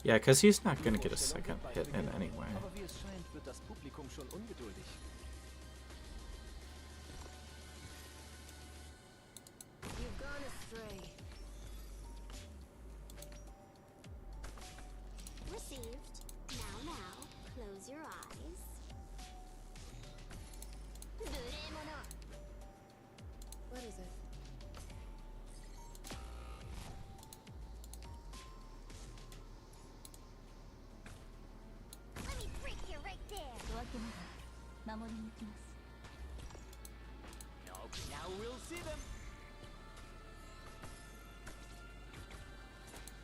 Yeah, because he's not going to get a second hit in anyway. Aber wie es scheint, wird das Publikum schon ungeduldig. You've gone astray. Received. Now, close your eyes. What is it? Let me break you right there. 夜明けまで守りに行きます。 No, now we'll see them.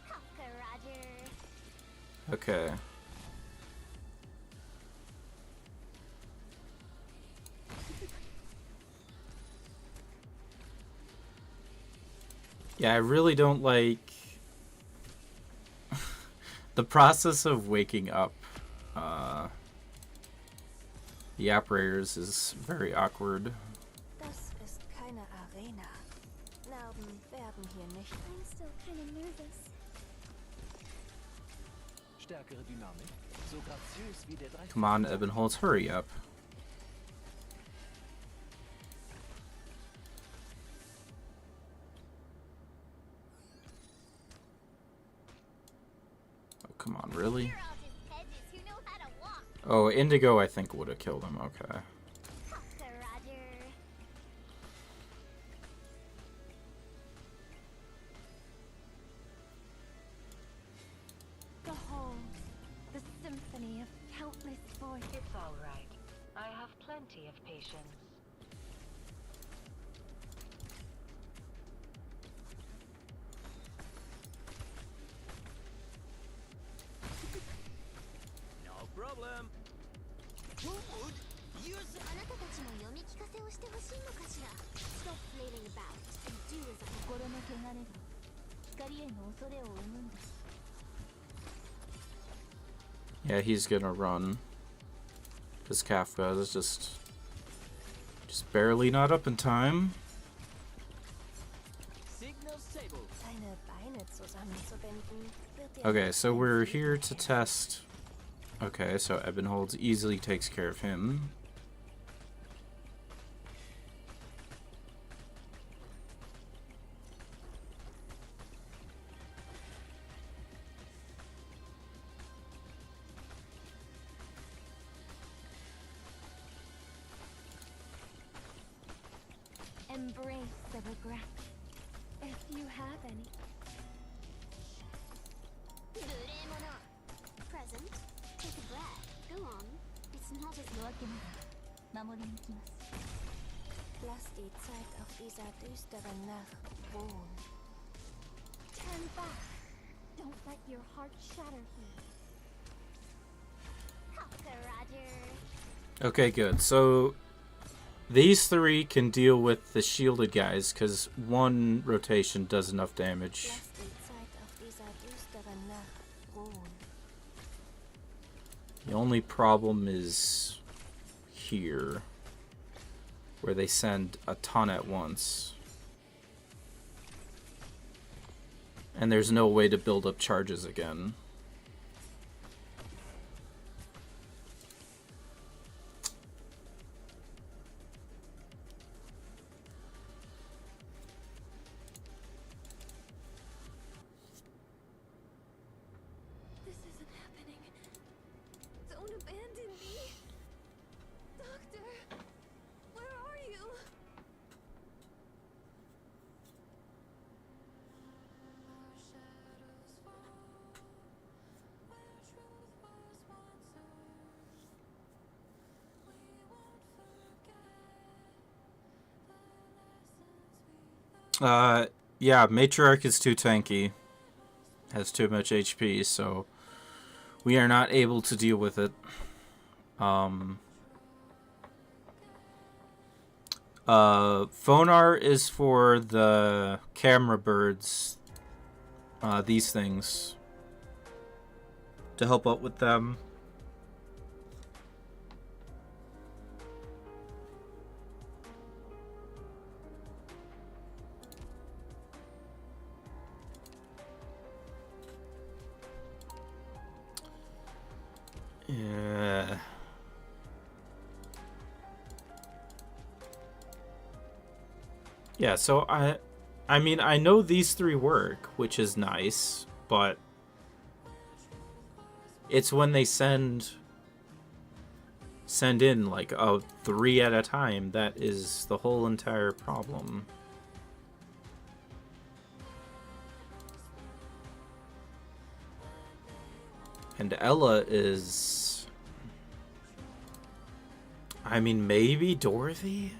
Hawker Roger. Okay. Yeah, I really don't like the process of waking up the operators is very awkward. Das ist keine Arena. Narben werden hier nicht. I'm still kind of nervous. Stärkere Dynamik. So graziös wie der 30. Come on, Ebonholz, hurry up. Oh, come on, really? You're all just peasants who know how to walk. Oh, Indigo, I think, would have killed him. Okay. Hawker Roger. The whole, the symphony of countless voices. It's all right. I have plenty of patience. No problem. Who would use あなたたちも読み聞かせをしてほしいのかしら。Stop flailing about and do as I 心の汚れが光への恐れを生むんです。 Yeah, he's gonna run. Because Kafka is just barely not up in time. signal stable? Seine Beine zusammenzubinden wird dir Okay, so we're here to test. Okay, so Ebonholz easily takes care of him. embrace the regret, if you have any. 無礼者 Present. Take a breath. Go on. It's not as 夜明けまで守りに行きます。Lass die Zeit auf dieser düsteren Nacht ruhen. Turn back. Don't let your heart shatter here. Hawker Roger. Okay, good. So these three can deal with the shielded guys because one rotation does enough damage. Lass die Zeit auf dieser düsteren Nacht ruhen. The only problem is here. where they send a ton at once. And there's no way to build up charges again. This isn't happening. Don't abandon me. Doctor, where are you? Yeah, Matriarch is too tanky. Has too much HP, so we are not able to deal with it. Phonar is for the camera birds. These things. To help out with them. Yeah. Yeah, so I mean, I know these three work, which is nice, but it's when they send in like a 3 at a time that is the whole entire problem. And Ella is... I mean, maybe Dorothy?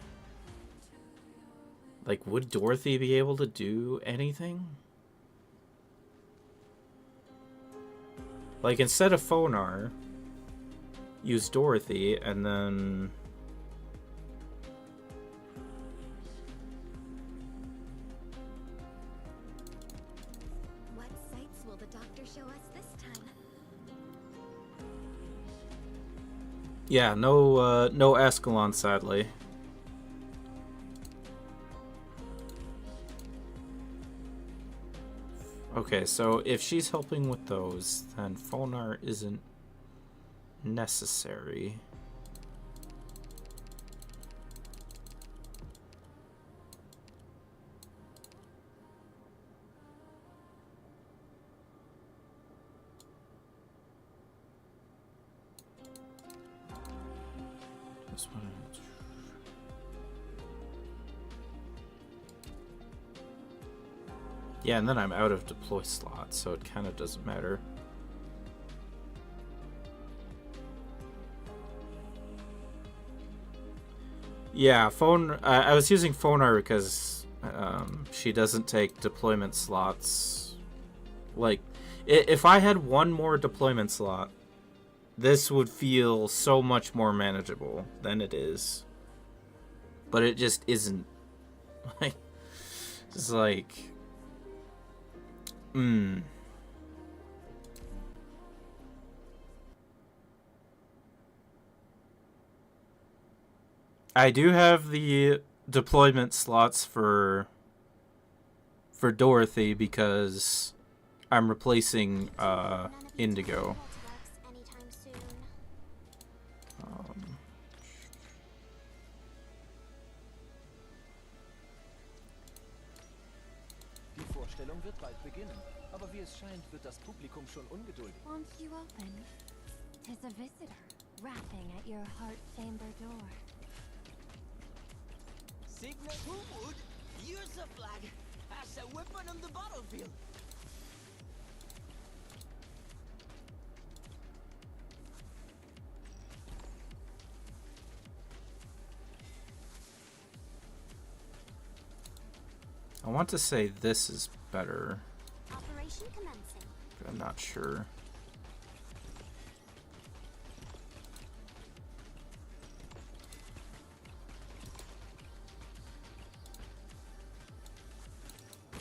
Like, would Dorothy be able to do anything? Like, instead of Phonar, use Dorothy, and then... What sights will the doctor show us this time? Yeah, no Ascalon, sadly. Okay, so if she's helping with those, then Phonar isn't necessary. This one. Yeah, and then I'm out of deploy slots, so it kind of doesn't matter. Yeah, I was using Phonar because she doesn't take deployment slots. Like, if I had one more deployment slot, this would feel so much more manageable than it is. But it just isn't. Like, it's like... I do have the deployment slots for Dorothy because I'm replacing Indigo. Die Vorstellung wird bald beginnen, aber wie es scheint, wird das Publikum schon ungeduldig. Won't you open? 'Tis a visitor, rapping at your heart chamber door. Signal who would use the flag as a weapon on the battlefield. I want to say this is better, Operation commencing. but I'm not sure.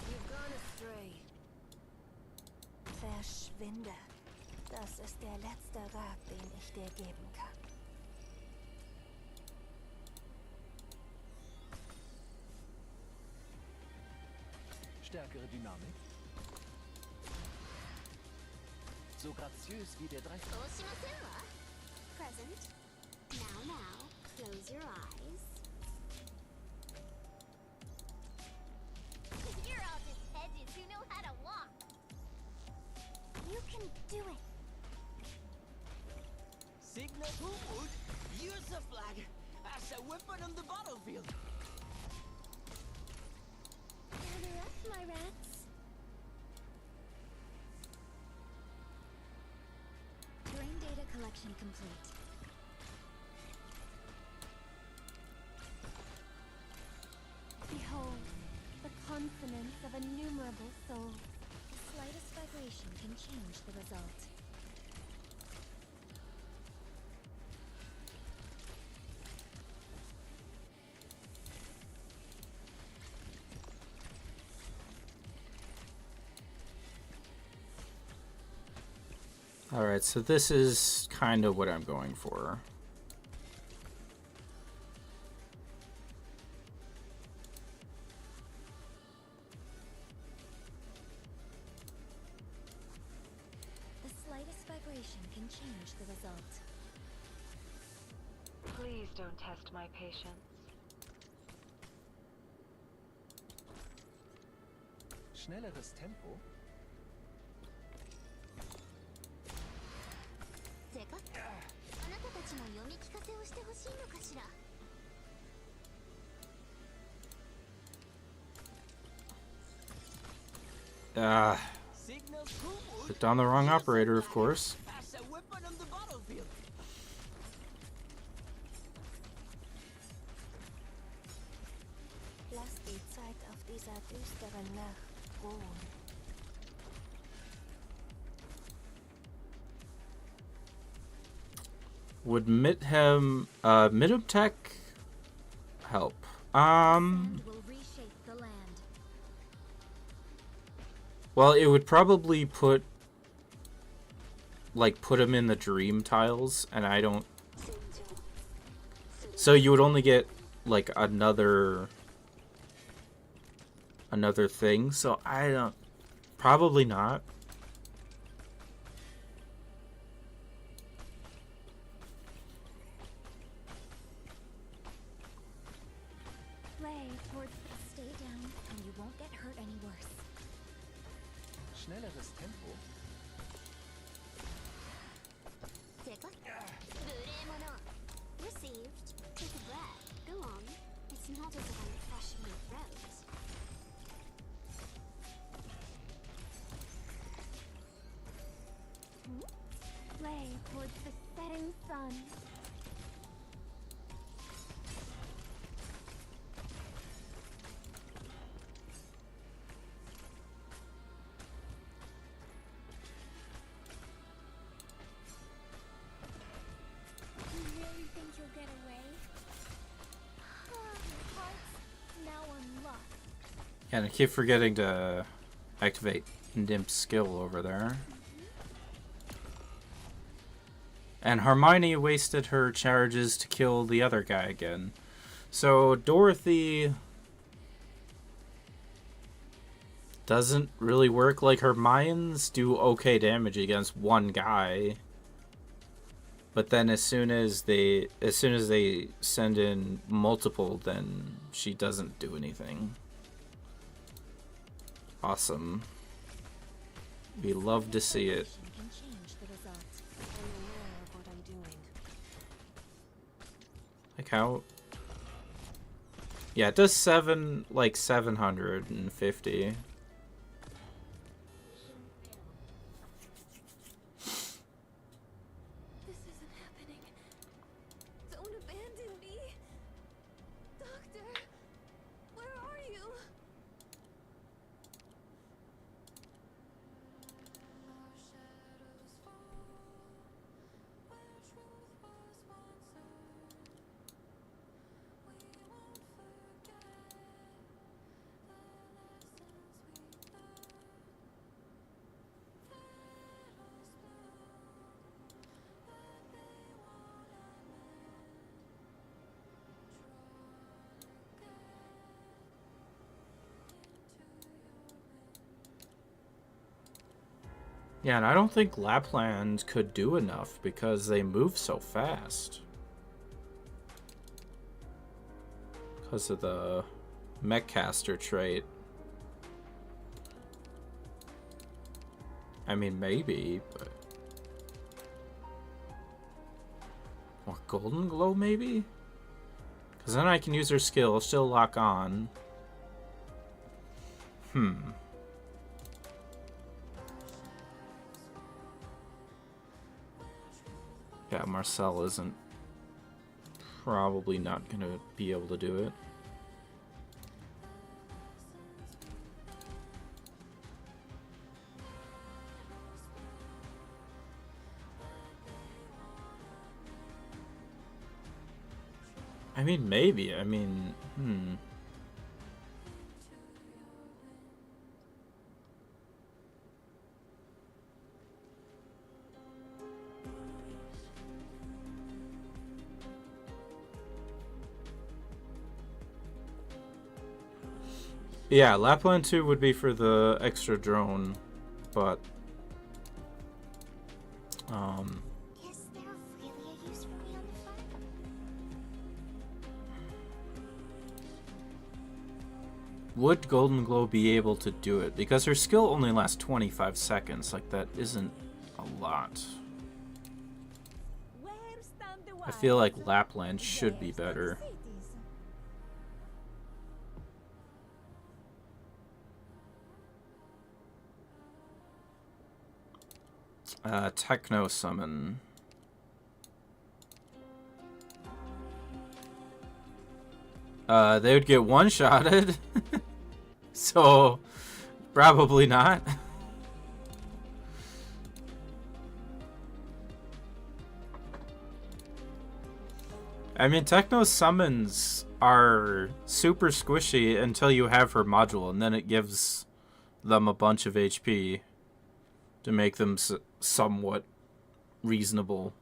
You've gone astray. Verschwinde. Das ist der letzte Rat, den ich dir geben kann. stärkere Dynamik. So graziös wie der 30. Present. Now, close your eyes. You're all just edges who know how to walk. You can do it. Signal who would use the flag as a weapon on the battlefield. Gather up, my rats. Terrain data collection complete. Behold, the consonants of innumerable souls. The slightest vibration can change the result. Alright, so this is kind of what I'm going for. The slightest vibration can change the result. Please don't test my patience. Schnelleres Tempo. てか、あなたたちも読み聞かせをしてほしいのかしら。Signal who would Clicked on the wrong operator, of course. as a weapon on the battlefield. Lass die Zeit auf dieser düsteren Nacht ruhen. Would Midham Tech help? Sand will reshape the land. Well, it would probably put him in the dream tiles, and I don't. So you would only get like another thing. So I don't. Probably not. Lay towards stay down and you won't get hurt any worse. Schnelleres Tempo. てか、無礼者。Received. Take a breath. Go on. It's not as if I'm crushing your throat. Lay towards the setting sun. You really think you'll get away? Hearts now unlocked. Yeah, and I keep forgetting to activate Nimp's skill over there. And Hermione wasted her charges to kill the other guy again. So Dorothy doesn't really work. Like, her mines do okay damage against one guy. But then as soon as they send in multiple, then she doesn't do anything. Awesome. We love to see it. Can change the result. I'm aware of what I'm doing. Like how? Yeah, it does 750. This isn't happening. Don't abandon me. Doctor, where are you? Yeah, and I don't think Lapland could do enough because they move so fast. Because of the Mechcaster trait. I mean, maybe, but... Or Golden Glow, maybe? Because then I can use her skill, still lock on. Yeah, Marcel isn't probably not going to be able to do it. I mean, maybe. I mean, Yeah, Lapland 2 would be for the extra drone, but... Is there really a use for me on the farm? Would Golden Glow be able to do it? Because her skill only lasts 25 seconds. Like, that isn't a lot. I feel like Lapland should be better. Techno Summon. They would get one-shotted. So, probably not. I mean, Techno Summons are super squishy until you have her module, and then it gives them a bunch of HP to make them somewhat reasonable.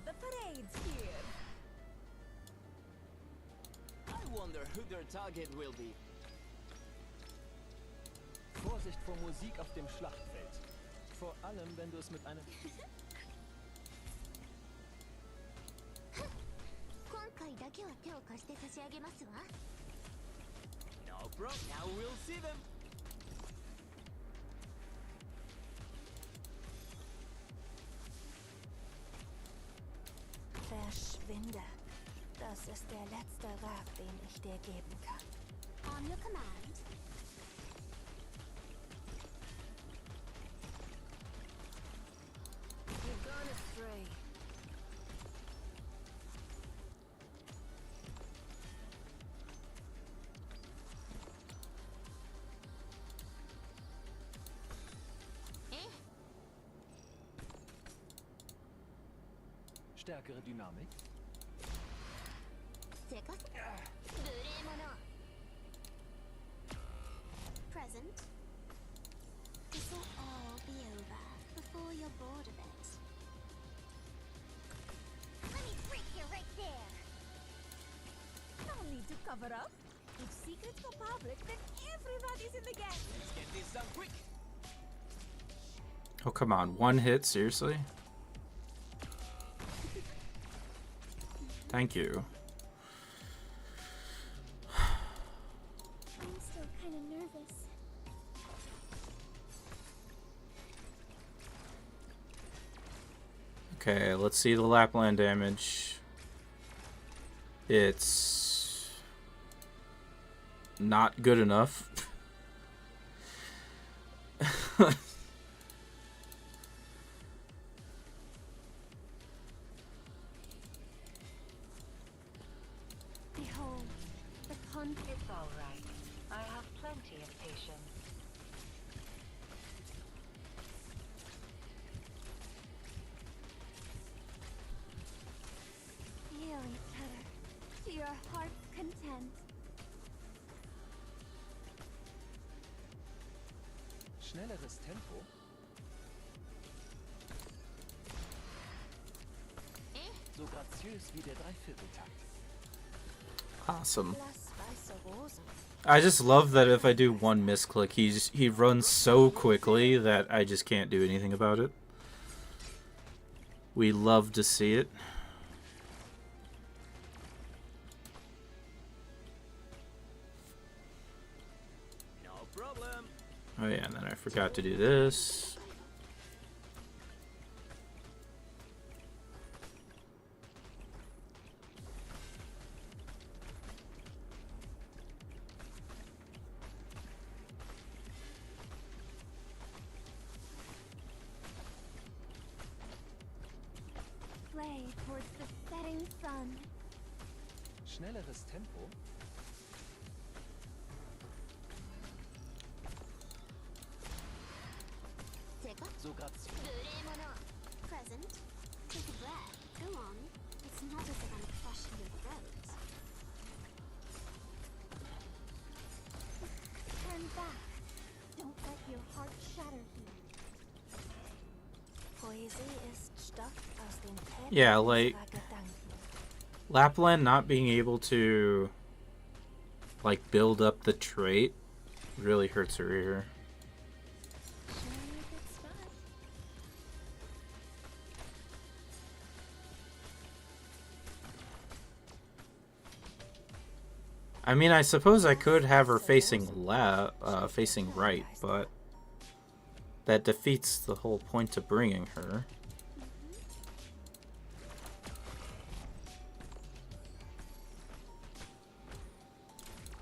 The parade's here. I wonder who their target will be. Vorsicht vor Musik auf dem Schlachtfeld. Vor allem, wenn du es mit einem... 今回だけは手を貸して差し上げますわ。 No problem. Now we'll see them. Verschwinde. Das ist der letzte Rat, den ich dir geben kann. On your command. You've gone astray. Stärkere Dynamik. せかす。無礼者。Present. This will all be over before you're bored of it. Let me break you right there. No need to cover up. If secrets go public, then everybody's in the gang. Let's get this done quick. Oh, come on. One hit? Seriously? Thank you. I'm still kind of nervous. Okay, let's see the Lapland damage. It's not good enough. Behold, the pond. It's all right. I have plenty of patience. Feel each other to your heart's content. Schnelleres Tempo. So graziös wie der Dreivierteltakt. Awesome. Less weiße Rosen. I just love that if I do one misclick, he runs so quickly that I just can't do anything about it. We love to see it. No problem. Oh yeah, and then I forgot to do this. Play towards the setting sun. Schnelleres Tempo. Tickle. So grazioso. Present. Take a breath. Go on. It's not as if I'm crushing your throat. Turn back. Don't let your heart shatter here. Poesie ist Stoff aus den Fäden Yeah, like unserer Gedanken. Lapland not being able to like build up the trait really hurts her ear. I mean, I suppose I could have her facing facing right, but that defeats the whole point of bringing her.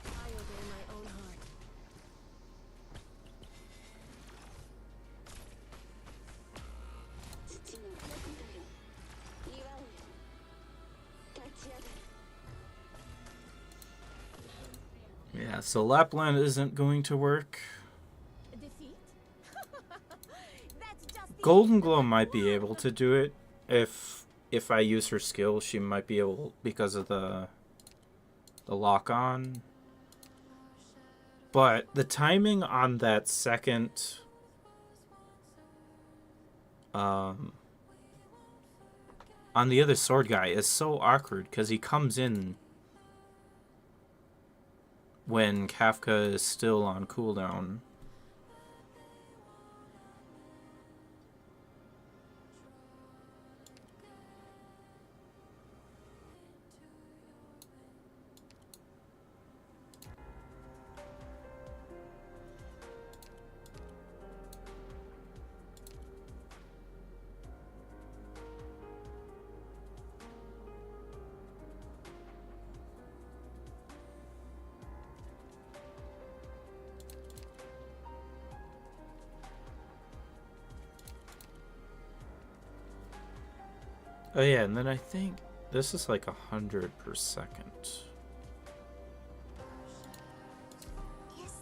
I obey my own heart. Yeah, so Lapland isn't going to work. Defeat? That's just the Golden Glow might be able to do it if I use her skill. She might be able because of the lock on. But the timing on that second on the other sword guy is so awkward because he comes in when Kafka is still on cooldown. Oh yeah, and then I think this is like 100 per second. Is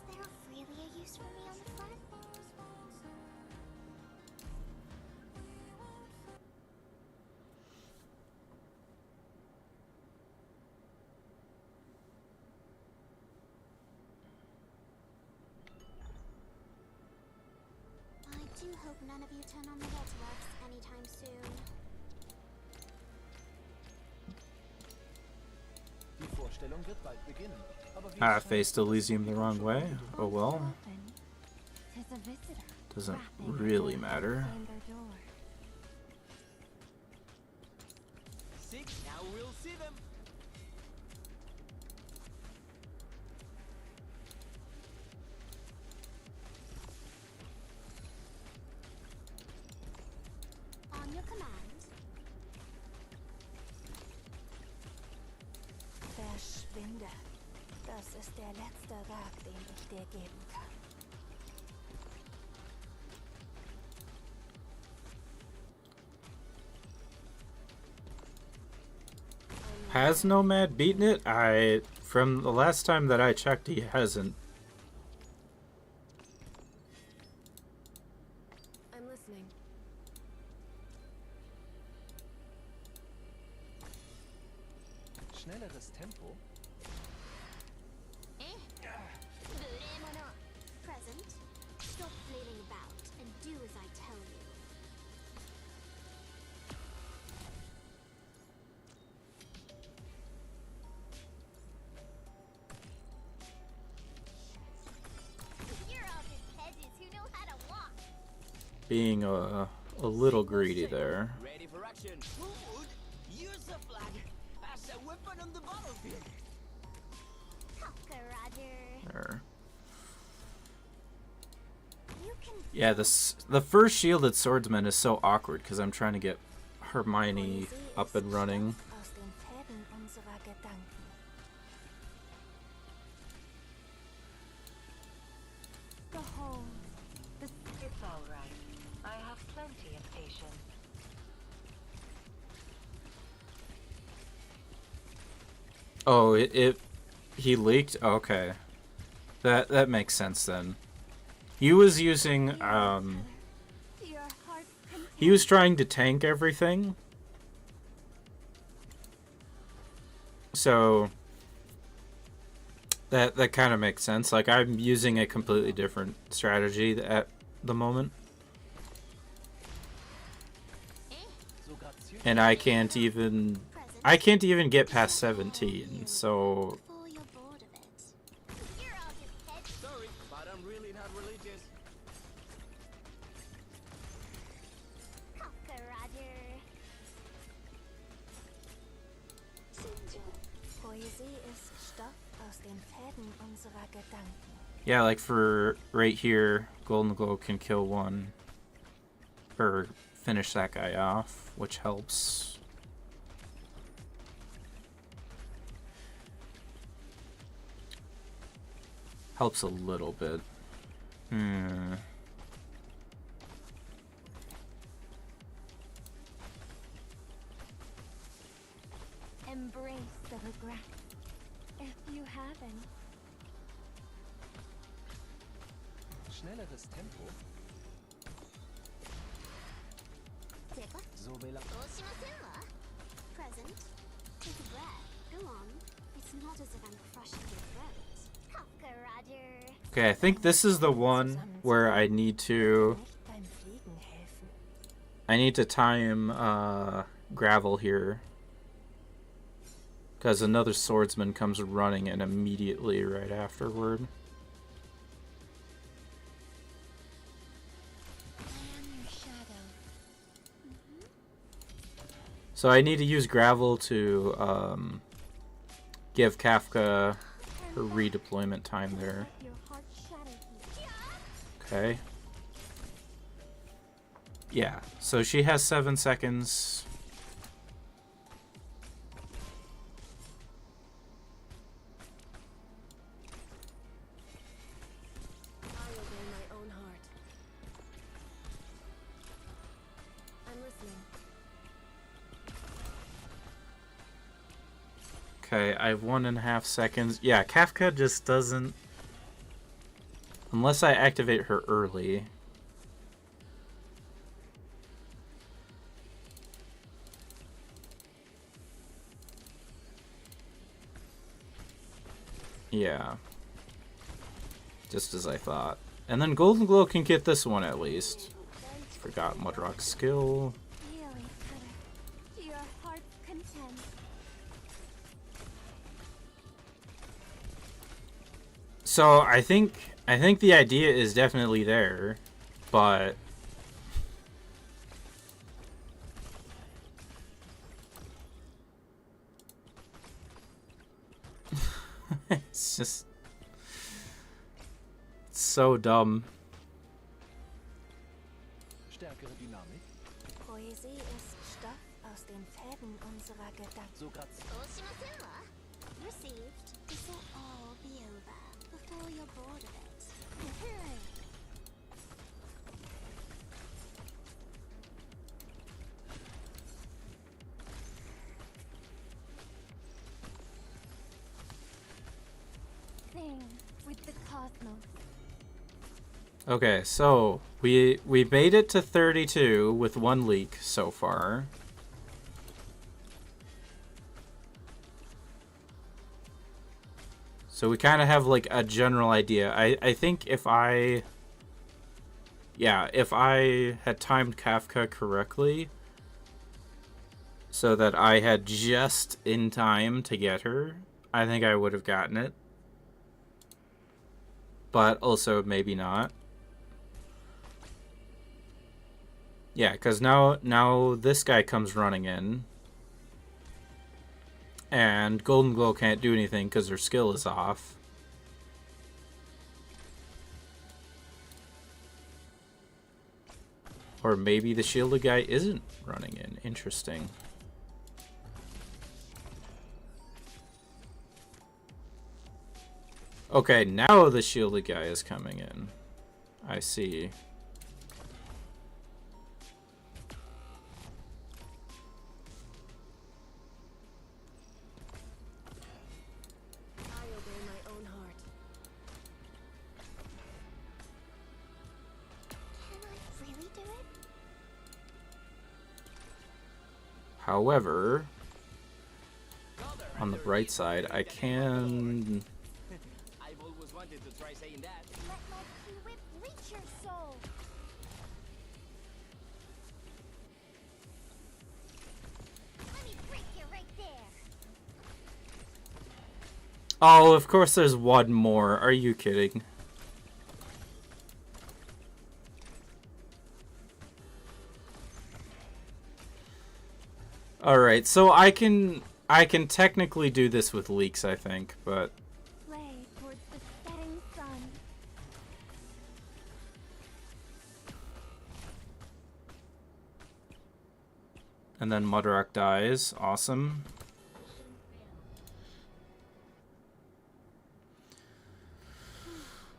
there really a use for me on the front? I do hope none of you turn on the networks anytime soon. Die Vorstellung wird bald beginnen. Aber wie I es scheint, faced Elysium the wrong way. Oh well. open. There's a visitor. Doesn't really matter. Find their door. See, now we'll see them. On your command. Verschwinde. Das ist der letzte Rat, den ich dir geben kann. Has Nomad beaten it? From the last time that I checked, he hasn't. I'm listening. schnelleres Tempo. Present. Stop flailing about and do as I tell you. being a little greedy there. Ready for action. Who would use a flag as a weapon on the battlefield? Hawker Roger. There. You can Yeah, the first shielded swordsman is so awkward because I'm trying to get Hermione up and running. Aus den Fäden unserer Gedanken. Behold, it's all right. I have plenty of patience. Oh, he leaked? Okay. That makes sense then. He was using your heart he was trying to tank everything. So that kind of makes sense. Like, I'm using a completely different strategy at the moment. And I can't even get past 17. So before you're bored of it. You're all just heads. Sorry, but I'm really not religious. Hawker Roger. Poesie ist Stoff aus den Fäden unserer Gedanken. yeah, like for right here, Golden Glow can kill one or finish that guy off, which helps. Helps a little bit. Embrace the regret, if you haven't. Schnelleres Tempo. Tipper. So will Oshimasenwa. Present. Take a breath. Go on. It's not as if I'm crushing your throat. Hawker Roger. Okay, I think this is the one where I need to Nicht beim Fliegen helfen. time Gravel here. Because another swordsman comes running in immediately right afterward. I am your shadow. So I need to use Gravel to give Kafka her redeployment time there. Your heart shattered me. Okay. Yeah, so she has 7 seconds. I obey my own heart. I'm listening. Okay, I have 1.5 seconds. Yeah, Kafka just doesn't... Unless I activate her early. Yeah. Just as I thought. And then Golden Glow can get this one at least. Forgot Mudrock's skill. Really, Cutter. To your heart's content. So I think the idea is definitely there, but it's just so dumb. Stärkere Dynamik. Poesie ist Stoff aus den Fäden unserer Gedanken. So grad Oshimasenwa. Received. This will all be over before you're bored of it. Sing with the cosmos. Okay, so we made it to 32 with 1 leak so far. So we kind of have like a general idea. I think if I had timed Kafka correctly so that I had just in time to get her, I think I would have gotten it. But also maybe not. Yeah, because now this guy comes running in. And Golden Glow can't do anything because her skill is off. Or maybe the shielded guy isn't running in. Interesting. Okay, now the shielded guy is coming in. I see. I obey my own heart. Can I really do it? However, on the bright side, I can... I've always wanted to try saying that. Let my key whip reach your soul. Let me break you right there. Oh, of course there's one more. Are you kidding? Alright, so I can technically do this with leaks, I think, but... Play towards the setting sun. And then Mudrock dies. Awesome.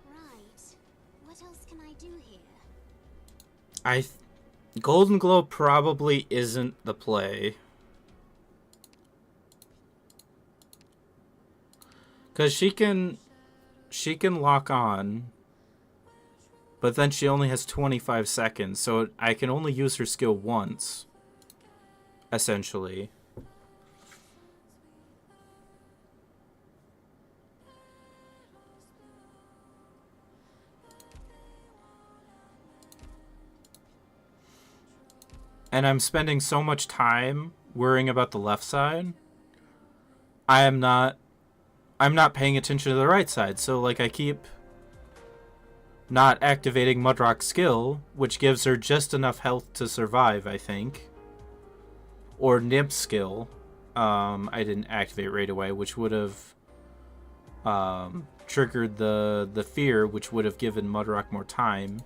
Right. What else can I do here? Golden Glow probably isn't the play. Because she can lock on, but then she only has 25 seconds, so I can only use her skill once, essentially. And I'm spending so much time worrying about the left side. I'm not paying attention to the right side, so like I keep not activating Mudrock's skill, which gives her just enough health to survive, I think. Or Nib's skill, I didn't activate right away, which would have triggered the fear, which would have given Mudrock more time.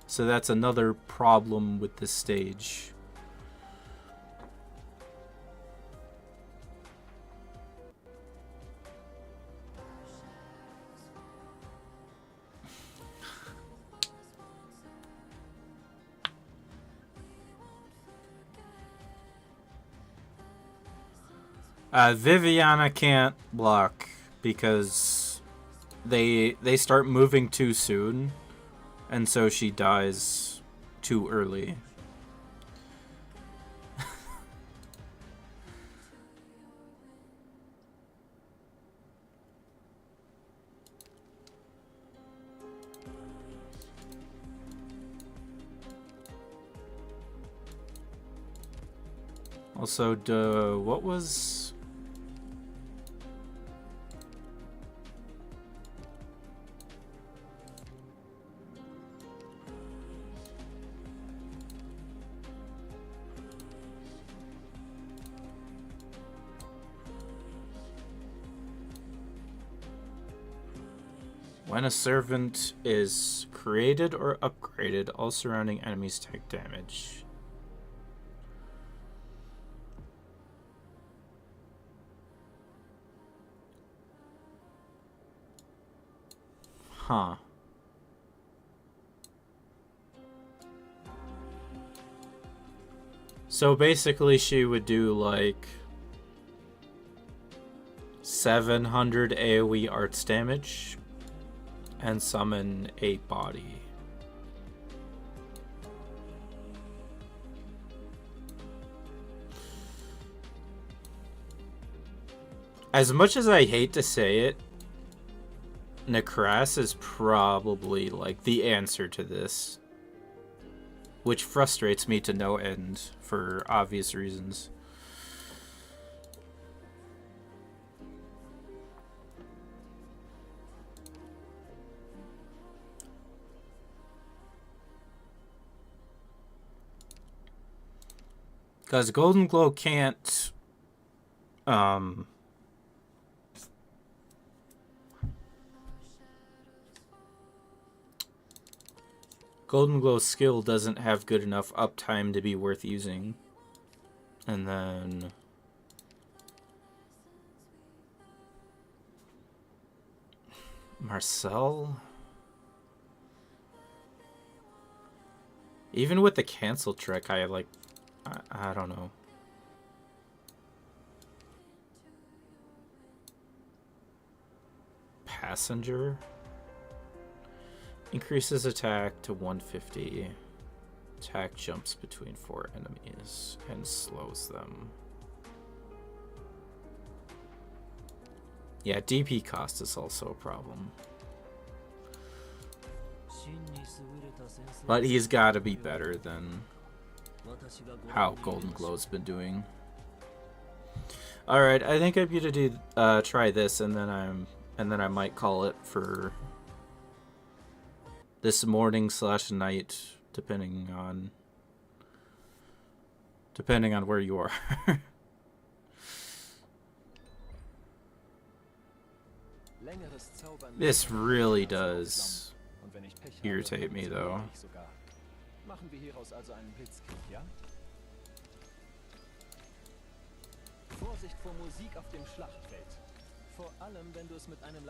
So that's another problem with this stage. Viviana can't block because they start moving too soon, and so she dies too early. Also, what was... When a servant is created or upgraded, all surrounding enemies take damage. Huh. So basically she would do like 700 AoE arts damage and summon 8 body. As much as I hate to say it, Necras is probably like the answer to this, which frustrates me to no end for obvious reasons. Because Golden Glow can't... Golden Glow's skill doesn't have good enough uptime to be worth using. And then... Marcel? Even with the cancel trick, I don't know. Passenger? Increases attack to 150. Attack jumps between 4 enemies and slows them. Yeah, DP cost is also a problem. But he's got to be better than how Golden Glow's been doing. All right, I think I'm gonna do try this, and then I might call it for this morning / night, depending on where you are. This really does irritate me, though. Machen wir hieraus also einen Blitzkrieg, ja? Vorsicht vor Musik auf dem Schlachtfeld. Vor allem, wenn du es mit einem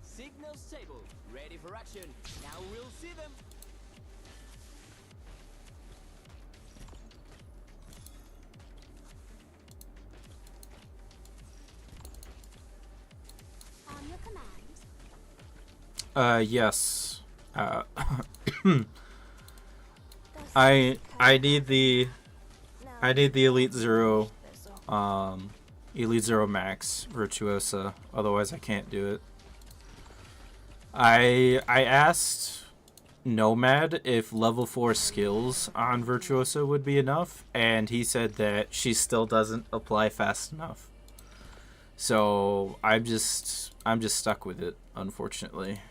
Signal stable, ready for action. Now we'll see them. On your command. Yes. I need the Elite Zero, Elite Zero Max Virtuosa. Otherwise, I can't do it. I asked Nomad if level 4 skills on Virtuosa would be enough, and he said that she still doesn't apply fast enough. So I'm just stuck with it, unfortunately.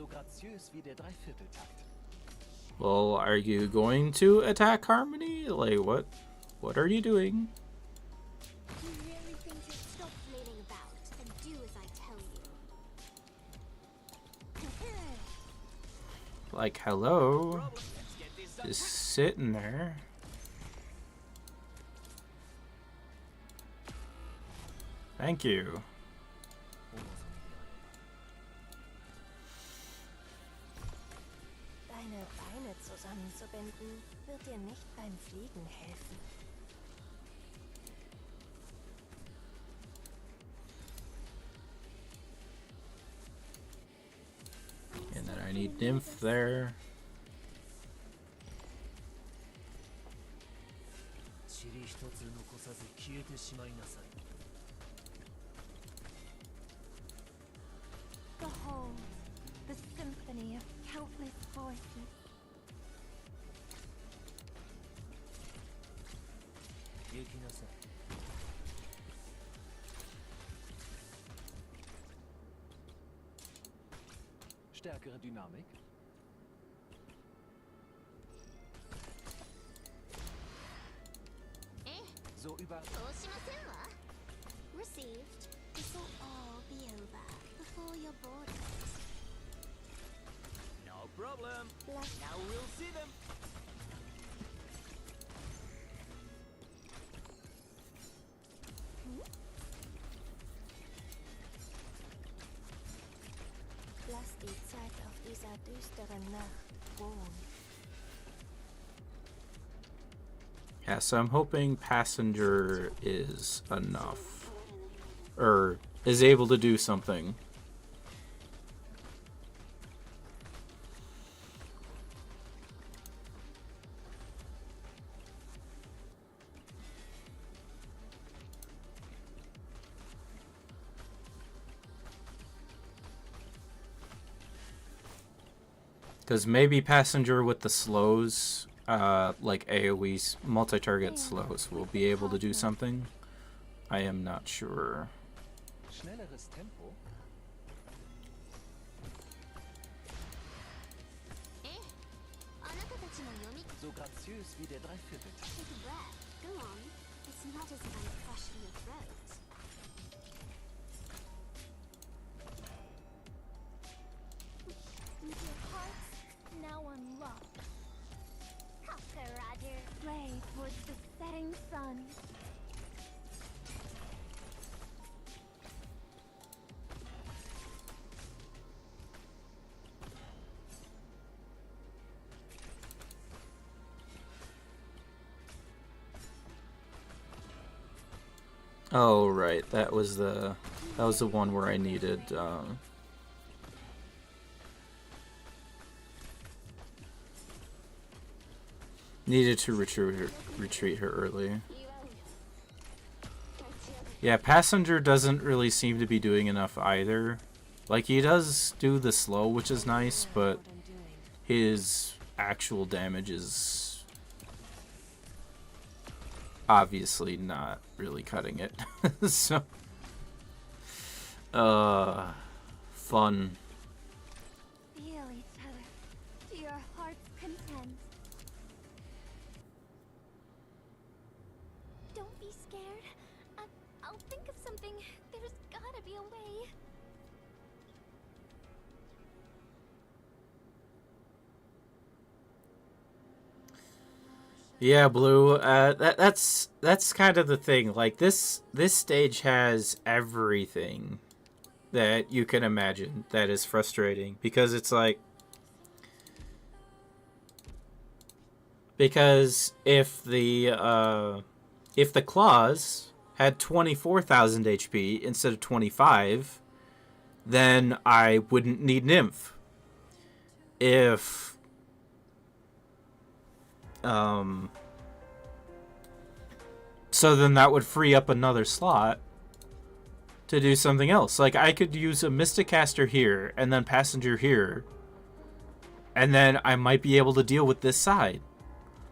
so graziös wie der Dreivierteltakt. Well, are you going to attack Harmony? Like, what are you doing? You really think you'll stop flailing about and do as I tell you? Like, hello? Just sitting there. Thank you. Deine Beine zusammenzubinden, wird dir nicht beim Fliegen helfen. And then I need Nymph there. 塵一つ残さず消えてしまいなさい。 Behold, the symphony of countless voices. 行きなさい。Stärkere Dynamik. So über. そうしませんわ。Received. This will all be over before your borders. No problem. Left. Now we'll see them. Lass die Zeit auf dieser düsteren Nacht ruhen. Yeah, so I'm hoping Passenger is enough. Or is able to do something. Because maybe Passenger with the slows, like AoE multi-target slows, will be able to do something. I am not sure. Schnelleres Tempo? So graziös wie der Dreiviertel. Take a breath. Go on. It's not as if I'm crushing your throat. With your hearts now unlocked, Hopka, Roger. play towards the setting sun. Oh right, that was the one where I needed needed to retreat her early. Yeah, Passenger doesn't really seem to be doing enough either. Like, he does do the slow, which is nice, but his actual damage is obviously not really cutting it. So fun. Feel each other to your heart's content. Don't be scared. I'll think of something. There's gotta be a way. Yeah, Blue. That's kind of the thing. Like, this stage has everything that you can imagine that is frustrating, because it's like, because if the claws had 24,000 HP instead of 25, then I wouldn't need Nymph. If so then that would free up another slot to do something else. Like, I could use a Mysticaster here and then Passenger here, and then I might be able to deal with this side.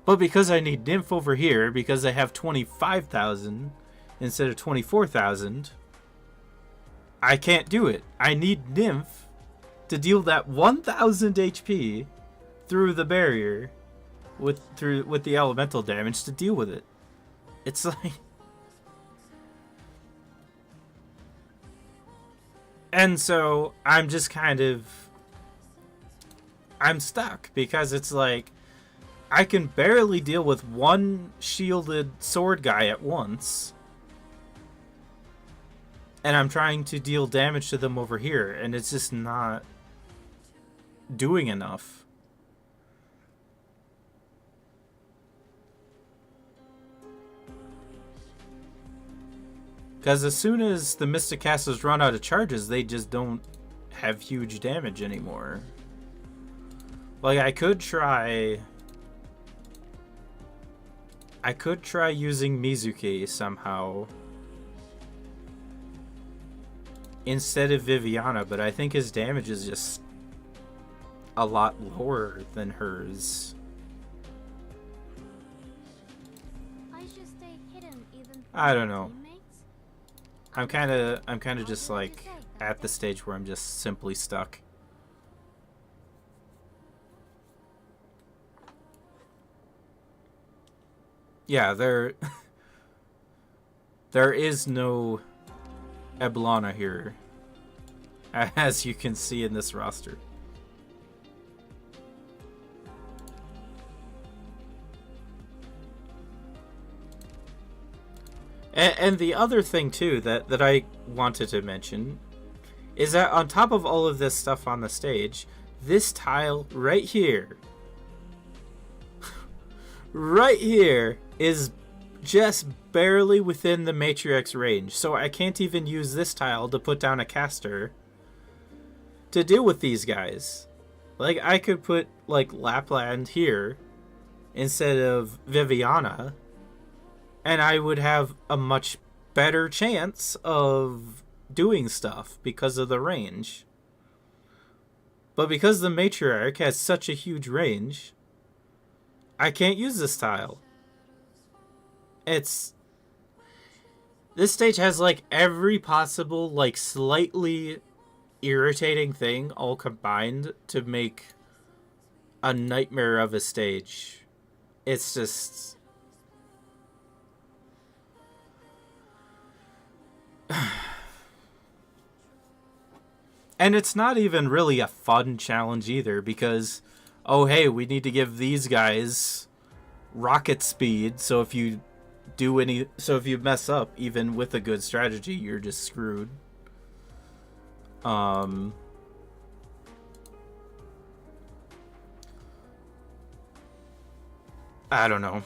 But because I need Nymph over here, because I have 25,000 instead of 24,000, I can't do it. I need Nymph to deal that 1,000 HP through the barrier with the elemental damage to deal with it. It's like, and so I'm just kind of, I'm stuck, because it's like, I can barely deal with one shielded sword guy at once, and I'm trying to deal damage to them over here, and it's just not doing enough. Because as soon as the Mysticasters run out of charges, they just don't have huge damage anymore. Like, I could try using Mizuki somehow instead of Viviana, but I think his damage is just a lot lower than hers. I should stay hidden even from I don't my know. teammates? I'm kind of just like at the stage where I'm just simply stuck. Yeah, there is no Eblana here, as you can see in this roster. And the other thing too that I wanted to mention is that on top of all of this stuff on the stage, this tile right here is just barely within the Matriarch's range. So I can't even use this tile to put down a caster to deal with these guys. Like, I could put like Lapland here instead of Viviana, and I would have a much better chance of doing stuff because of the range. But because the matriarch has such a huge range, I can't use this tile. This stage has like every possible like slightly irritating thing all combined to make a nightmare of a stage. It's just and it's not even really a fun challenge either, because oh hey, we need to give these guys rocket speed, so if you mess up even with a good strategy, you're just screwed. I don't know.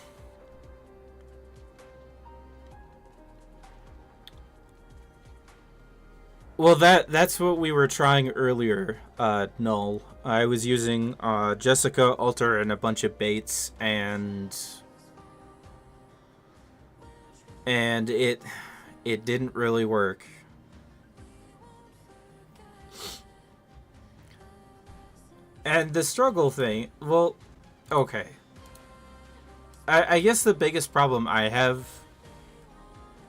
Well, that's what we were trying earlier, Null. I was using Jessica, Alter, and a bunch of baits, and it didn't really work. And the struggle thing, well, okay. I guess the biggest problem I have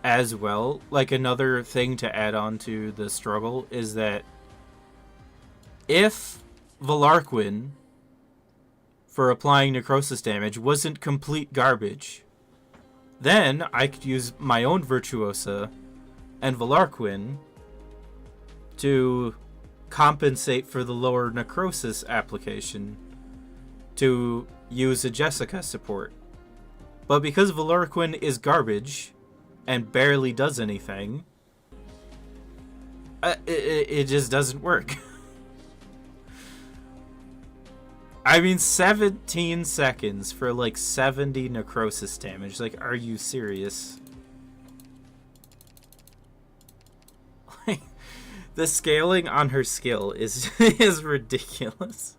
as well, like another thing to add on to the struggle, is that if Valarquin, for applying necrosis damage, wasn't complete garbage, then I could use my own Virtuosa and Valarquin to compensate for the lower necrosis application to use a Jessica support. But because Valarquin is garbage and barely does anything, it just doesn't work. I mean, 17 seconds for like 70 necrosis damage. Like, are you serious? Like, the scaling on her skill is is ridiculous.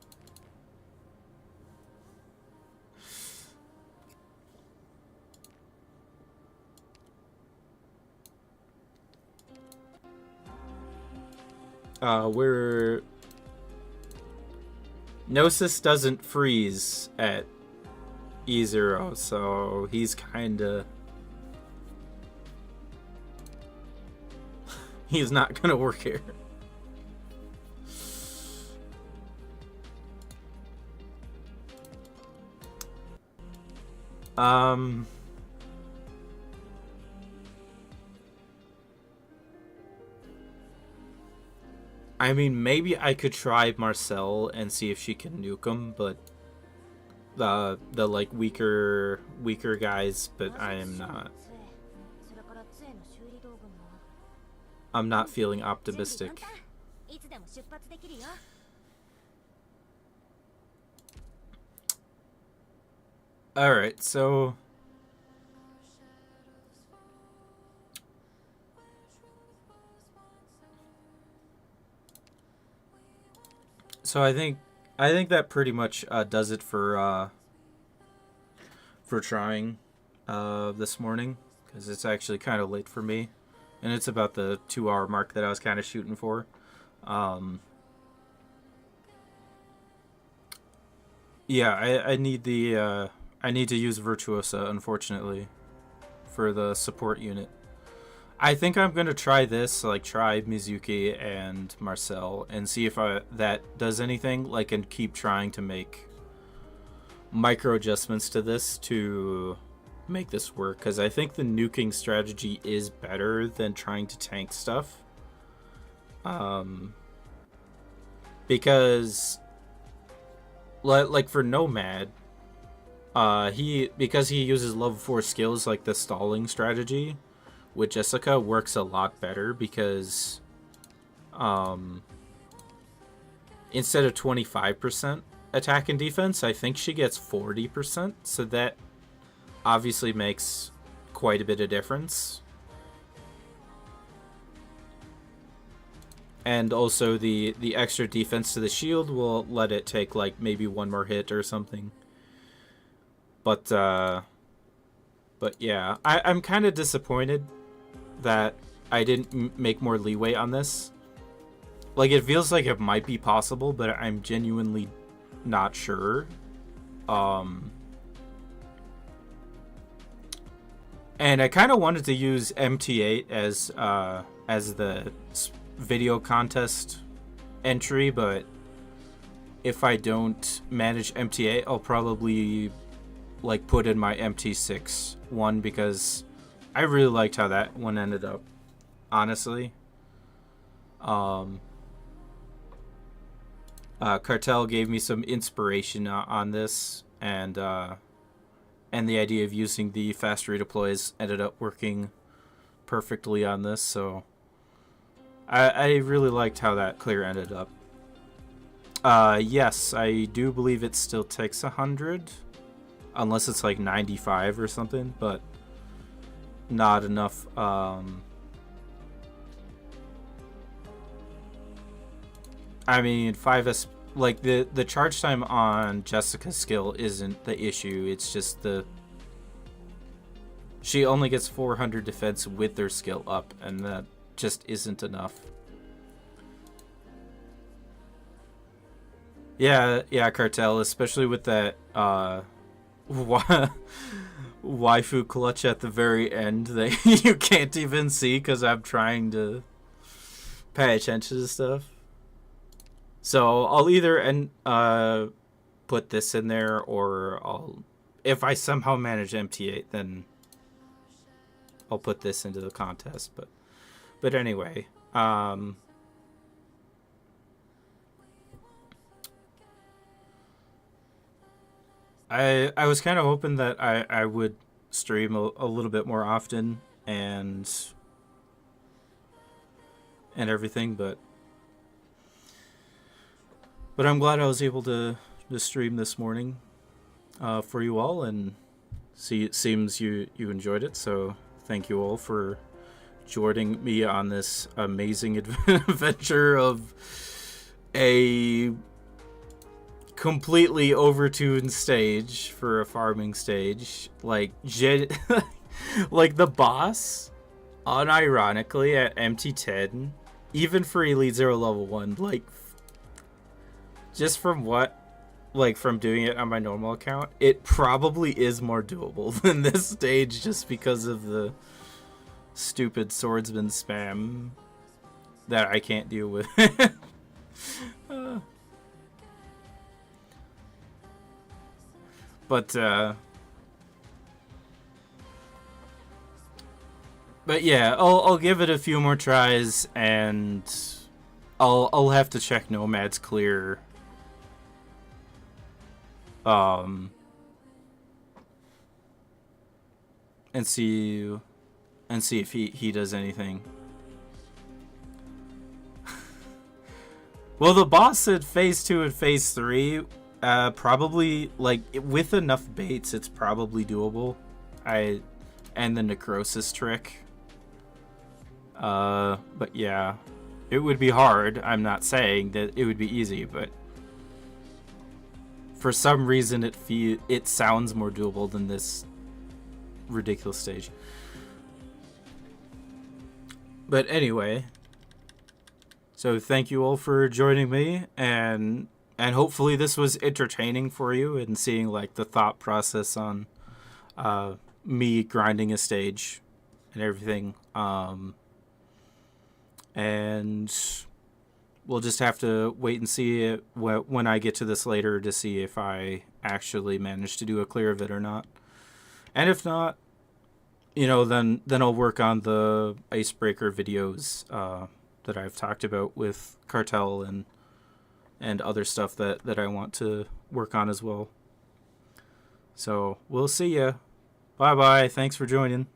We're... Gnosis doesn't freeze at E0, so he's kinda... he's not gonna work here. I mean, maybe I could try Marcel and see if she can nuke him, but the like weaker guys, but I'm not feeling optimistic. Alright, so I think that pretty much does it for trying this morning, because it's actually kind of late for me, and it's about the 2-hour mark that I was kind of shooting for. Yeah, I need the I need to use Virtuosa, unfortunately, for the support unit. I think I'm going to try this, like try Mizuki and Marcel, and see if that does anything, like, and keep trying to make micro adjustments to this to make this work, because I think the nuking strategy is better than trying to tank stuff. Because, like for Nomad, because he uses level 4 skills, like the stalling strategy with Jessica works a lot better, because instead of 25% attack and defense, I think she gets 40%, so that obviously makes quite a bit of difference. And also the extra defense to the shield will let it take like maybe one more hit or something. But yeah, I'm kind of disappointed that I didn't make more leeway on this. Like, it feels like it might be possible, but I'm genuinely not sure. And I kind of wanted to use MT-8 as the video contest entry, but if I don't manage MT-8, I'll probably like put in my MT-6 one, because I really liked how that one ended up, honestly. Cartel gave me some inspiration on this, and the idea of using the fast redeploys ended up working perfectly on this, so I really liked how that clear ended up. Yes, I do believe it still takes 100, unless it's like 95 or something, but not enough. I mean, 5S, like the charge time on Jessica's skill isn't the issue. It's just she only gets 400 defense with their skill up, and that just isn't enough. Yeah, Cartel, especially with that waifu clutch at the very end that you can't even see because I'm trying to pay attention to stuff. So I'll either put this in there, or if I somehow manage MT-8, then I'll put this into the contest. But anyway, I was kind of hoping that I would stream a little bit more often and everything, but I'm glad I was able to stream this morning for you all, and it seems you enjoyed it, so thank you all for joining me on this amazing adventure of a completely overtuned stage for a farming stage. Like, like the boss, unironically, at MT-10, even for Elite 0 level 1, like, just from from doing it on my normal account, it probably is more doable than this stage, just because of the stupid swordsman spam that I can't deal with. But yeah, I'll give it a few more tries, and I'll have to check Nomad's clear. And see if he does anything. Well, the boss said phase 2 and phase 3, probably, like, with enough baits, it's probably doable. And the necrosis trick. But yeah, it would be hard. I'm not saying that it would be easy, but for some reason it sounds more doable than this ridiculous stage. But anyway, so thank you all for joining me, and hopefully this was entertaining for you, and seeing like the thought process on me grinding a stage and everything. And we'll just have to wait and see it when I get to this later to see if I actually manage to do a clear of it or not. And if not, you know, then I'll work on the icebreaker videos that I've talked about with Cartel and other stuff that I want to work on as well. So we'll see ya. Bye bye. Thanks for joining.